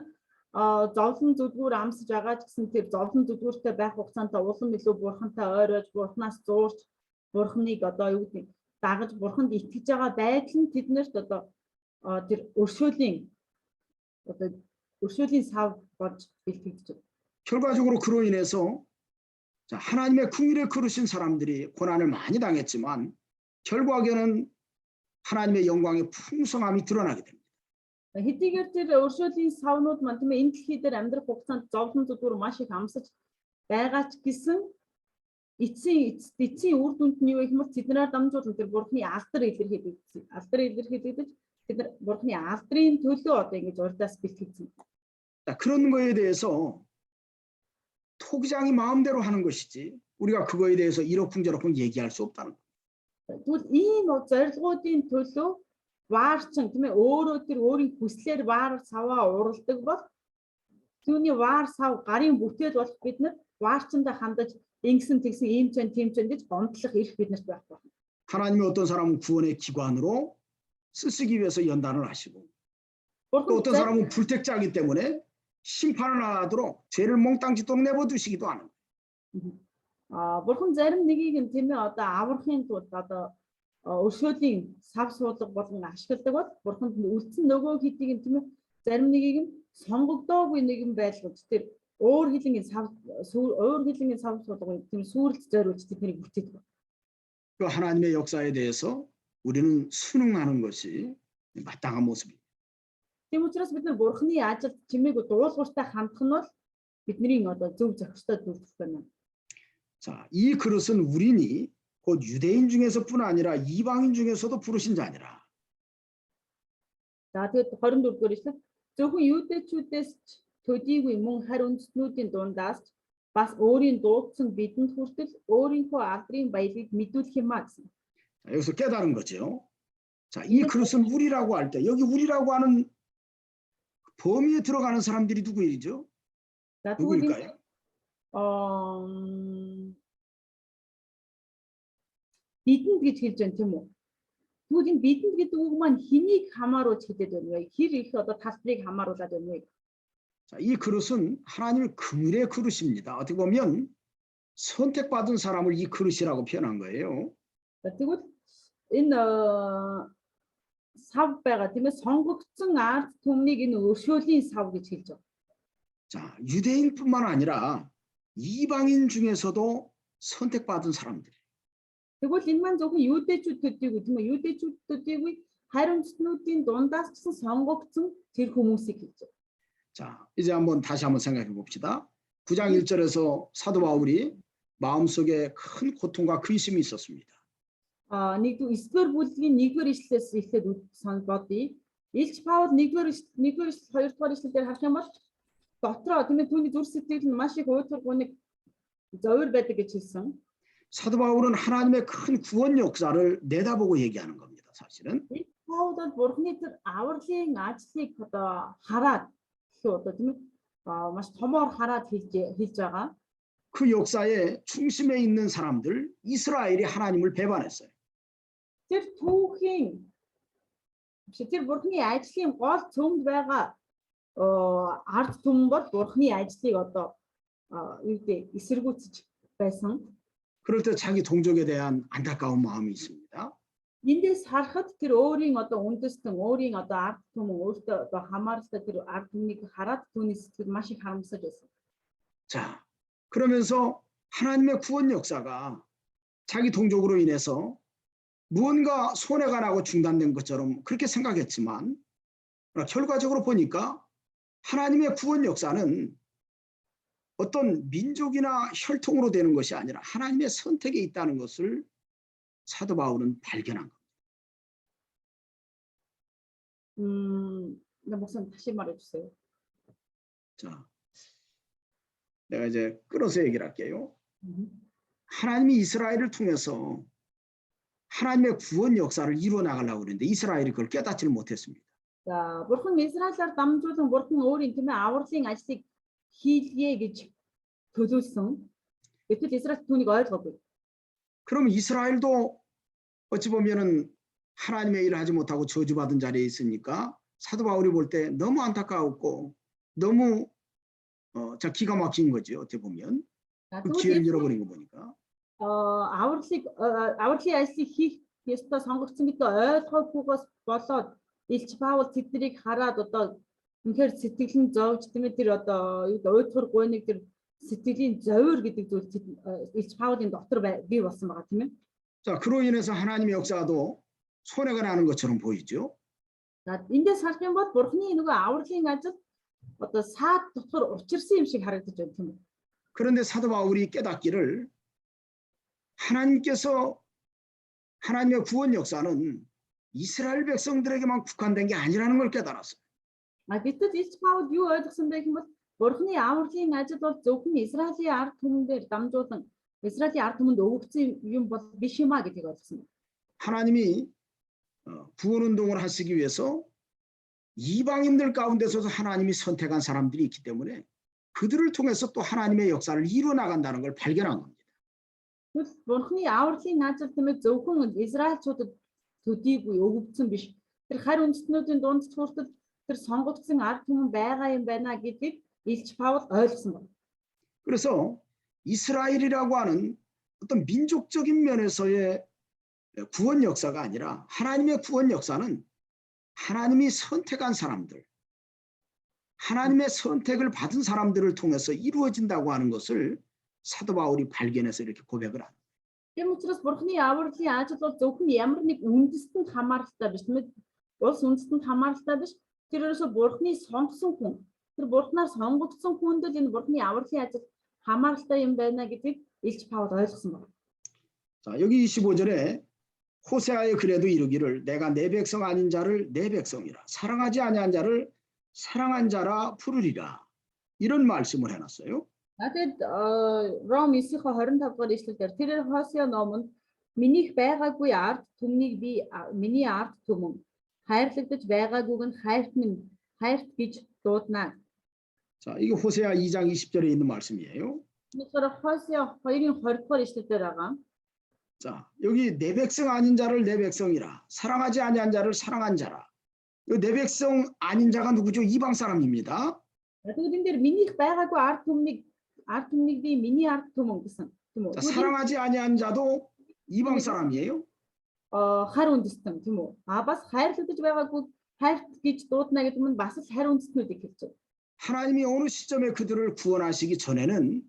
зовлон зүдгүүр амсаж байгаа ч гэсэн тэр зовлон зүдгүүртэй байх хугацаанд улам илүү бурхантай ойрож, бурханаас зуурч, бурханыг одоо юу гэдэг дагаж, бурханд итгэж байгаа байдал нь тэднэрт одоо тэр өршөөлийн сав болж бэлтгэгдэж. 결과적으로 그로 인해서 자, 하나님의 긍휼에 그르신 사람들이 고난을 많이 당했지만 결국에는 하나님의 영광의 풍성함이 드러나게 됩니다. Хэдийгээр тэр өршөөлийн савнууд маань тийм ээ энэ дэлхий дээр амьдрах хугацаанд зовлон зүдгүүр маш их амсаж байгаа ч гэсэн эцсийн үр дүнд нь юу гэх юм бол тэднээр дамжуулан тэр бурхны алдар илэрхийлэгдэж тэд нар бурхны алдрын төлөө одоо ингэж урдаас бэлтгэгдсэн. 자, 그런 거에 대해서 토기장이 마음대로 하는 것이지 우리가 그거에 대해서 이러쿵저러쿵 얘기할 수 없다는 거예요. Тэгвэл ийм зорилгоодын төлөө ваарчин тийм ээ өөрөө тэр өөрийн хүслээр ваар саваа уралдаг бол түүний ваар сав гарын бүтээл болох бид нар ваарчиндаа хандаж ингэсэн тэгсэн ийм ч тийм ч гэж гомдлох эрх биднэрт байх байна. 하나님이 어떤 사람은 구원의 기관으로 쓰시기 위해서 연단을 하시고 또 어떤 사람은 불택자이기 때문에 심판을 하도록 죄를 몽땅 짓도록 내버두시기도 하는 거예요. Бурхан зарим нэгийг нь тийм ээ одоо аврахын тулд одоо өршөөлийн сав суулга болгон ашигладаг бол бурханд үлдсэн нөгөө хэдийг нь тийм ээ зарим нэгийг нь сонгогдоогүй нэгэн байлгаж тэр өөр хилэнгийн сав суулга тийм сүрэлт зориулж тэднийг бүтээдэг. 그 하나님의 역사에 대해서 우리는 순응하는 것이 마땅한 모습입니다. Тийм учраас бид нар бурханы ажилд чимээг дуулууртай хандах нь бол бидний одоо зөв зохистой дүрдэх байна. 자, 이 그릇은 우리니 곧 유대인 중에서뿐 아니라 이방인 중에서도 부르신 자니라. За тэгээд 24 дугаар ишлэл зөвхөн юудэчүүдээс төдийгүй мөн харь үндэстнүүдийн дундаас бас өөрийн дуудсан бидэнд хүртэл өөрийнхөө алдрын баялгийг мэдүүлэх юмаа гэсэн. 자, 여기서 깨달은 거죠. 자, 이 그릇은 우리라고 할 때 여기 우리라고 하는 범위에 들어가는 사람들이 누구이죠? За 누구일까요? бидэнд гэж хэлж байна тийм үү? Тэгвэл энэ бидэнд гэдэг үг маань хэнийг хамааруулж хэлээд байна вэ? Хэр их одоо талбарыг хамааруулад байна вэ? 자, 이 그릇은 하나님의 긍휼의 그릇입니다. 어떻게 보면 선택받은 사람을 이 그릇이라고 표현한 거예요. За тэгвэл энэ сав байгаа тийм ээ сонгогдсон ард түмнийг энэ өршөөлийн сав гэж хэлж байна. 자, 유대인뿐만 아니라 이방인 중에서도 선택받은 사람들. Тэгвэл энэ маань зөвхөн юудэчүүд төдийгүй тийм ээ юудэчүүд төдийгүй хариумтнуудын дундаас ч сонгогдсон тэр хүмүүсийг хэлж байна. 자, 이제 다시 한번 생각해 봅시다. 9장 1절에서 사도 바울이 마음속에 큰 고통과 근심이 있었습니다. Нэгдүгээр бүлгийн 1-р ишлэлээс эхлээд санал бодъё. Илч Паул 1-р ишлэл 2-р ишлэлээр харах юм бол дотроо тийм ээ түүний зүрх сэтгэл нь маш их уйдгаргууныг зовир байдаг гэж хэлсэн. 사도 바울은 하나님의 큰 구원 역사를 내다보고 얘기하는 겁니다. 사실은. Паул бол бурхны тэр авралын ажлыг одоо хараад одоо тийм ээ маш томоор хараад хэлж байгаа. 그 역사의 중심에 있는 사람들 이스라엘이 하나님을 배반했어요. Тэр түүхийн тэр бурхны ажлын гол цөмд байгаа ард түмэн бол бурхны ажлыг одоо юу гэдэг эсэргүүцэж байсан. 그럴 때 자기 동족에 대한 안타까운 마음이 있습니다. Эндээс харахад тэр өөрийн одоо үндэстэн өөрийн одоо ард түмэн өөртөө одоо хамааралтай тэр ард түмнийг хараад түүний сэтгэл маш их харамсаж байсан. 자, 그러면서 하나님의 구원 역사가 자기 동족으로 인해서 무언가 손해가 나고 중단된 것처럼 그렇게 생각했지만 결과적으로 보니까 하나님의 구원 역사는 어떤 민족이나 혈통으로 되는 것이 아니라 하나님의 선택에 있다는 것을 사도 바울은 발견한 겁니다. 무슨 다시 말해 주세요. 자, 내가 이제 끌어서 얘기를 할게요. 하나님이 이스라엘을 통해서 하나님의 구원 역사를 이루어 나가려고 그랬는데 이스라엘이 그걸 깨닫지를 못했습니다. За, бурхан Израилаар дамжуулан бурхан өөрийн тийм ээ авралын ажлыг хийлгээ гэж төлөвлөсөн. Гэтэл Израиль түүнийг ойлгоогүй. 그럼 이스라엘도 어찌 보면은 하나님의 일을 하지 못하고 저주받은 자리에 있으니까 사도 바울이 볼 때 너무 안타까웠고 너무 기가 막힌 거죠. 어떻게 보면 그 기회를 잃어버린 거 보니까. авралын ажлыг хийх ёстой сонгогдсон гэдэг ойлгохгүйгээс болоод Илч Паул тэднийг хараад одоо үнэхээр сэтгэл нь зовж тийм ээ, тэр одоо уйтгар гуйныг тэр сэтгэлийн зовир гэдэг зүйл Илч Паулын дотор бий болсон байгаа тийм ээ. 자, 그로 인해서 하나님의 역사도 손해가 나는 것처럼 보이죠. За эндээс харах юм бол Бурхны нөгөө авралын ажил одоо саад дотор учирсан юм шиг харагдаж байна тийм ээ. 그런데 사도 바울이 깨닫기를 하나님께서 하나님의 구원 역사는 이스라엘 백성들에게만 국한된 게 아니라는 걸 깨달았어요. Гэтэл Илч Паул юу ойлгосон бэ гэвэл Бурхны авралын ажил бол зөвхөн Израилийн ард түмнээр дамжуулан Израилийн ард түмэнд өгөгдсөн юм бол биш юм а гэдгийг ойлгосон байна. 하나님이 구원 운동을 하시기 위해서 이방인들 가운데서도 하나님이 선택한 사람들이 있기 때문에 그들을 통해서 또 하나님의 역사를 이루어 나간다는 걸 발견한 겁니다. Тэгвэл Бурхны авралын ажил тийм ээ зөвхөн Израильчуудад төдийгүй өгөгдсөн биш. Тэр харь үндэстнүүдийн дунд хүртэл тэр сонгогдсон ард түмэн байгаа юм байна гэдгийг Илч Паул ойлгосон байна. 그래서 이스라엘이라고 하는 어떤 민족적인 면에서의 구원 역사가 아니라 하나님의 구원 역사는 하나님이 선택한 사람들, 하나님의 선택을 받은 사람들을 통해서 이루어진다고 하는 것을 사도 바울이 발견해서 이렇게 고백을 합니다. Тийм учраас Бурхны авралын ажил бол зөвхөн ямар нэг үндэстэнд хамааралтай биш тийм ээ. Улс үндэстэнд хамааралтай биш. Тэр ерөөсө Бурхны сонгосон хүн. Тэр Бурхнаар сонгогдсон хүндэл энэ Бурхны авралын ажил хамааралтай юм байна гэдгийг Илч Паул ойлгосон байна. 자, 여기 25절에 호세아의 글에도 이르기를 내가 내 백성 아닌 자를 내 백성이라 사랑하지 아니한 자를 사랑한 자라 부르리라. 이런 말씀을 해놨어요. Надад Ром 9-25 дугаар ишлэлээр тэр Хосea номонд минийх байгаагүй ард түмнийг би миний ард түмэн хайрлагдаж байгаагүйг нь хайрт гэж дуудана. 자, 이게 호세아 2장 20절에 있는 말씀이에요. Тэгэхээр Хосea 2-ын 20 дугаар ишлэлээр байгаа. 자, 여기 내 백성 아닌 자를 내 백성이라 사랑하지 아니한 자를 사랑한 자라. 이 내 백성 아닌 자가 누구죠? 이방 사람입니다. Тэгвэл энэ дээр минийх байгаагүй ард түмнийг би миний ард түмэн гэсэн. Тийм үү? 자, 사랑하지 아니한 자도 이방 사람이에요. Харь үндэстэн тийм үү? Бас хайрлагдаж байгаагүй хайрт гэж дуудана гэдэг нь бас л харь үндэстнүүдийг хэлж байна. 하나님이 어느 시점에 그들을 구원하시기 전에는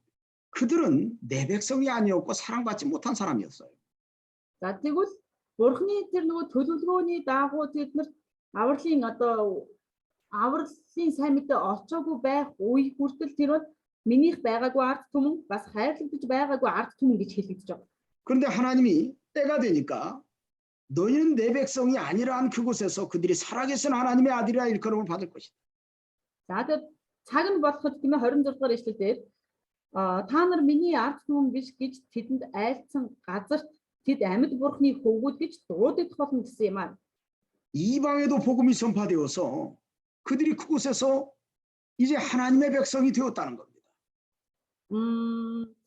그들은 내 백성이 아니었고 사랑받지 못한 사람이었어요. За тэгвэл Бурхны тэр нөгөө төлөвлөгөөний дагуу тэднэрт авралын сайн мэдээ олцоогүй байх үе хүртэл тэр бол минийх байгаагүй ард түмэн бас хайрлагдаж байгаагүй ард түмэн гэж хэлэгдэж байгаа. 그런데 하나님이 때가 되니까 너희는 내 백성이 아니라는 그곳에서 그들이 살아계신 하나님의 아들이라 일컬음을 받을 것이다. За тэгээд цаг нь болоход тийм ээ 26 дугаар ишлэлээр та нар миний ард түмэн биш гэж тэдэнд айлцсан газарт тэд амьд Бурхны хөвгүүд гэж дуудагдах болно гэсэн юм аа. 이방에도 복음이 전파되어서 그들이 그곳에서 이제 하나님의 백성이 되었다는 겁니다.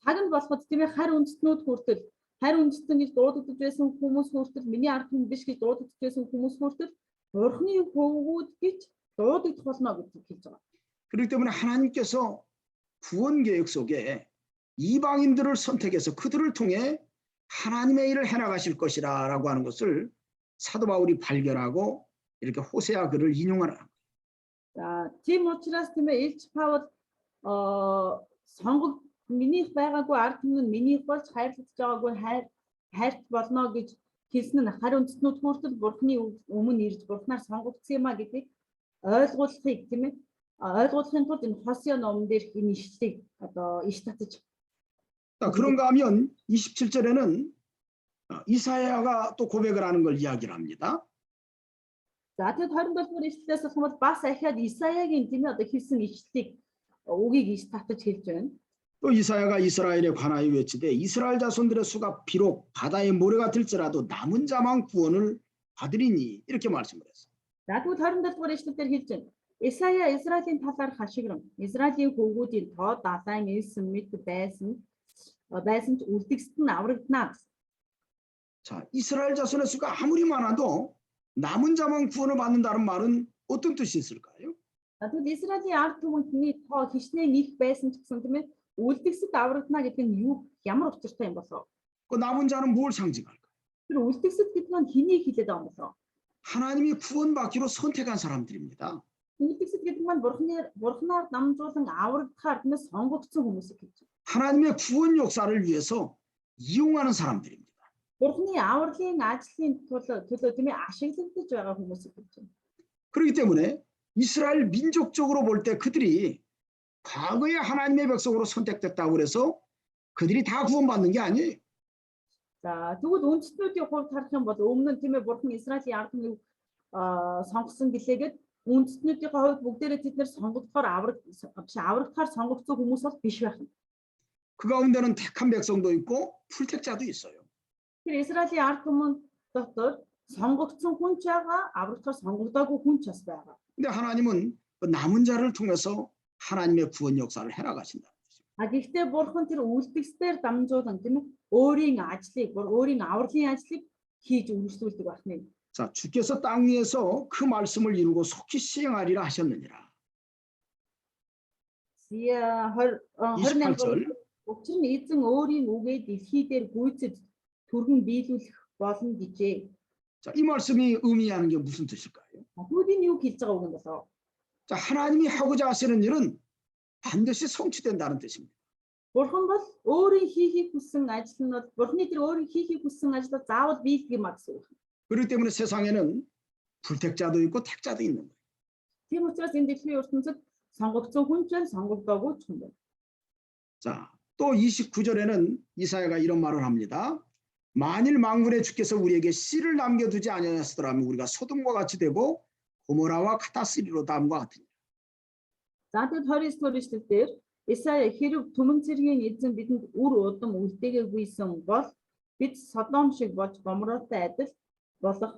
Цаг нь болоход тийм ээ харь үндэстнүүд хүртэл харь үндэстэн гэж дуудагдж байсан хүмүүс хүртэл миний ард түмэн биш гэж дуудагдж байсан хүмүүс хүртэл Бурхны хөвгүүд гэж дуудагдах болно гэж хэлж байгаа. 그렇기 때문에 하나님께서 구원 계획 속에 이방인들을 선택해서 그들을 통해 하나님의 일을 해나가실 것이라고 하는 것을 사도 바울이 발견하고 이렇게 호세아 글을 인용하는 거예요. За тийм учраас тийм ээ Илч Паул сонгог минийх байгаагүй ард түмэн минийх болж хайрлагдж байгаагүй хайрт болно гэж хэлсэн нь харь үндэстнүүд хүртэл Бурхны өмнө ирж Бурхнаар сонгогдсон юм а гэдгийг ойлгуулахыг тийм ээ ойлгуулахын тулд энэ Хосea номон дээр энэ ишлэлийг иш татаж. 그런가 하면 27절에는 이사야가 또 고백을 하는 걸 이야기를 합니다. За тэгэд 27 дугаар ишлэлээс бол бас ахаад Исаягийн тийм ээ хэлсэн ишлэлийг үгийг иш татаж хэлж байна. 또 이사야가 이스라엘에 관하여 외치되 이스라엘 자손들의 수가 비록 바다의 모래 같을지라도 남은 자만 구원을 받으리니 이렇게 말씀을 했어요. За тэгвэл 27 дугаар ишлэлээр хэлж байна. Исая Израилийн талаар хашигран Израилийн хөвгүүдийн тоо далайн элсэн мэд байсан ч үлдгэсэд нь аврагдана. 자, 이스라엘 자손의 수가 아무리 많아도 남은 자만 구원을 받는다는 말은 어떤 뜻이 있을까요? Тэгвэл Израилийн ард түмний тоо хичнээн их байсан ч гэсэн тийм ээ үлдгэсэд аврагдана гэдэг нь юу ямар учиртай юм болов? 그 남은 자는 뭘 상징할까요? Тэр үлдгэсэд гэдэг нь хэнийг хэлээд байгаа юм болов? 하나님이 구원받기로 선택한 사람들입니다. Нэгтгэсэд гэдэг маань бурхнаар намжуулан аврагдахаар тиймээс сонгогдсон хүмүүс гэж. 하나님의 구원 역사를 위해서 이용하는 사람들입니다. Бурхны авралын ажлын төлөө тийм ээ ашиглагдаж байгаа хүмүүс гэж. 그렇기 때문에 이스라엘 민족적으로 볼 때 그들이 과거에 하나님의 백성으로 선택됐다고 해서 그들이 다 구원받는 게 아니에요. За тэгвэл үндэстнүүдийн хувьд харах юм бол өмнө нь тийм ээ бурхан Израилийн ард түмнийг сонгосон гэлээгээд үндэстнүүдийн хувьд бүгдээрээ тэд нэр сонгогдохоор аврагдахаар сонгогдсон хүмүүс бол биш байх. 그 가운데는 택한 백성도 있고 불택자도 있어요. Тэр Израилийн ард түмэн дотор сонгогдсон хүн ч байгаа, аврагдахаар сонгогдоогүй хүн ч бас байгаа. 근데 하나님은 그 남은 자를 통해서 하나님의 구원 역사를 해나가신다. А гэхдээ бурхан тэр үлдгэсээр дамжуулан тийм ээ өөрийн авралын ажлыг хийж үргэлжлүүлдэг байна. 자, 주께서 땅 위에서 그 말씀을 이루고 속히 시행하리라 하셨느니라. 28 Учир нь эзэн өөрийн үгээ дэлхий дээр гүйцэд түргэн биелүүлэх болно гэжээ. 자, 이 말씀이 의미하는 게 무슨 뜻일까요? Түүний юу хэлж байгаа үг юм болоо? 자, 하나님이 하고자 하시는 일은 반드시 성취된다는 뜻입니다. Бурхан бол өөрийн хийхийг хүссэн ажил нь бол бурханы тэр өөрийн хийхийг хүссэн ажлаа заавал биелэх юм гэсэн үг. 그렇기 때문에 세상에는 불택자도 있고 택자도 있는 거예요. Тийм учраас энэ дэлхийн ертөнцид сонгогдсон хүн ч сонгогдоогүй ч хүн байна. 자, 또 29절에는 이사야가 이런 말을 합니다. 만일 만군의 주께서 우리에게 씨를 남겨두지 아니하시더라면 우리가 소돔과 같이 되고 고모라와 카타스리로 다음과 같으니. За тэгэд 29 дугаар дээр Исая хэрв түмэн цэргийн эзэн бидэнд үр удам үлдээгүйсэн бол бид Содом шиг болж Гомортой адил болох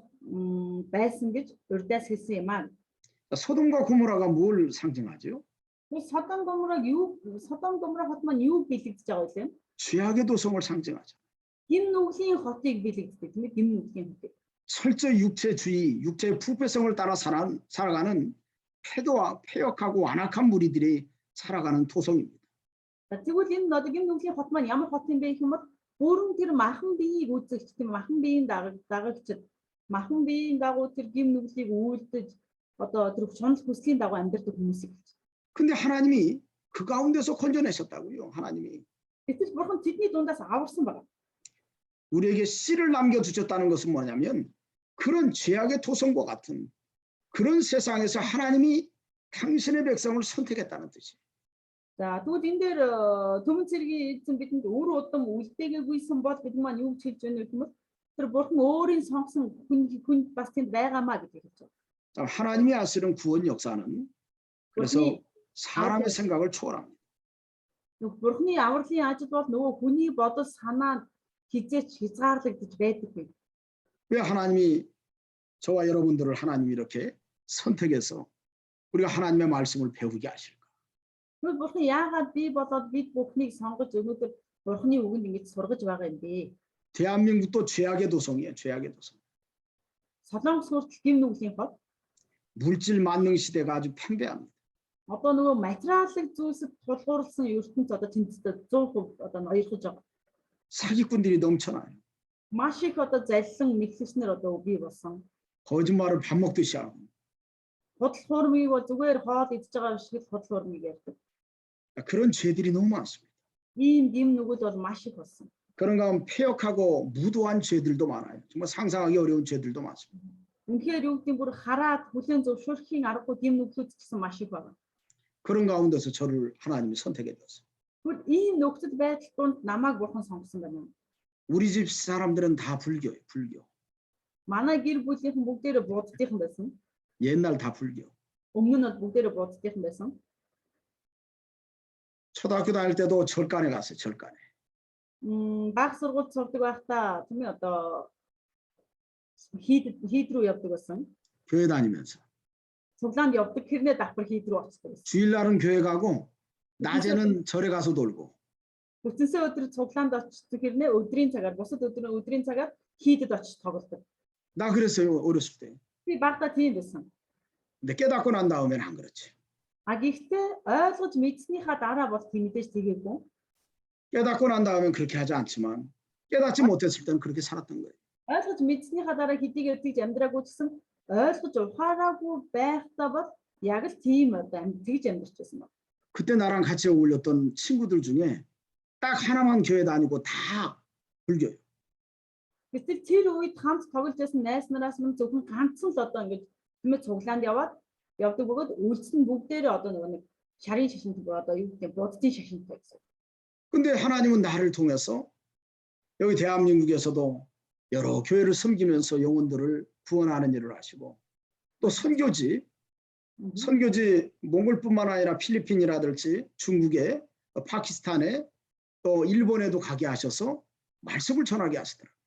байсан гэж урдаас хэлсэн юм аа. 소돔과 고모라가 뭘 상징하죠? Содом Гомора хот маань юу бэлэгдэж байгаа вэ? 죄악의 도성을 상징하죠. Гим нүглийн хотыг бэлэгддэг тийм ээ гим нүглийн хотыг. 철저히 육체주의, 육체의 부패성을 따라 살아가는 폐역하고 완악한 무리들이 살아가는 토성입니다. Тэгвэл энэ одоо гим нүглийн хот маань ямар хот юм бэ гэх юм бол бүрэн тэр махан биеийг үзэгч тийм махан биеийн дагагчд махан биеийн дагуу тэр гим нүглийг үйлдэж одоо тэр чонл хүслийн дагуу амьдардаг хүмүүсийг. 근데 하나님이 그 가운데서 건져내셨다고요. 하나님이. Гэтэл бурхан тэдний дундаас аварсан байна. 우리에게 씨를 남겨두셨다는 것은 뭐냐면 그런 죄악의 토성과 같은 그런 세상에서 하나님이 당신의 백성을 선택했다는 뜻이에요. За тэгвэл энэ дээр түмэн цэргийн эзэн бидэнд үр удам үлдээгүйсэн бол бид маань юу гэж хэлж байна вэ гэх юм бол тэр бурхан өөрийн сонгосон хүн бас тэнд байгаамаа гэж хэлж байна. 자, 하나님이 하시는 구원 역사는 그래서 사람의 생각을 초월합니다. Бурханы авралын ажил бол нөгөө хүний бодол санаа хизээч хязгаарлагдаж байдаггүй. 왜 하나님이 저와 여러분들을 하나님이 이렇게 선택해서 우리가 하나님의 말씀을 배우게 하실까? Тэгвэл бурхан яагаад би болоод бид бүхнийг сонгож өнөөдөр бурханы үгэнд ингэж сургаж байгаа юм бэ? 대한민국도 죄악의 도성이에요. 죄악의 도성. Солонгос хүртэл гим нүглийн хот. 물질 만능 시대가 아주 팽배합니다. Одоо нөгөө материалын зүйлсэд тулгуурласан ертөнц одоо тэнцэд 100% одоо ноёрхож байгаа. 사기꾼들이 넘쳐나요. Маш их одоо заллан мэдлэгчнэр одоо бий болсон. 거짓말을 밥 먹듯이 하고. Худал хуурмыг бол зүгээр хоол идж байгаа шиг худал хуурмыг ярьдаг. 그런 죄들이 너무 많습니다. Ийм гим нүгүүд бол маш их болсон. 그런 가운데 폐역하고 무도한 죄들도 많아요. 정말 상상하기 어려운 죄들도 많습니다. Үнэхээр юу гэдэг бүр хараад хүлэн зөвшөөрөхийн аргагүй гим нүглүүд гэсэн маш их байна. 그런 가운데서 저를 하나님이 선택해 줬어요. Тэгвэл ийм нөхцөл байдал донд намайг бурхан сонгосон байна. 우리 집 사람들은 다 불교예요. 불교. Манай гэр бүлийнхэн бүгдээрээ буддийнхан байсан. 옛날 다 불교. Өмнө нь бол бүгдээрээ буддийнхан байсан. 초등학교 다닐 때도 절간에 갔어요. 절간에. Баг сургууль сурдаг байхдаа тийм ээ одоо хийд рүү явдаг байсан. 교회 다니면서. Цуглаанд явдаг хэрнээ давхар хийд рүү очдог байсан. 주일날은 교회 가고 낮에는 절에 가서 놀고. Бүтэнсээ өдөр цуглаанд очдог хэрнээ өдрийн цагаар бусад өдрийн цагаар хийдэд очиж тоглодог. 나 그랬어요. 어렸을 때. Би багтаа тийм байсан. 근데 깨닫고 난 다음에는 안 그렇지. А гэхдээ ойлгож мэдснийхаа дараа бол тийм мэдээж тэгээгүй. 깨닫고 난 다음엔 그렇게 하지 않지만 깨닫지 못했을 때는 그렇게 살았던 거예요. Ойлгож мэдснийхаа дараа хэдийгээр тэгж амьдраагүй гэсэн ойлгож ухаараагүй байхдаа бол яг л тийм одоо тэгж амьдарч байсан байна. 그때 나랑 같이 어울렸던 친구들 중에 딱 하나만 교회 다니고 다 불교예요. Гэтэл тэр үед хамт тоглож байсан найз нараас мань зөвхөн ганцхан л одоо ингэж тиймээ цуглаанд явдаг бөгөөд үйлчлэн бүгдээрээ одоо нэг шарын шашинт одоо юу гэдэг буддийн шашинтай гэсэн. 근데 하나님은 나를 통해서 여기 대한민국에서도 여러 교회를 섬기면서 영혼들을 구원하는 일을 하시고 또 선교지 몽골뿐만 아니라 필리핀이라든지 중국에 파키스탄에 또 일본에도 가게 하셔서 말씀을 전하게 하시더라고요.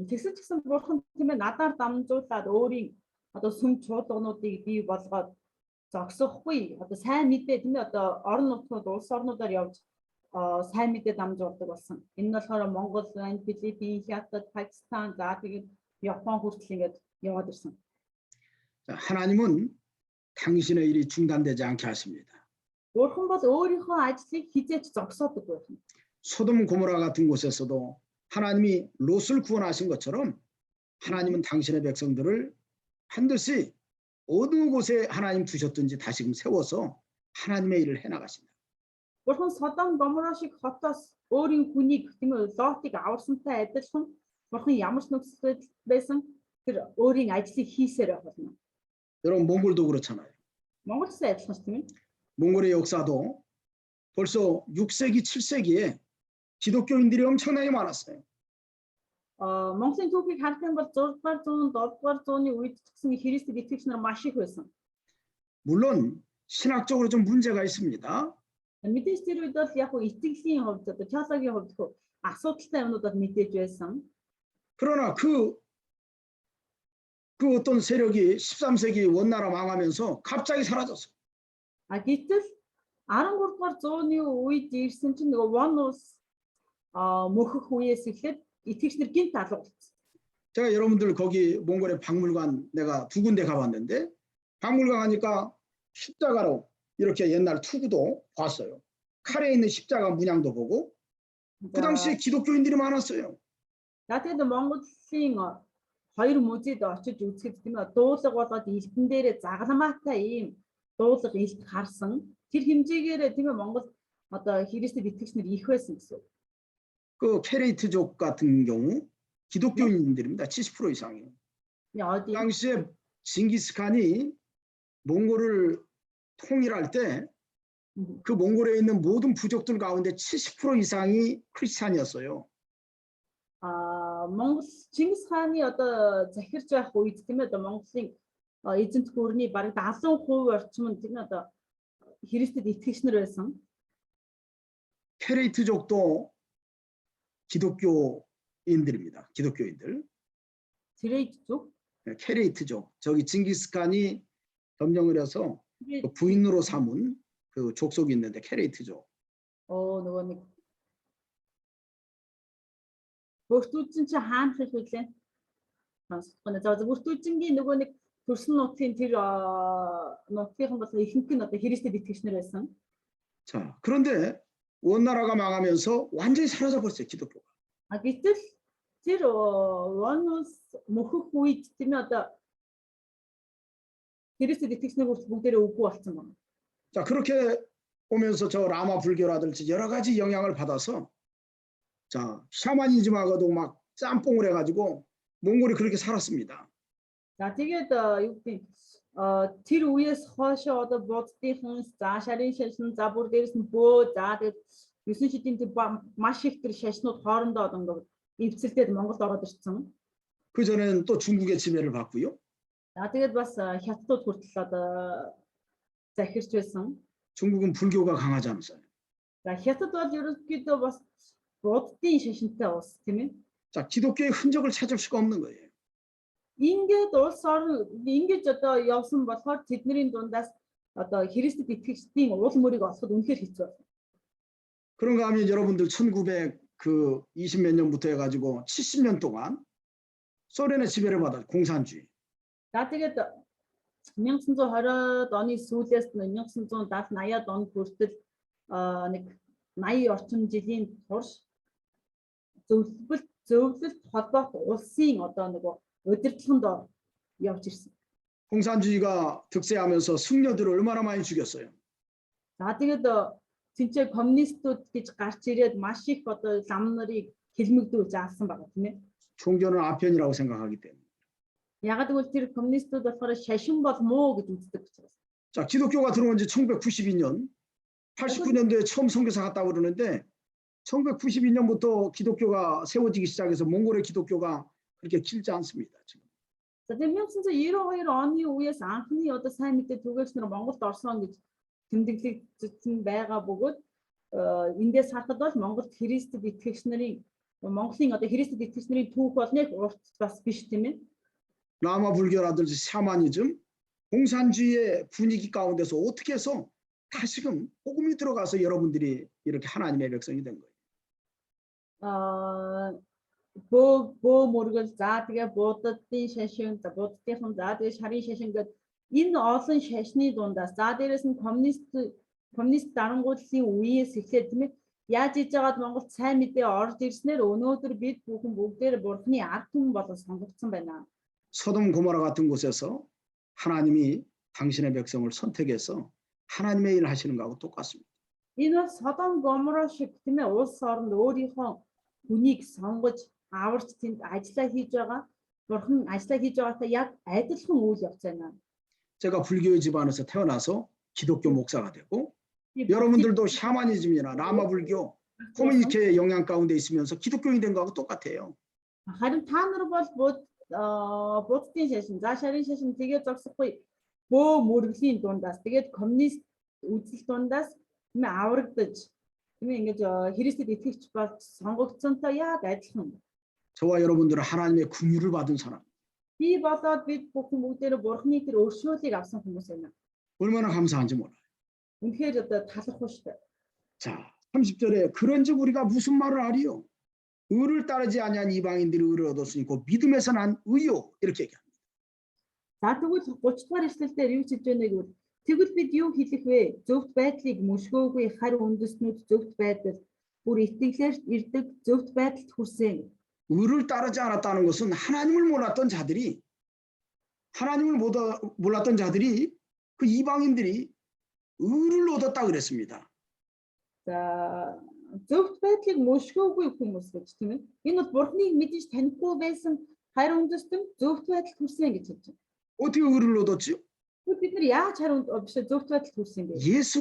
Тэгсэн ч гэсэн бурхан тийм ээ надаар дамжуулаад өөрийн одоо сүм чуулгануудыг бий болгоод зогсохгүй одоо сайн мэдээ тийм ээ одоо орон нутгууд улс орнуудаар явж сайн мэдээ дамжуулдаг болсон. Энэ нь болохоор Монгол, Филиппин, Хятад, Пакистан, за тэгээд Япон хүртэл ингээд яваад ирсэн. 하나님은 당신의 일이 중단되지 않게 하십니다. Бурхан бол өөрийнхөө ажлыг хизээч зогсоодог байх. 소돔 고모라 같은 곳에서도 하나님이 롯을 구원하신 것처럼 하나님은 당신의 백성들을 반드시 어느 곳에 하나님 두셨든지 다시금 세워서 하나님의 일을 해나가신다. Бурхан Содом Гомора шиг хотоос өөрийн хүнийг тийм ээ Лотыг аварсантай адилхан бурхан ямар ч нөхцөл байсан тэр өөрийн ажлыг хийсээр байна. 여러분 몽골도 그렇잖아요. Монголс адилхан ш тийм ээ. 몽골의 역사도 벌써 6세기, 7세기에 기독교인들이 엄청나게 많았어요. Монголын түүхийг харах юм бол 6-р зуун, 7-р зууны үед ч гэсэн Христэд итгэгч нар маш их байсан. 물론 신학적으로 좀 문제가 있습니다. Мэдээж тэр үед бол яг нь итгэлийн хувьд одоо теологийн хувьд асуудалтай юмнууд бол мэдээж байсан. 그러나 그 어떤 세력이 13세기 원나라 망하면서 갑자기 사라졌어요. Гэтэл 13-р зууны үед ирсэн чинь нөгөө Вон улс мөхөх үеэс эхлээд 이тгэгчнэр гинт алга болсон. 제가 여러분들 거기 몽골의 박물관 내가 2군데 가봤는데 박물관 가니까 십자가로 이렇게 옛날 투구도 봤어요. 칼에 있는 십자가 문양도 보고 그 당시에 기독교인들이 많았어요. Тэгээд Монголын хоёр музейд очиж үзэхэд тийм ээ дуулаг болоод элбэн дээрээ загалмаатай ийм дуулаг илт харсан. Тэр хэмжээгээр тийм ээ Монгол одоо Христэд итгэгчнэр их байсан гэсэн. 그 케레이트족 같은 경우 기독교인들입니다. 70% 이상이에요. 그 당시에 징기스칸이 몽골을 통일할 때 그 몽골에 있는 모든 부족들 가운데 70% 이상이 크리스찬이었어요. Монгол Чингис хааны одоо захирч байх үед тийм ээ одоо Монголын эзэнт гүрний бараг 70% орчим нь тийм ээ одоо Христэд итгэгчнэр байсан. 케레이트족도 기독교인들입니다. 기독교인들. 트레이트족? 케레이트족. 저기 징기스칸이 점령을 해서 그 부인으로 삼은 그 족속이 있는데 케레이트족. нөгөө нэг Бүртүүчин чи хаанх их үлээ? Сонсохгүй. За Бүртүүчингийн нөгөө нэг төрсөн нутгийн тэр нутгийнхан бол ихэнх нь одоо Христэд итгэгчнэр байсан. 자, 그런데 원나라가 망하면서 완전히 사라져 버렸어요, 기독교가. Гэтэл тэр Вонус мөхөх үед тийм ээ одоо Христэд итгэгчнэр бүгдээрээ үгүй болсон байна. 자, 그렇게 오면서 저 라마 불교라든지 여러 가지 영향을 받아서 자, 샤머니즘하고도 막 짬뽕을 해가지고 몽골이 그렇게 살았습니다. За тэгээд юу гэдэг тэр үеэс хойш одоо буддийн за шарын шашин за бүр дээрс нь бөө за тэгээд 9 шидийн маш их тэр шашнууд хоорондоо одоо эвцэлдээд Монголд ороод ирсэн. 그 전에는 또 중국의 지배를 받고요. За тэгээд бас хятадууд хүртэл одоо захирч байсан. 중국은 불교가 강하지 않았어요. За хятад бол ерөнхийдөө бас буддийн шашинтай улс тийм ээ. 자, 기독교의 흔적을 찾을 수가 없는 거예요. Ингээд улс орн ингэж одоо явсан болохоор тэдний дундаас одоо Христэд итгэгчдийн уул мөрийг олоход үнэхээр хэцүү байна. 그런가 하면 여러분들 1920몇 년부터 해가지고 70년 동안 소련의 지배를 받아 공산주의. За тэгээд 1920-ад оны сүүлээс 1970-80-ад онд хүртэл нэг 80 орчим жилийн турш зөвлөлт холбоот улсын одоо нэг удирдлаганд явж ирсэн. 공산주의가 득세하면서 승려들을 얼마나 많이 죽였어요. За тэгээд тэнцээ коммунистууд гэж гарч ирээд маш их одоо лам нарыг хэлмэгдүүлж аалсан байгаа тийм ээ. 종교는 아편이라고 생각하기 때문에. Ягаад гэвэл тэр коммунистууд болохоор шашин бол муу гэж үздэг учраас. 자, 기독교가 들어온 지 1992년, 89년도에 처음 선교사 갔다고 그러는데 1992년부터 기독교가 세워지기 시작해서 몽골의 기독교가 그렇게 길지 않습니다. 지금. За тэгээд 1992 оны үеэс анхны одоо сайн мэдээ түгээгч нар Монголд орсон гэж тэмдэглэгдсэн байгаа бөгөөд эндээс харахад бол Монголд Христэд итгэгч нарын Монголын одоо Христэд итгэгч нарын түүх бол нэг урт бас биш тийм ээ. 라마 불교라든지 샤머니즘, 공산주의의 분위기 가운데서 어떻게 해서 다시금 복음이 들어가서 여러분들이 이렇게 하나님의 백성이 된 거예요. бөө мөргөл за тэгээ буддын шашин за буддын за тэгээ шарын шашин гэдэг энэ олон шашны дундаас за дээрэс нь коммунист дарангуудлын үеэс эхлээд тийм ээ яаж иж байгаад Монголд сайн мэдээ орж ирснээр өнөөдөр бид бүхэн бүгдээр бурхны ард түмэн болон сонгогдсон байна. 소돔 고모라 같은 곳에서 하나님이 당신의 백성을 선택해서 하나님의 일을 하시는 거하고 똑같습니다. Энэ бол Содом Гомора шиг тийм ээ улс оронд өөрийнхөө хүнийг сонгож аварч тэнд ажиллаа хийж байгаа бурхан ажиллаа хийж байгаатай яг адилхан үйл явц байна. 제가 불교의 집안에서 태어나서 기독교 목사가 되고 여러분들도 샤머니즘이나 라마 불교, 코미니케의 영향 가운데 있으면서 기독교인이 된 거하고 똑같아요. Харин та нар бол буддын шашин, за шарын шашин тэгээ зогсохгүй бөө мөргөлийн дундаас тэгээд коммунист үзэл дундаас тийм аврагдаж тийм ингэж Христэд итгэгч болж сонгогдсонтой яг адилхан. 저와 여러분들은 하나님의 긍휼을 받은 사람. Би болоод бид бүхэн бүгдээрээ бурхны тэр өршөөлийг авсан хүмүүс байна. 얼마나 감사한지 몰라요. Үнэхээр одоо талархав шүү дээ. 자, 30절에 그런즉 우리가 무슨 말을 하리요? 의를 따르지 아니한 이방인들이 의를 얻었으니 곧 믿음에서 난 의요. 이렇게 얘기합니다. За тэгвэл 30 дугаар эшлэлдээр юу хэлж байна гэвэл тэгвэл бид юу хэлэх вэ? Зөвхт байдлыг мөшгөөгүй харь үндэстнүүд зөвхт байдал бүр итгэлээр ирдэг зөвхт байдалд хүрсэн. 의를 따르지 않았다는 것은 하나님을 몰랐던 자들이 그 이방인들이 의를 얻었다 그랬습니다. За зөвхт байдлыг мөшгөөгүй хүмүүс гэж тийм ээ. Энэ бол бурхныг мэдэж танихгүй байсан харь үндэстэн зөвхт байдалд хүрсэн гэж хэлж байна. 어떻게 의를 얻었지요? Бид нар яаж харь биш зөвхт байдалд хүрсэн бэ? 예수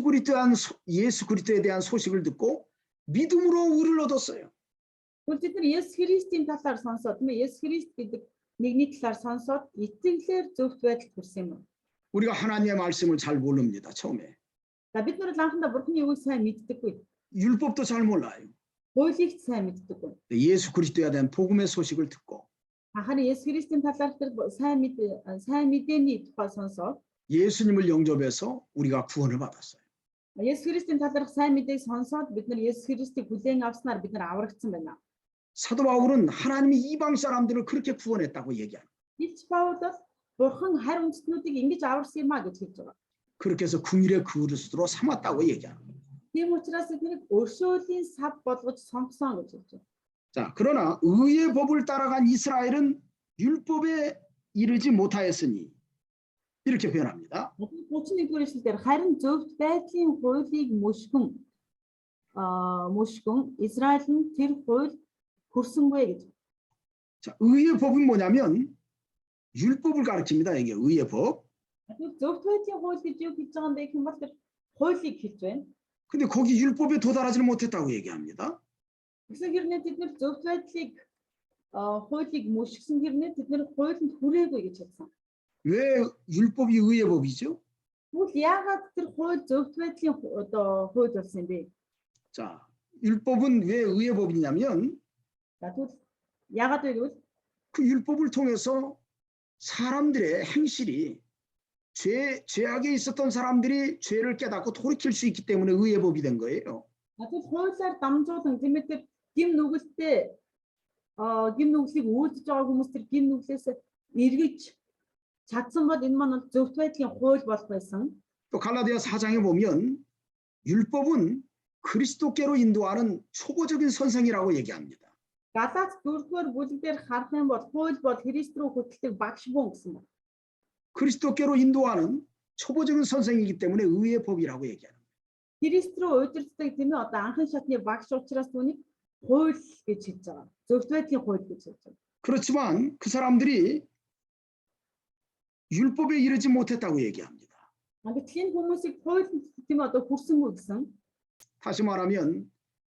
그리스도에 대한 소식을 듣고 믿음으로 의를 얻었어요. Бид нар Есүс Христийн талаар сонсоод тийм ээ. Есүс Христ гэдэг нэгний талаар сонсоод итгэлээр зөвхт байдалд хүрсэн юм. 우리가 하나님의 말씀을 잘 모릅니다. 처음에. За бид нар анхандаа бурхны үгийг сайн мэддэггүй. 율법도 잘 몰라요. Хуулийг сайн мэддэггүй. 예수 그리스도에 대한 복음의 소식을 듣고 Харин Есүс Христийн талаарх тэр сайн мэдээний тухай сонсоод 예수님을 영접해서 우리가 구원을 받았어요. Есүс Христийн талаарх сайн мэдээг сонсоод бид нар Есүс Христийг хүлээн авснаар бид нар аврагдсан байна. 사도 바울은 하나님이 이방 사람들을 그렇게 구원했다고 얘기합니다. Илч Паул бол бурхан харь үндэстнүүдийг ингэж аварсан юм а гэж хэлж байгаа. 그렇게 해서 긍휼의 그릇으로 삼았다고 얘기합니다. Тийм учраас эднийг өршөөлийн сав болгож сонгосон гэж хэлж байна. 자, 그러나 의의 법을 따라간 이스라엘은 율법에 이르지 못하였으니 이렇게 표현합니다. 31-р эшлэлдэр харин зөвхт байдлын хуулийг мөшгөн Израиль нь тэр хууль хүрсэнгүй гэж. 자, 의의 법은 뭐냐면 율법을 가르칩니다. 이게 의의 법. Зөвхт байдлын хууль гэж юу гэж байгаа юм бэ гэх юм бол тэр хуулийг хэлж байна. 근데 거기 율법에 도달하지는 못했다고 얘기합니다. Гэсэн хэрнээ тэд нэр зөвхт байдлыг хуулийг мөшгсөн хэрнээ тэд нэр хуулинд хүрээгүй гэж хэлсэн. 왜 율법이 의의 법이죠? Тэгвэл яагаад тэр хууль зөвхт байдлын одоо хууль болсон юм бэ? 자, 율법은 왜 의의 법이냐면 За тэгвэл яагаад вэ гэвэл 그 율법을 통해서 사람들의 행실이 죄악에 있었던 사람들이 죄를 깨닫고 돌이킬 수 있기 때문에 의의 법이 된 거예요. тэгвэл хуулиар дамжуулан тэмээтэй гим нүгэлтэд гим нүглийг үүдэж байгаа хүмүүс тэр гим нүглээс эргэж чадсан бол энэ маань зөвхт байдлын хууль болох байсан. 또 갈라디아 4장에 보면 율법은 그리스도께로 인도하는 초보적인 선생이라고 얘기합니다. Галаац 4-р бүлэг дээр харах юм бол хууль бол Христ рүү хөтлөдөг багш бун гэсэн байна. 그리스도께로 인도하는 초보적인 선생이기 때문에 의의 법이라고 얘기하는 거예요. Христ рүү удирддаг тийм ээ одоо анхан шатны багш учраас түүнийг хууль гэж хэлж байгаа. Зөвхт байдлын хууль гэж хэлж байгаа. 그렇지만 그 사람들이 율법에 이르지 못했다고 얘기합니다. Гэтэл энэ хүмүүсийг хууль тийм ээ одоо хүрсэнгүй гэсэн. 다시 말하면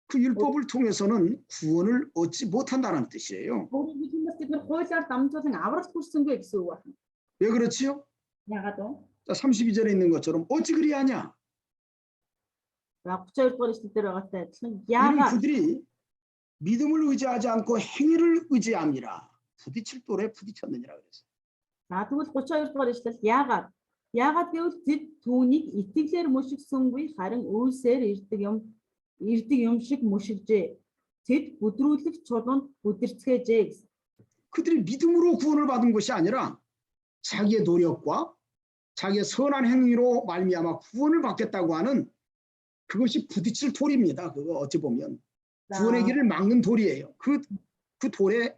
그 율법을 통해서는 구원을 얻지 못한다는 뜻이에요. Өөрөөр хэлбэл бид нар хуулиар дамжуулан авралт хүрсэнгүй гэсэн үг байна. 왜 그렇지요? Яагаад вэ? 자, 32절에 있는 것처럼 어찌 그리하냐? 32 дугаар эшлэл дээр байгаатай адилхан 이는 яагаад 그들이 믿음을 의지하지 않고 행위를 의지함이라 부딪힐 돌에 부딪혔느니라 그랬어요. За тэгвэл 32 дугаар эшлэл яагаад гэвэл тэд түүнийг итгэлээр мөшгсөнгүй харин үйлсээр ирдэг юм шиг мөшгжээ. Тэд бүдрүүлэх чулуунд бүдэрцгээжээ гэсэн. 그들이 믿음으로 구원을 받은 것이 아니라 자기의 노력과 자기의 선한 행위로 말미암아 구원을 받겠다고 하는 그것이 부딪힐 돌입니다. 그거 어찌 보면 구원의 길을 막는 돌이에요. 그 돌에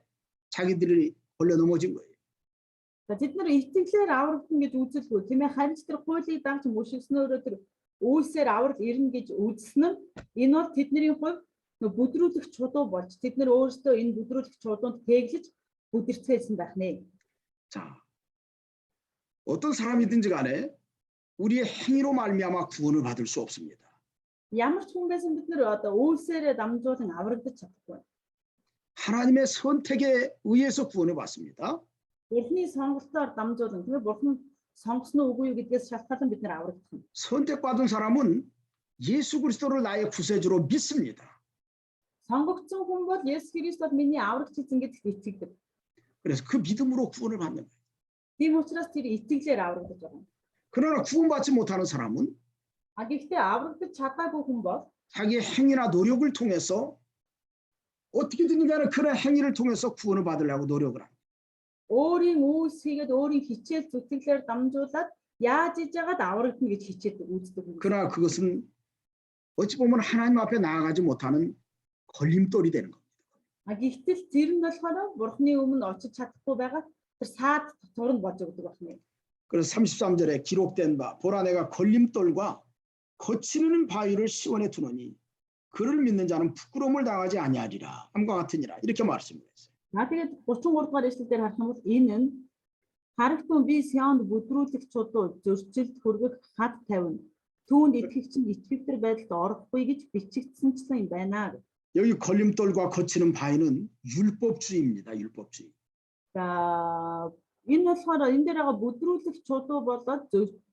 자기들이 걸려 넘어진 거예요. За тэд нар итгэлээр аврагдана гэж үзэлгүй тийм ээ харин ч тэр хуулийг дагч мөшгснөөрөө тэр үйлсээр аврал ирнэ гэж үзсэн нь энэ бол тэдний хувьд бүдрүүлэх чулуу болж тэд нар өөрсдөө энэ бүдрүүлэх чулуунд тэглэж бүдэрцгээсэн байх нэ. 자, 어떤 사람이든지 간에 우리의 행위로 말미암아 구원을 받을 수 없습니다. Ямар ч хүн байсан бид нар одоо үйлсээр дамжуулан аврагдаж чадахгүй. 하나님의 선택에 의해서 구원을 받습니다. Бурхны сонголтоор дамжуулан тийм ээ бурхан сонгосноо үгүй юу гэдгээс шалтгаалan бид нар аврагдах юм. 선택받은 사람은 예수 그리스도를 나의 구세주로 믿습니다. Сонгогдсон хүн бол Есүс Христос миний аврагч эзэн гэдэгт итгэдэг. 그래서 그 믿음으로 구원을 받는 거예요. Тийм учраас тэр итгэлээр аврагдаж байгаа юм. 그러나 구원받지 못하는 사람은 Гэхдээ аврагдаж чадаагүй хүн бол 자기의 행위나 노력을 통해서 어떻게든 간에 그런 행위를 통해서 구원을 받으려고 노력을 합니다. өөрийн үйлс хийгээд өөрийн хичээл зүтгэлээр дамжуулаад яаж иж яагаад аврагдана гэж хичээдэг үздэг. 그러나 그것은 어찌 보면 하나님 앞에 나아가지 못하는 걸림돌이 되는 겁니다. Гэхдээ тэр нь болохоор бурхны өмнө очиж чадахгүй байгаа тэр саад дотор нь болж өгдөг байна. 그래서 33절에 기록된 바 보라 내가 걸림돌과 거치는 바위를 시온에 두노니 그를 믿는 자는 부끄러움을 당하지 아니하리라 함과 같으니라 이렇게 말씀했어요. Тэгээд 33 дугаар эшлэл дээр харах юм бол энэ нь харагтун би Сионд бүдрүүлэх чулуу зөрчилд хүргэх хад тавина. Түүнд итгэгч нь итгэвтер байдалд орохгүй гэж бичигдсэнчлэн юм байна. 여기 걸림돌과 거치는 바위는 율법주의입니다. 율법주의. За энэ болохоор энэ дээр байгаа бүдрүүлэх чулуу болоод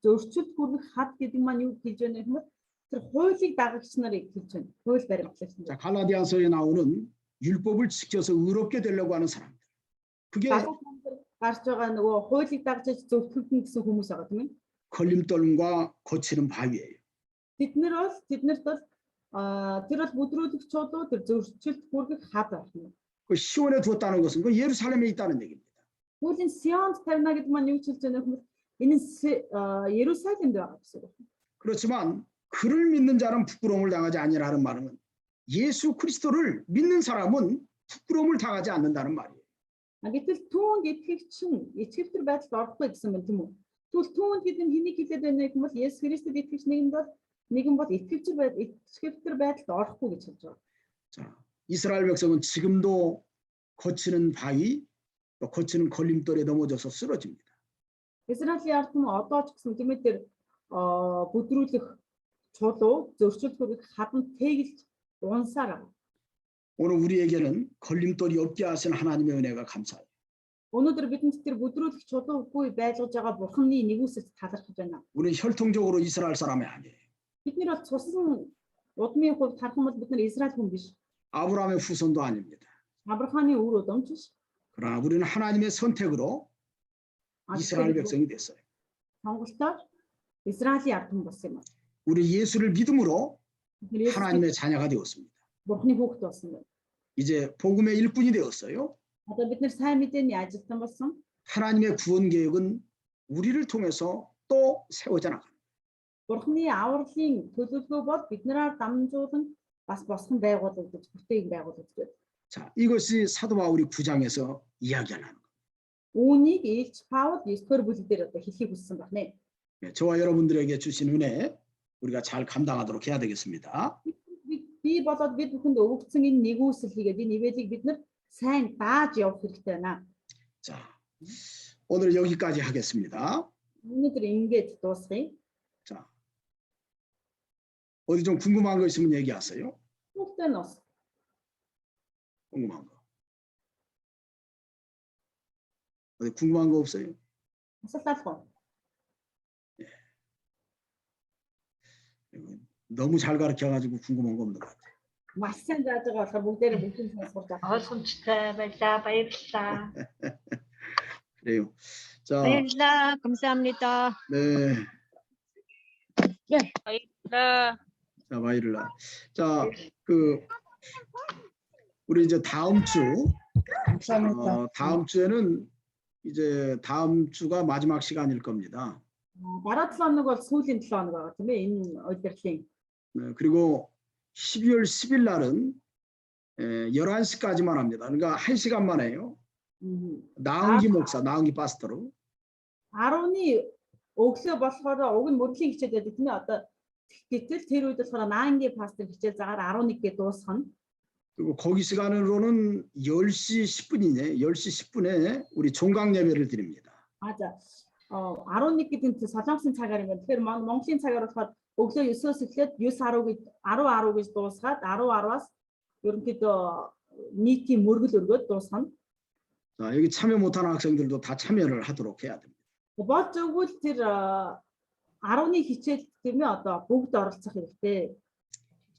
зөрчилд хүргэх хад гэдэг маань юу гэж байна вэ? Тэр хуулийг дагагч нарыг хэлж байна. Хууль баримтлагч нар. 자, 갈라디아서에 나오는 율법을 지켜서 의롭게 되려고 하는 사람들. 그게 гарч байгаа нөгөө хуулийг дагаж зөвхөн гэсэн хүмүүс байгаа тийм ээ. 걸림돌과 거치는 바위예요. Тэднэрт бол тэр бол бүдрүүлэх чулуу тэр зөрчилд хүргэх хад байна. 그 시온에 두었다는 것은 그 예루살렘에 있다는 얘기입니다. Үүлийн Сионд тавина гэдэг маань юу ч хэлж байгаа юм. Энэ нь Иерусалимд байгаа гэсэн үг. 그렇지만 그를 믿는 자는 부끄러움을 당하지 아니라는 말은 예수 그리스도를 믿는 사람은 부끄러움을 당하지 않는다는 말이에요. Гэтэл түүнд итгэгч нь итгэвтер байдалд орохгүй гэсэн юм тийм үү? Тэгвэл түүнд гэдэг нь хэнийг хэлээд байна гэх юм бол Есүс Христэд итгэгч нэгэн бол итгэвтер байдалд орохгүй гэж хэлж байгаа. 자, 이스라엘 백성은 지금도 거치는 바위, 또 거치는 걸림돌에 넘어져서 쓰러집니다. Израилийн ард түмэн одоо ч гэсэн тийм ээ тэр бүдрүүлэх чулуу зөрчилд хүргэх хаданд тэгэлж унсаар байгаа. 오늘 우리에게는 걸림돌이 없게 하신 하나님의 은혜가 감사해요. Өнөөдөр бидэнд тэр бүдрүүлэх чулуугүй байлгаж байгаа Бурханы нэгүсэлд талархаж байна. 우리는 혈통적으로 이스라엘 사람이 아니에요. Бид нэр бол цусан удмын хувьд харах юм бол бид нар Израиль хүн биш. 아브라함의 후손도 아닙니다. Авраамийн үр удамч биш. 그러나 우리는 하나님의 선택으로 이스라엘 백성이 됐어요. сонголтоор Израилийн ард түмэн болсон юм. 우리 예수를 믿음으로 하나님의 자녀가 되었습니다. Бурханы хүүхэд болсон байна. 이제 복음의 일꾼이 되었어요. Одоо бид нар сайн мэдээний ажилтан болсон. 하나님의 구원 계획은 우리를 통해서 또 세워져 나갑니다. Бурханы авралын төлөвлөгөө бол биднээр дамжуулан бас босгон байгуулагдаж, бүтээг байгуулагдаж байна. 자, 이것이 사도 바울이 9장에서 이야기하는 겁니다. Үүнийг Илч Паул 9-р бүлэг дээр одоо хэлхийг хүссэн байна. 예, 저와 여러분들에게 주신 은혜 우리가 잘 감당하도록 해야 되겠습니다. Би болоод бид бүхэнд өгөгдсөн энэ нэгүсэл хийгээд энэ ивэлийг бид нар сайн дааж явах хэрэгтэй байна. 자, 오늘 여기까지 하겠습니다. Өнөөдөр ингэж дуусгая. 자, 어디 좀 궁금한 거 있으면 얘기하세요. Бүгдээ нь бас 궁금한 거. 어디 궁금한 거 없어요? асуултаалах уу? 너무 잘 가르쳐가지고 궁금한 거 없는 것 같아요. Маш сайн зааж байгаа болохоор бүгдээрээ бүгдийг сонсгож байгаа. Ойлгомжтой байлаа. Баярлалаа. 그래요. 자, баярлалаа. 감사합니다. 네, баярлалаа. 자, 마이를라. 자, 우리 이제 다음 주, 다음 주에는 이제 다음 주가 마지막 시간일 겁니다. Дараа 7 хоног бол сүүлийн 7 хоног байгаа тийм ээ энэ удирдлын. 네, 그리고 12월 10일 날은 11시까지만 합니다. 그러니까 1시간만 해요. 나은기 목사, 나은기 파스터로. 10-ны өглөө болохоор уг нь мөрлийн хичээл байдаг тийм ээ одоо гэтэл тэр үед болохоор наангийн пастор хичээл загаар 11-гээ дуусгана. 그리고 거기 시간으로는 10시 10분이네. 10시 10분에 우리 종강 예배를 드립니다. За 11 гэдэг нь солонгосын цагаар юм байна. Тэгэхээр Монголын цагаар болохоор өглөө 9-оос эхлээд 9:10 гэж дуусгаад 10:10-аас ерөнхийдөө нийтийн мөргөл өргөд дуусгана. 자, 여기 참여 못하는 학생들도 다 참여를 하도록 해야 됩니다. Болж өгвөл тэр 10-ны хичээл тийм ээ одоо бүгд оролцох хэрэгтэй.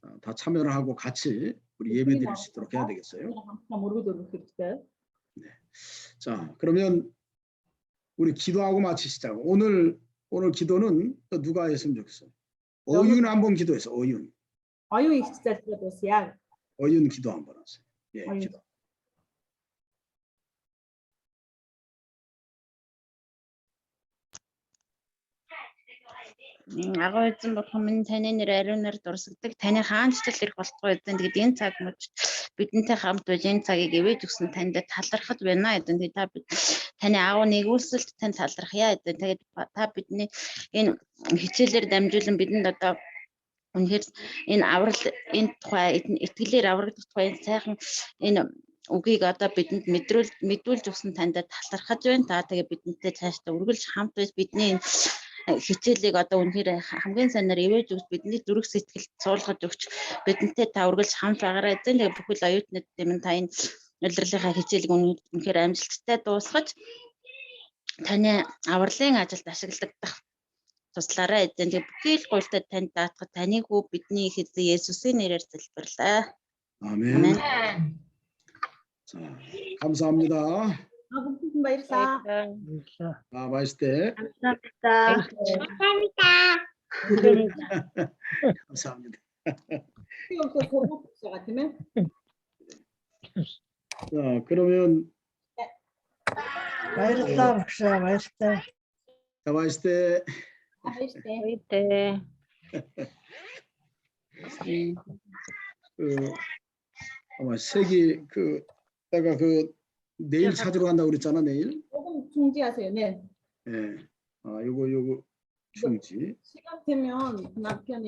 자, 다 참여를 하고 같이 우리 예배 드릴 수 있도록 해야 되겠어요. хамтдаа мөргөл өргөх хэрэгтэй. 자, 그러면 우리 기도하고 마치시자. 오늘 기도는 또 누가 했으면 좋겠어요. 어윤 한번 기도해서 어윤. Оюун их залбираад дуусъя. 어윤 기도 한번 하세요. 예, 어윤. 기도. Агуу эзэн бурхан минь таны нэр ариунаар дурсагдаг. Таны хаанчлал ирэх болтугай эзэн. Тэгээд энэ цаг мөч бидэнтэй хамт байж энэ цагийг ивэж өгсөн танд талархаж байна эзэн. Тэгээд та бид таны агуу нэгүсэлд тань талархъя эзэн. Тэгээд та бидний энэ хичээлээр дамжуулан бидэнд одоо үнэхээр энэ аврал энэ тухай итгэлээр аврагдах тухай энэ сайхан энэ үгийг одоо бидэнд мэдүүлж өгсөн танд талархаж байна. Та тэгээд бидэнтэй цаашдаа үргэлж хамт байж бидний хичээлийг одоо үнэхээр хамгийн сайнаар ивэж өгч бидний зүрх сэтгэлд суулгаж өгч бидэнтэй та үргэлж хамт байгаарай эзэн. Тэгээд бүхэл оюутнууд минь та энэ удирдлынхаа хичээлийг үнэхээр амжилттай дуусгаж таны авралын ажилд ашиглагдах туслаарай эзэн. Тэгээд бүхэл гуйлтад танд даатгах таны хүү бидний их эзэн Есүсийн нэрээр залбирлаа. 아멘. Amen. 자, 감사합니다. Бүгдэнд баярлалаа. 아, 맛있을 때. 감사합니다. 감사합니다. Би өөртөө сургууль байгаа тийм ээ. 자, 그러면 баярлалаа багшаа баярлалаа. 자, 맛있을 때. Баярлалаа. 아마 색이 내가 내일 찾으러 간다고 그랬잖아, 내일. 조금 중지하세요. 네. 예. 아, 요거 중지. 시간 되면 남편이